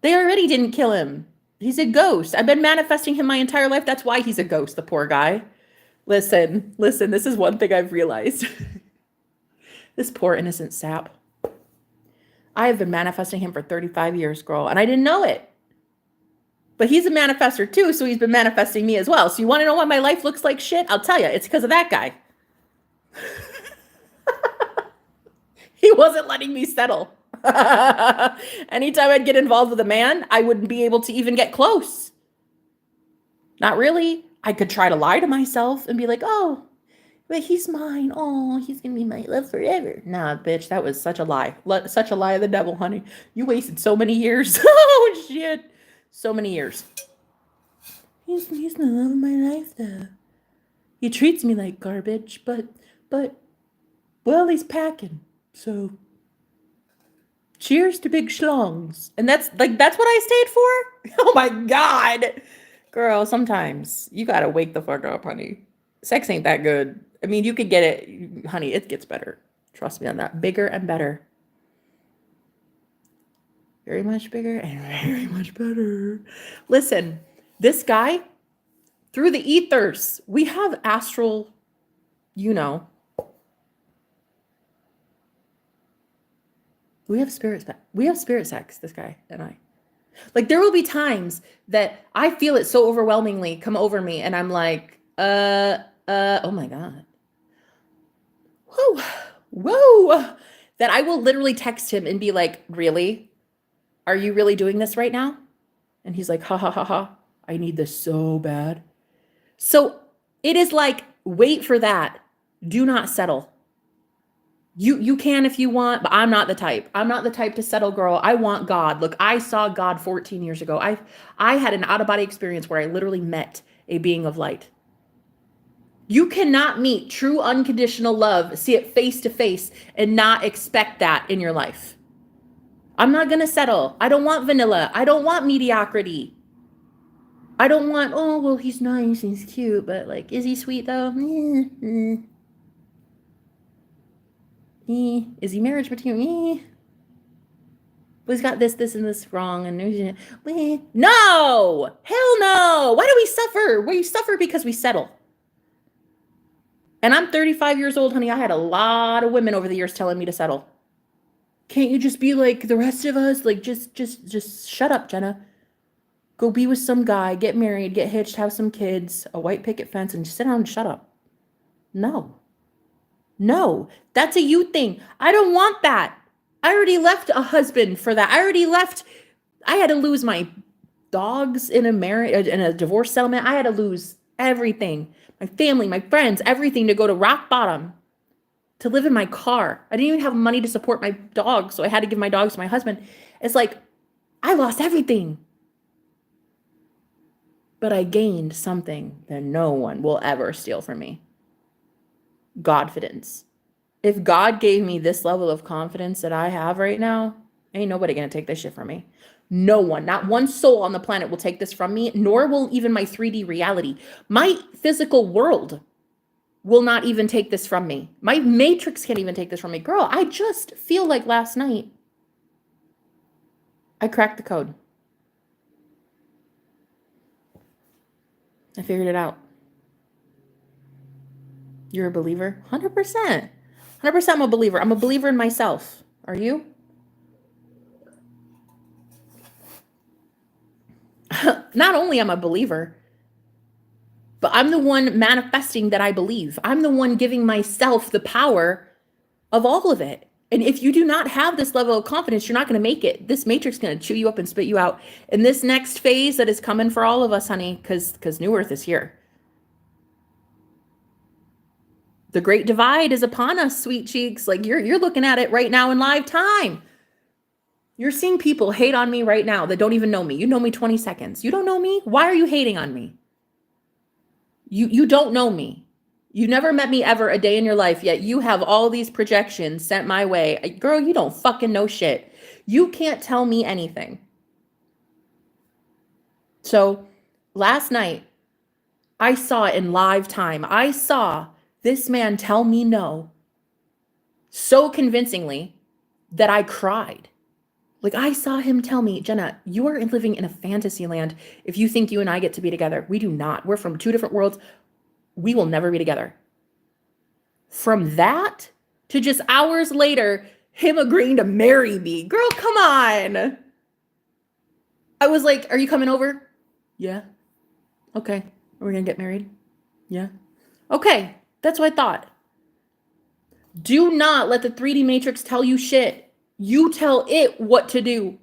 They already didn't kill him. He's a ghost. I've been manifesting him my entire life. That's why he's a ghost, the poor guy. Listen, this is one thing I've realized. This poor innocent sap. I have been manifesting him for 35 years, girl, and I didn't know it. But he's a manifester too, so he's been manifesting me as well. So you want to know why my life looks like shit? I'll tell you. It's because of that guy. He wasn't letting me settle. Anytime I'd get involved with a man, I wouldn't be able to even get close. Not really. I could try to lie to myself and be like, oh, but he's mine. Oh, he's going to be my love forever. Nah, bitch, that was such a lie. Such a lie of the devil, honey. You wasted so many years. Oh, shit. So many years. He's the love of my life, though. He treats me like garbage, but, well, he's packing, so... Cheers to big schlongs. And that's what I stayed for? Oh my God. Girl, sometimes you gotta wake the fuck up, honey. Sex ain't that good. I mean, you could get it, honey, it gets better. Trust me on that. Bigger and better. Very much bigger and very much better. Listen, this guy, through the ethers, we have astral, we have spirit sex, this guy and I. Like, there will be times that I feel it so overwhelmingly come over me, and I'm like, oh my God. Whoa. That I will literally text him and be like, really? Are you really doing this right now? And he's like, ha. I need this so bad. So it is like, wait for that. Do not settle. You can if you want, but I'm not the type. I'm not the type to settle, girl. I want God. Look, I saw God 14 years ago. I had an out-of-body experience where I literally met a being of light. You cannot meet true unconditional love, see it face to face, and not expect that in your life. I'm not going to settle. I don't want vanilla. I don't want mediocrity. I don't want, oh, well, he's nice, he's cute, but like, is he sweet though? Is he marriage material? Well, he's got this, and this wrong. And no, hell no. Why do we suffer? We suffer because we settle. And I'm 35 years old, honey. I had a lot of women over the years telling me to settle. Can't you just be like the rest of us? Like, just shut up, Jenna. Go be with some guy, get married, get hitched, have some kids, a white picket fence, and just sit down and shut up. No. No, that's a you thing. I don't want that. I already left a husband for that. I had to lose my dogs in a marriage, in a divorce settlement. I had to lose everything, my family, my friends, everything to go to rock bottom, to live in my car. I didn't even have money to support my dogs, so I had to give my dogs to my husband. It's like, I lost everything. But I gained something that no one will ever steal from me. Godfidence. If God gave me this level of confidence that I have right now, ain't nobody gonna take this shit from me. No one, not one soul on the planet will take this from me, nor will even my 3D reality. My physical world will not even take this from me. My matrix can't even take this from me. Girl, I just feel like last night I cracked the code. I figured it out. You're a believer? 100%. 100% I'm a believer. I'm a believer in myself. Are you? Not only am I a believer, but I'm the one manifesting that I believe. I'm the one giving myself the power of all of it. And if you do not have this level of confidence, you're not going to make it. This matrix is going to chew you up and spit you out. And this next phase that is coming for all of us, honey, because New Earth is here. The great divide is upon us, sweet cheeks. Like you're looking at it right now in live time. You're seeing people hate on me right now that don't even know me. You know me 20 seconds. You don't know me? Why are you hating on me? You don't know me. You never met me ever a day in your life, yet you have all these projections sent my way. Girl, you don't fucking know shit. You can't tell me anything. So last night, I saw it in live time. I saw this man tell me no so convincingly that I cried. Like I saw him tell me, Jenna, you are living in a fantasy land if you think you and I get to be together. We do not. We're from two different worlds. We will never be together. From that to just hours later, him agreeing to marry me. Girl, come on. I was like, are you coming over? Yeah. Okay. Are we going to get married? Yeah. Okay. That's what I thought. Do not let the 3D matrix tell you shit. You tell it what to do.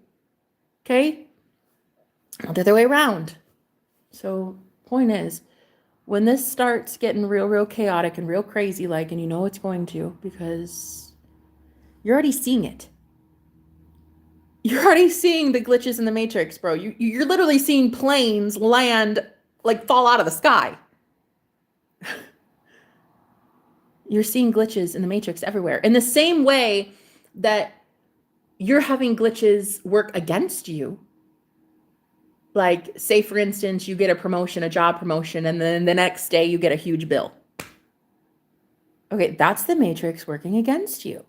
Okay? Not the other way around. So, point is, when this starts getting real chaotic and real crazy like, and you know it's going to because you're already seeing it. You're already seeing the glitches in the matrix, bro. You're literally seeing planes land, like fall out of the sky. You're seeing glitches in the matrix everywhere. In the same way that you're having glitches work against you. Like, say, for instance, you get a promotion, a job promotion, and then the next day you get a huge bill. Okay, that's the matrix working against you.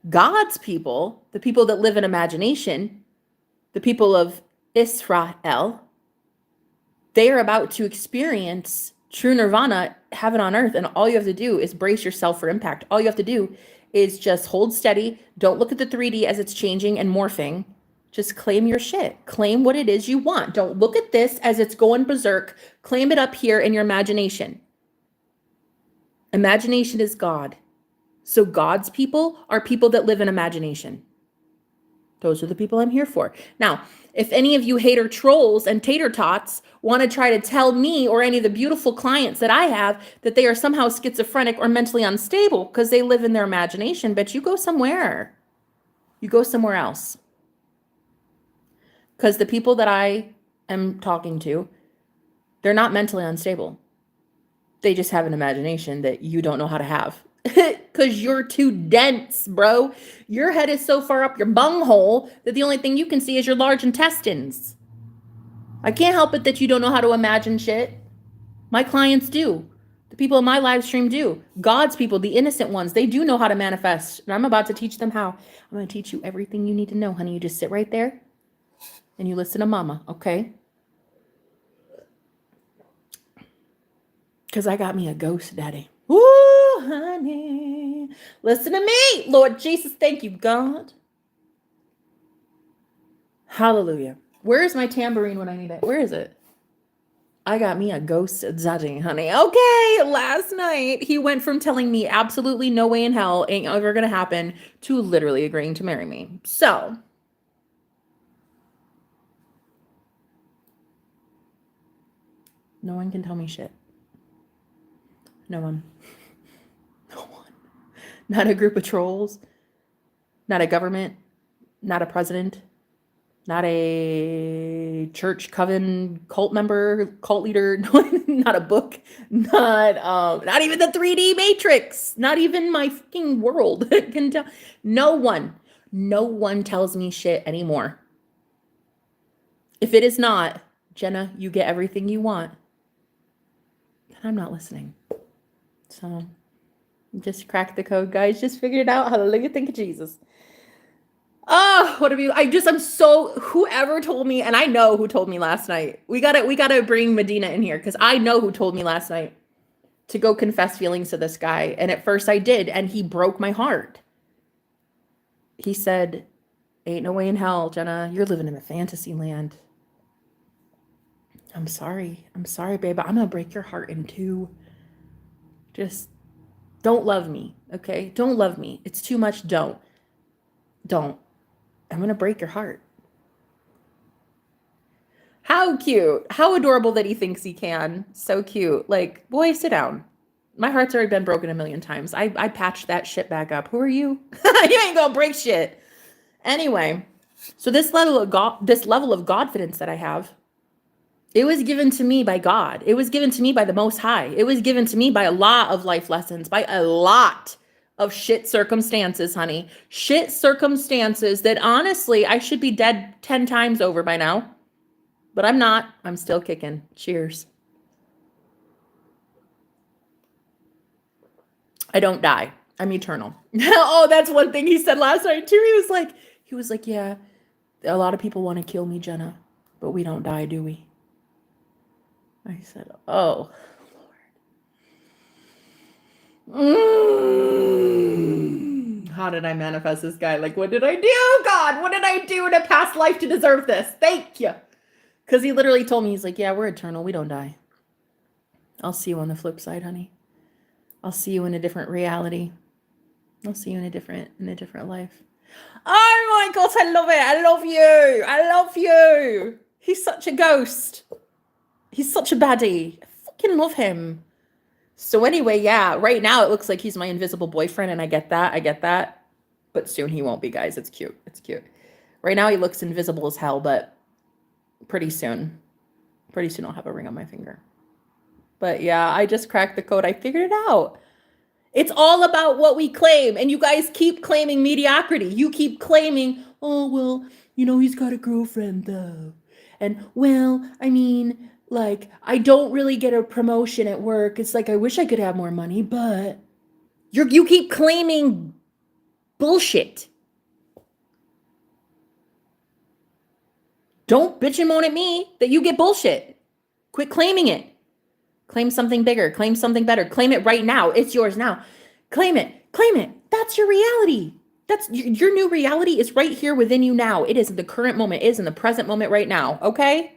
God's people, the people that live in imagination, the people of Israel, they are about to experience true nirvana, heaven on earth, and all you have to do is brace yourself for impact. All you have to do is just hold steady. Don't look at the 3D as it's changing and morphing. Just claim your shit. Claim what it is you want. Don't look at this as it's going berserk. Claim it up here in your imagination. Imagination is God. So God's people are people that live in imagination. Those are the people I'm here for. Now, if any of you hater trolls and tater tots want to try to tell me or any of the beautiful clients that I have that they are somehow schizophrenic or mentally unstable because they live in their imagination, but you go somewhere. You go somewhere else. Because the people that I am talking to, they're not mentally unstable. They just have an imagination that you don't know how to have. Because you're too dense, bro. Your head is so far up your bunghole that the only thing you can see is your large intestines. I can't help it that you don't know how to imagine shit. My clients do. The people in my live stream do. God's people, the innocent ones, they do know how to manifest. And I'm about to teach them how. I'm going to teach you everything you need to know, honey. You just sit right there and you listen to mama, okay? Because I got me a ghost daddy. Woo, honey. Listen to me. Lord Jesus, thank you, God. Hallelujah. Where is my tambourine when I need it? Where is it? I got me a ghost daddy, honey. Okay, last night he went from telling me absolutely no way in hell ain't ever gonna happen to literally agreeing to marry me. So, no one can tell me shit. No one. No one. Not a group of trolls. Not a government. Not a president. Not a church coven cult member, cult leader, not a book, not even the 3D matrix, not even my fucking world can tell. No one tells me shit anymore. If it is not, Jenna, you get everything you want, then I'm not listening. So just crack the code, guys. Just figured it out. Hallelujah. Thank you, Jesus. Oh, what have you? I'm so, whoever told me, and I know who told me last night. We gotta bring Medina in here because I know who told me last night to go confess feelings to this guy. And at first I did, and he broke my heart. He said, ain't no way in hell, Jenna. You're living in a fantasy land. I'm sorry, babe. I'm gonna break your heart in two. Just don't love me, okay? Don't love me. It's too much. Don't. I'm going to break your heart. How cute. How adorable that he thinks he can. So cute. Like, boy, sit down. My heart's already been broken a million times. I patched that shit back up. Who are you? You ain't going to break shit. Anyway, so this level of Godfidence that I have, it was given to me by God. It was given to me by the Most High. It was given to me by a lot of life lessons, by a lot of shit circumstances, honey. Shit circumstances that honestly, I should be dead 10 times over by now. But I'm not. I'm still kicking. Cheers. I don't die. I'm eternal. Oh, that's one thing he said last night too. He was like, yeah, a lot of people want to kill me, Jenna, but we don't die, do we? I said, oh, Lord. How did I manifest this guy? Like, what did I do, God? What did I do in a past life to deserve this? Thank you. Because he literally told me, he's like, yeah, we're eternal. We don't die. I'll see you on the flip side, honey. I'll see you in a different reality. I'll see you in a different life. Oh my God, I love it. I love you. I love you. He's such a ghost. He's such a baddie. I fucking love him. So anyway, yeah, right now it looks like he's my invisible boyfriend, and I get that. But soon he won't be, guys. It's cute. Right now he looks invisible as hell, but pretty soon I'll have a ring on my finger. But yeah, I just cracked the code. I figured it out. It's all about what we claim. And you guys keep claiming mediocrity. You keep claiming, oh, well, he's got a girlfriend though. And well, I mean, like, I don't really get a promotion at work. It's like, I wish I could have more money, but you keep claiming bullshit. Don't bitch and moan at me that you get bullshit. Quit claiming it. Claim something bigger. Claim something better. Claim it right now. It's yours now. Claim it. That's your reality. That's your new reality is right here within you now. It is in the current moment. It is in the present moment right now. Okay?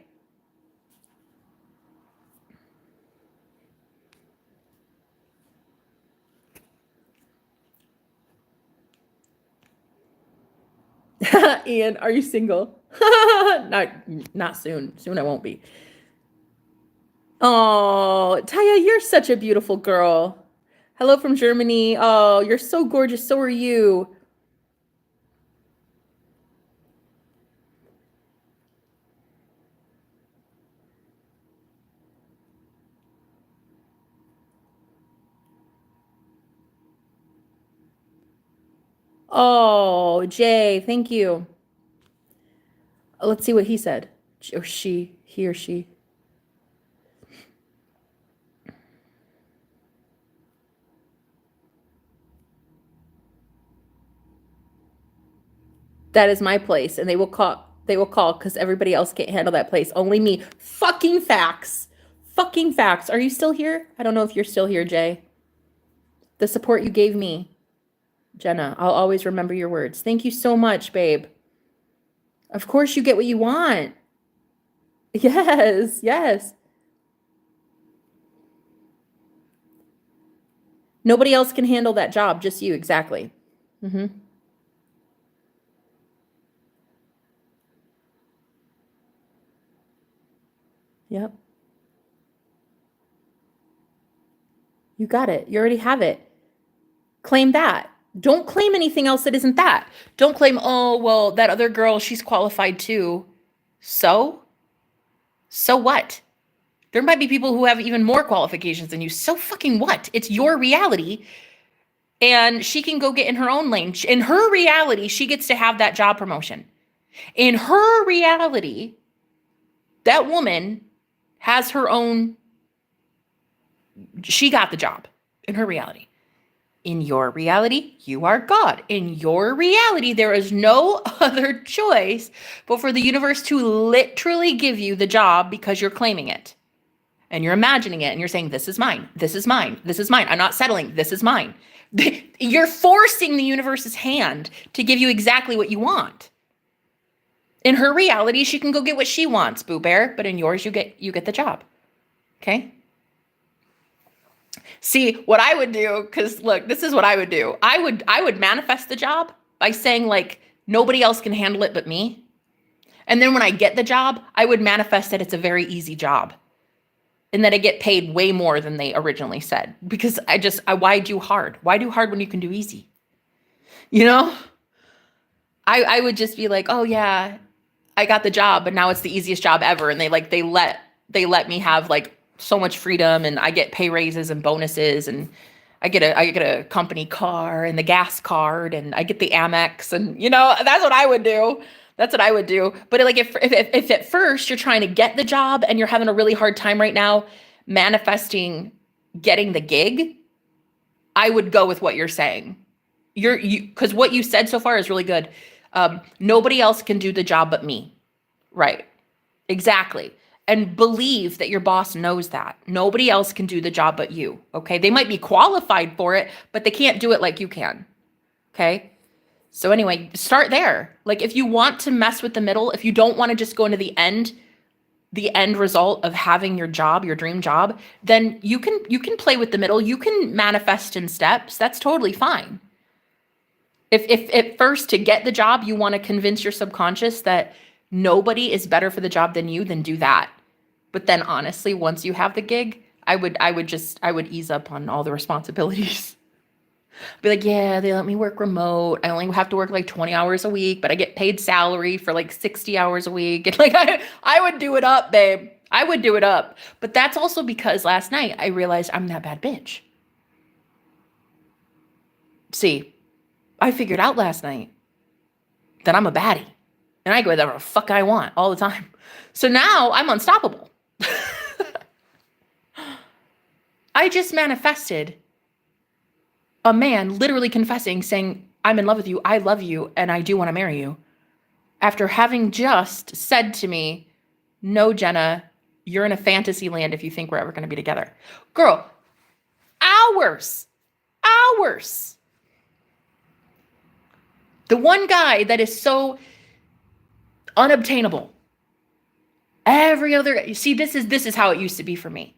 Ian, are you single? Not soon. Soon I won't be. Oh, Taya, you're such a beautiful girl. Hello from Germany. Oh, you're so gorgeous. So are you. Oh, Jay, thank you. Let's see what he said. Or she, he or she. That is my place, and they will call because everybody else can't handle that place. Only me. Fucking facts. fucking facts. Are you still here? I don't know if you're still here, Jay. The support you gave me, Jenna, I'll always remember your words. Thank you so much, babe. Of course you get what you want. Yes, yes. Nobody else can handle that job, just you, exactly. Mm-hmm. Yep. You got it. You already have it. Claim that. Don't claim anything else that isn't that. Don't claim, oh, well, that other girl, she's qualified too. So? So what? There might be people who have even more qualifications than you. So fucking what? It's your reality. And she can go get in her own lane. In her reality, she gets to have that job promotion. In her reality, that woman has her own, she got the job in her reality. In your reality, you are God. In your reality, there is no other choice but for the universe to literally give you the job because you're claiming it. And you're imagining it and you're saying, this is mine, this is mine, this is mine. I'm not settling, this is mine. You're forcing the universe's hand to give you exactly what you want. In her reality, she can go get what she wants, Boo Bear, but in yours, you get the job. Okay? See, what I would do, because look, this is what I would do. I would manifest the job by saying, like, nobody else can handle it but me. And then when I get the job, I would manifest that it's a very easy job. And that I get paid way more than they originally said. Because why do hard? Why do hard when you can do easy? You know? I would just be like, oh yeah, I got the job, but now it's the easiest job ever. And they let me have like so much freedom, and I get pay raises and bonuses, and I get a company car and the gas card, and I get the Amex, and you know, that's what I would do. That's what I would do. But like if at first you're trying to get the job and you're having a really hard time right now manifesting getting the gig, I would go with what you're saying. Because what you said so far is really good. Nobody else can do the job but me. Right. Exactly. And believe that your boss knows that. Nobody else can do the job but you. Okay. They might be qualified for it, but they can't do it like you can. Okay. So anyway, start there. Like if you want to mess with the middle, if you don't want to just go into the end result of having your job, your dream job, then you can play with the middle. You can manifest in steps. That's totally fine. If at first to get the job, you want to convince your subconscious that nobody is better for the job than you, then do that. But then honestly, once you have the gig, I would ease up on all the responsibilities. Be like, yeah, they let me work remote. I only have to work like 20 hours a week, but I get paid salary for like 60 hours a week. And like, I would do it up, babe. I would do it up. But that's also because last night I realized I'm that bad bitch. See, I figured out last night that I'm a baddie and I go whatever the fuck I want all the time. So now I'm unstoppable. I just manifested a man literally confessing, saying, I'm in love with you, I love you, and I do want to marry you. After having just said to me, no, Jenna, you're in a fantasy land if you think we're ever going to be together. Girl, hours. The one guy that is so unobtainable. Every other, you see, this is how it used to be for me.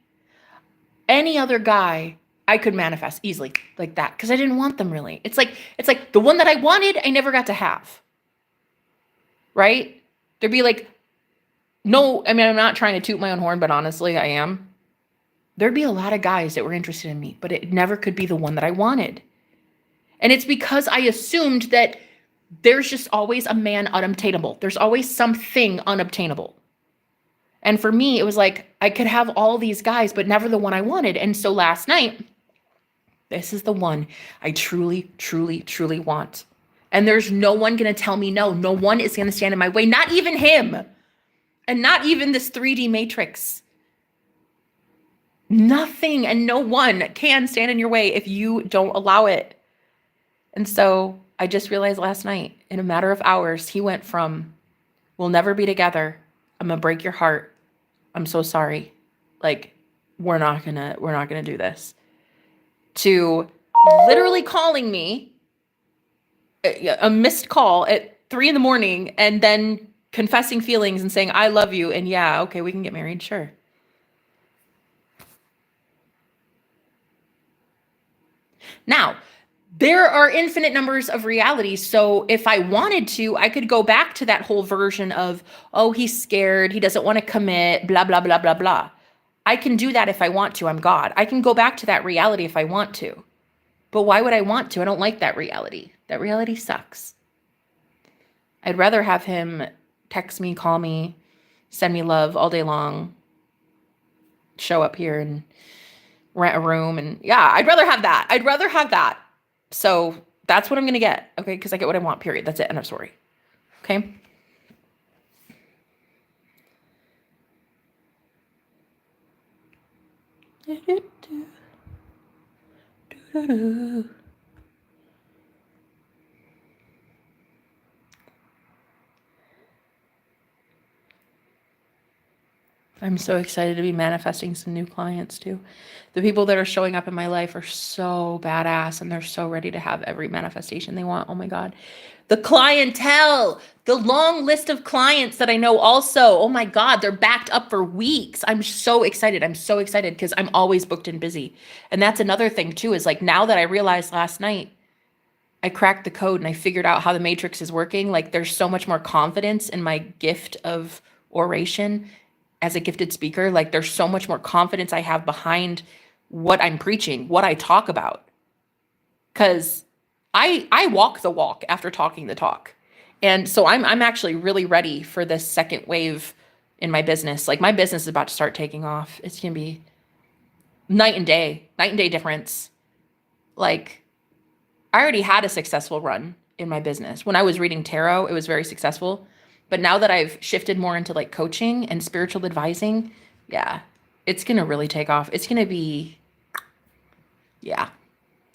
Any other guy I could manifest easily like that because I didn't want them really. It's like the one that I wanted, I never got to have. Right? There'd be like, no, I mean, I'm not trying to toot my own horn, but honestly, I am. There'd be a lot of guys that were interested in me, but it never could be the one that I wanted. And it's because I assumed that there's just always a man unobtainable. There's always something unobtainable. And for me, it was like, I could have all these guys, but never the one I wanted. And so last night, this is the one I truly, truly, truly want. And there's no one going to tell me no. No one is going to stand in my way. Not even him. And not even this 3D matrix. Nothing and no one can stand in your way if you don't allow it. And so I just realized last night, in a matter of hours, he went from, we'll never be together. I'm going to break your heart. I'm so sorry. Like, we're not gonna do this, to literally calling me a missed call at 3 a.m. and then confessing feelings and saying, I love you. And yeah, okay, we can get married. Sure. Now, there are infinite numbers of realities. So if I wanted to, I could go back to that whole version of, oh, he's scared, he doesn't want to commit, blah, blah, blah, blah, blah. I can do that if I want to. I'm God. I can go back to that reality if I want to. But why would I want to? I don't like that reality. That reality sucks. I'd rather have him text me, call me, send me love all day long, show up here and rent a room. And yeah, I'd rather have that. I'd rather have that. So that's what I'm going to get. Okay. Because I get what I want, period. That's it. End of story. Okay. I'm so excited to be manifesting some new clients too. The people that are showing up in my life are so badass and they're so ready to have every manifestation they want. Oh my God. The clientele, the long list of clients that I know also, oh my God, they're backed up for weeks. I'm so excited. I'm so excited because I'm always booked and busy. And that's another thing too, is like now that I realized last night, I cracked the code and I figured out how the matrix is working. Like there's so much more confidence in my gift of oration as a gifted speaker. Like there's so much more confidence I have behind what I'm preaching, what I talk about. Cause I walk the walk after talking the talk. And so I'm actually really ready for this second wave in my business. Like my business is about to start taking off. It's going to be night and day difference. Like I already had a successful run in my business. When I was reading tarot, it was very successful. But now that I've shifted more into like coaching and spiritual advising, yeah, it's going to really take off. It's going to be, yeah.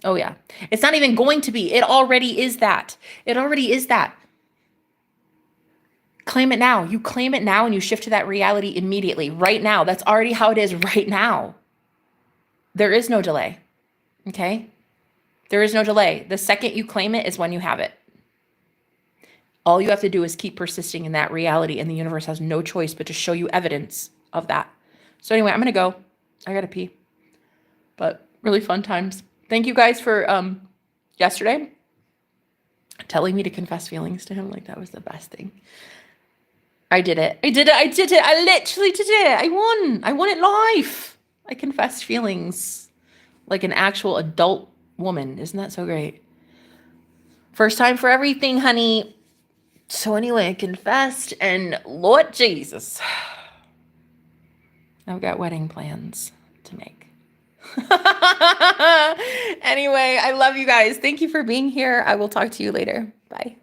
Oh yeah. It's not even going to be. It already is that. It already is that. Claim it now. You claim it now and you shift to that reality immediately, right now. That's already how it is right now. There is no delay. Okay? There is no delay. The second you claim it is when you have it. All you have to do is keep persisting in that reality, and the universe has no choice but to show you evidence of that. So anyway, I'm going to go. I got to pee. But really fun times. Thank you guys for yesterday telling me to confess feelings to him. Like that was the best thing. I did it. I literally did it. I won it live. I confessed feelings like an actual adult woman. Isn't that so great? First time for everything, honey. So anyway, I confessed, and Lord Jesus, I've got wedding plans to make. Anyway, I love you guys. Thank you for being here. I will talk to you later. Bye.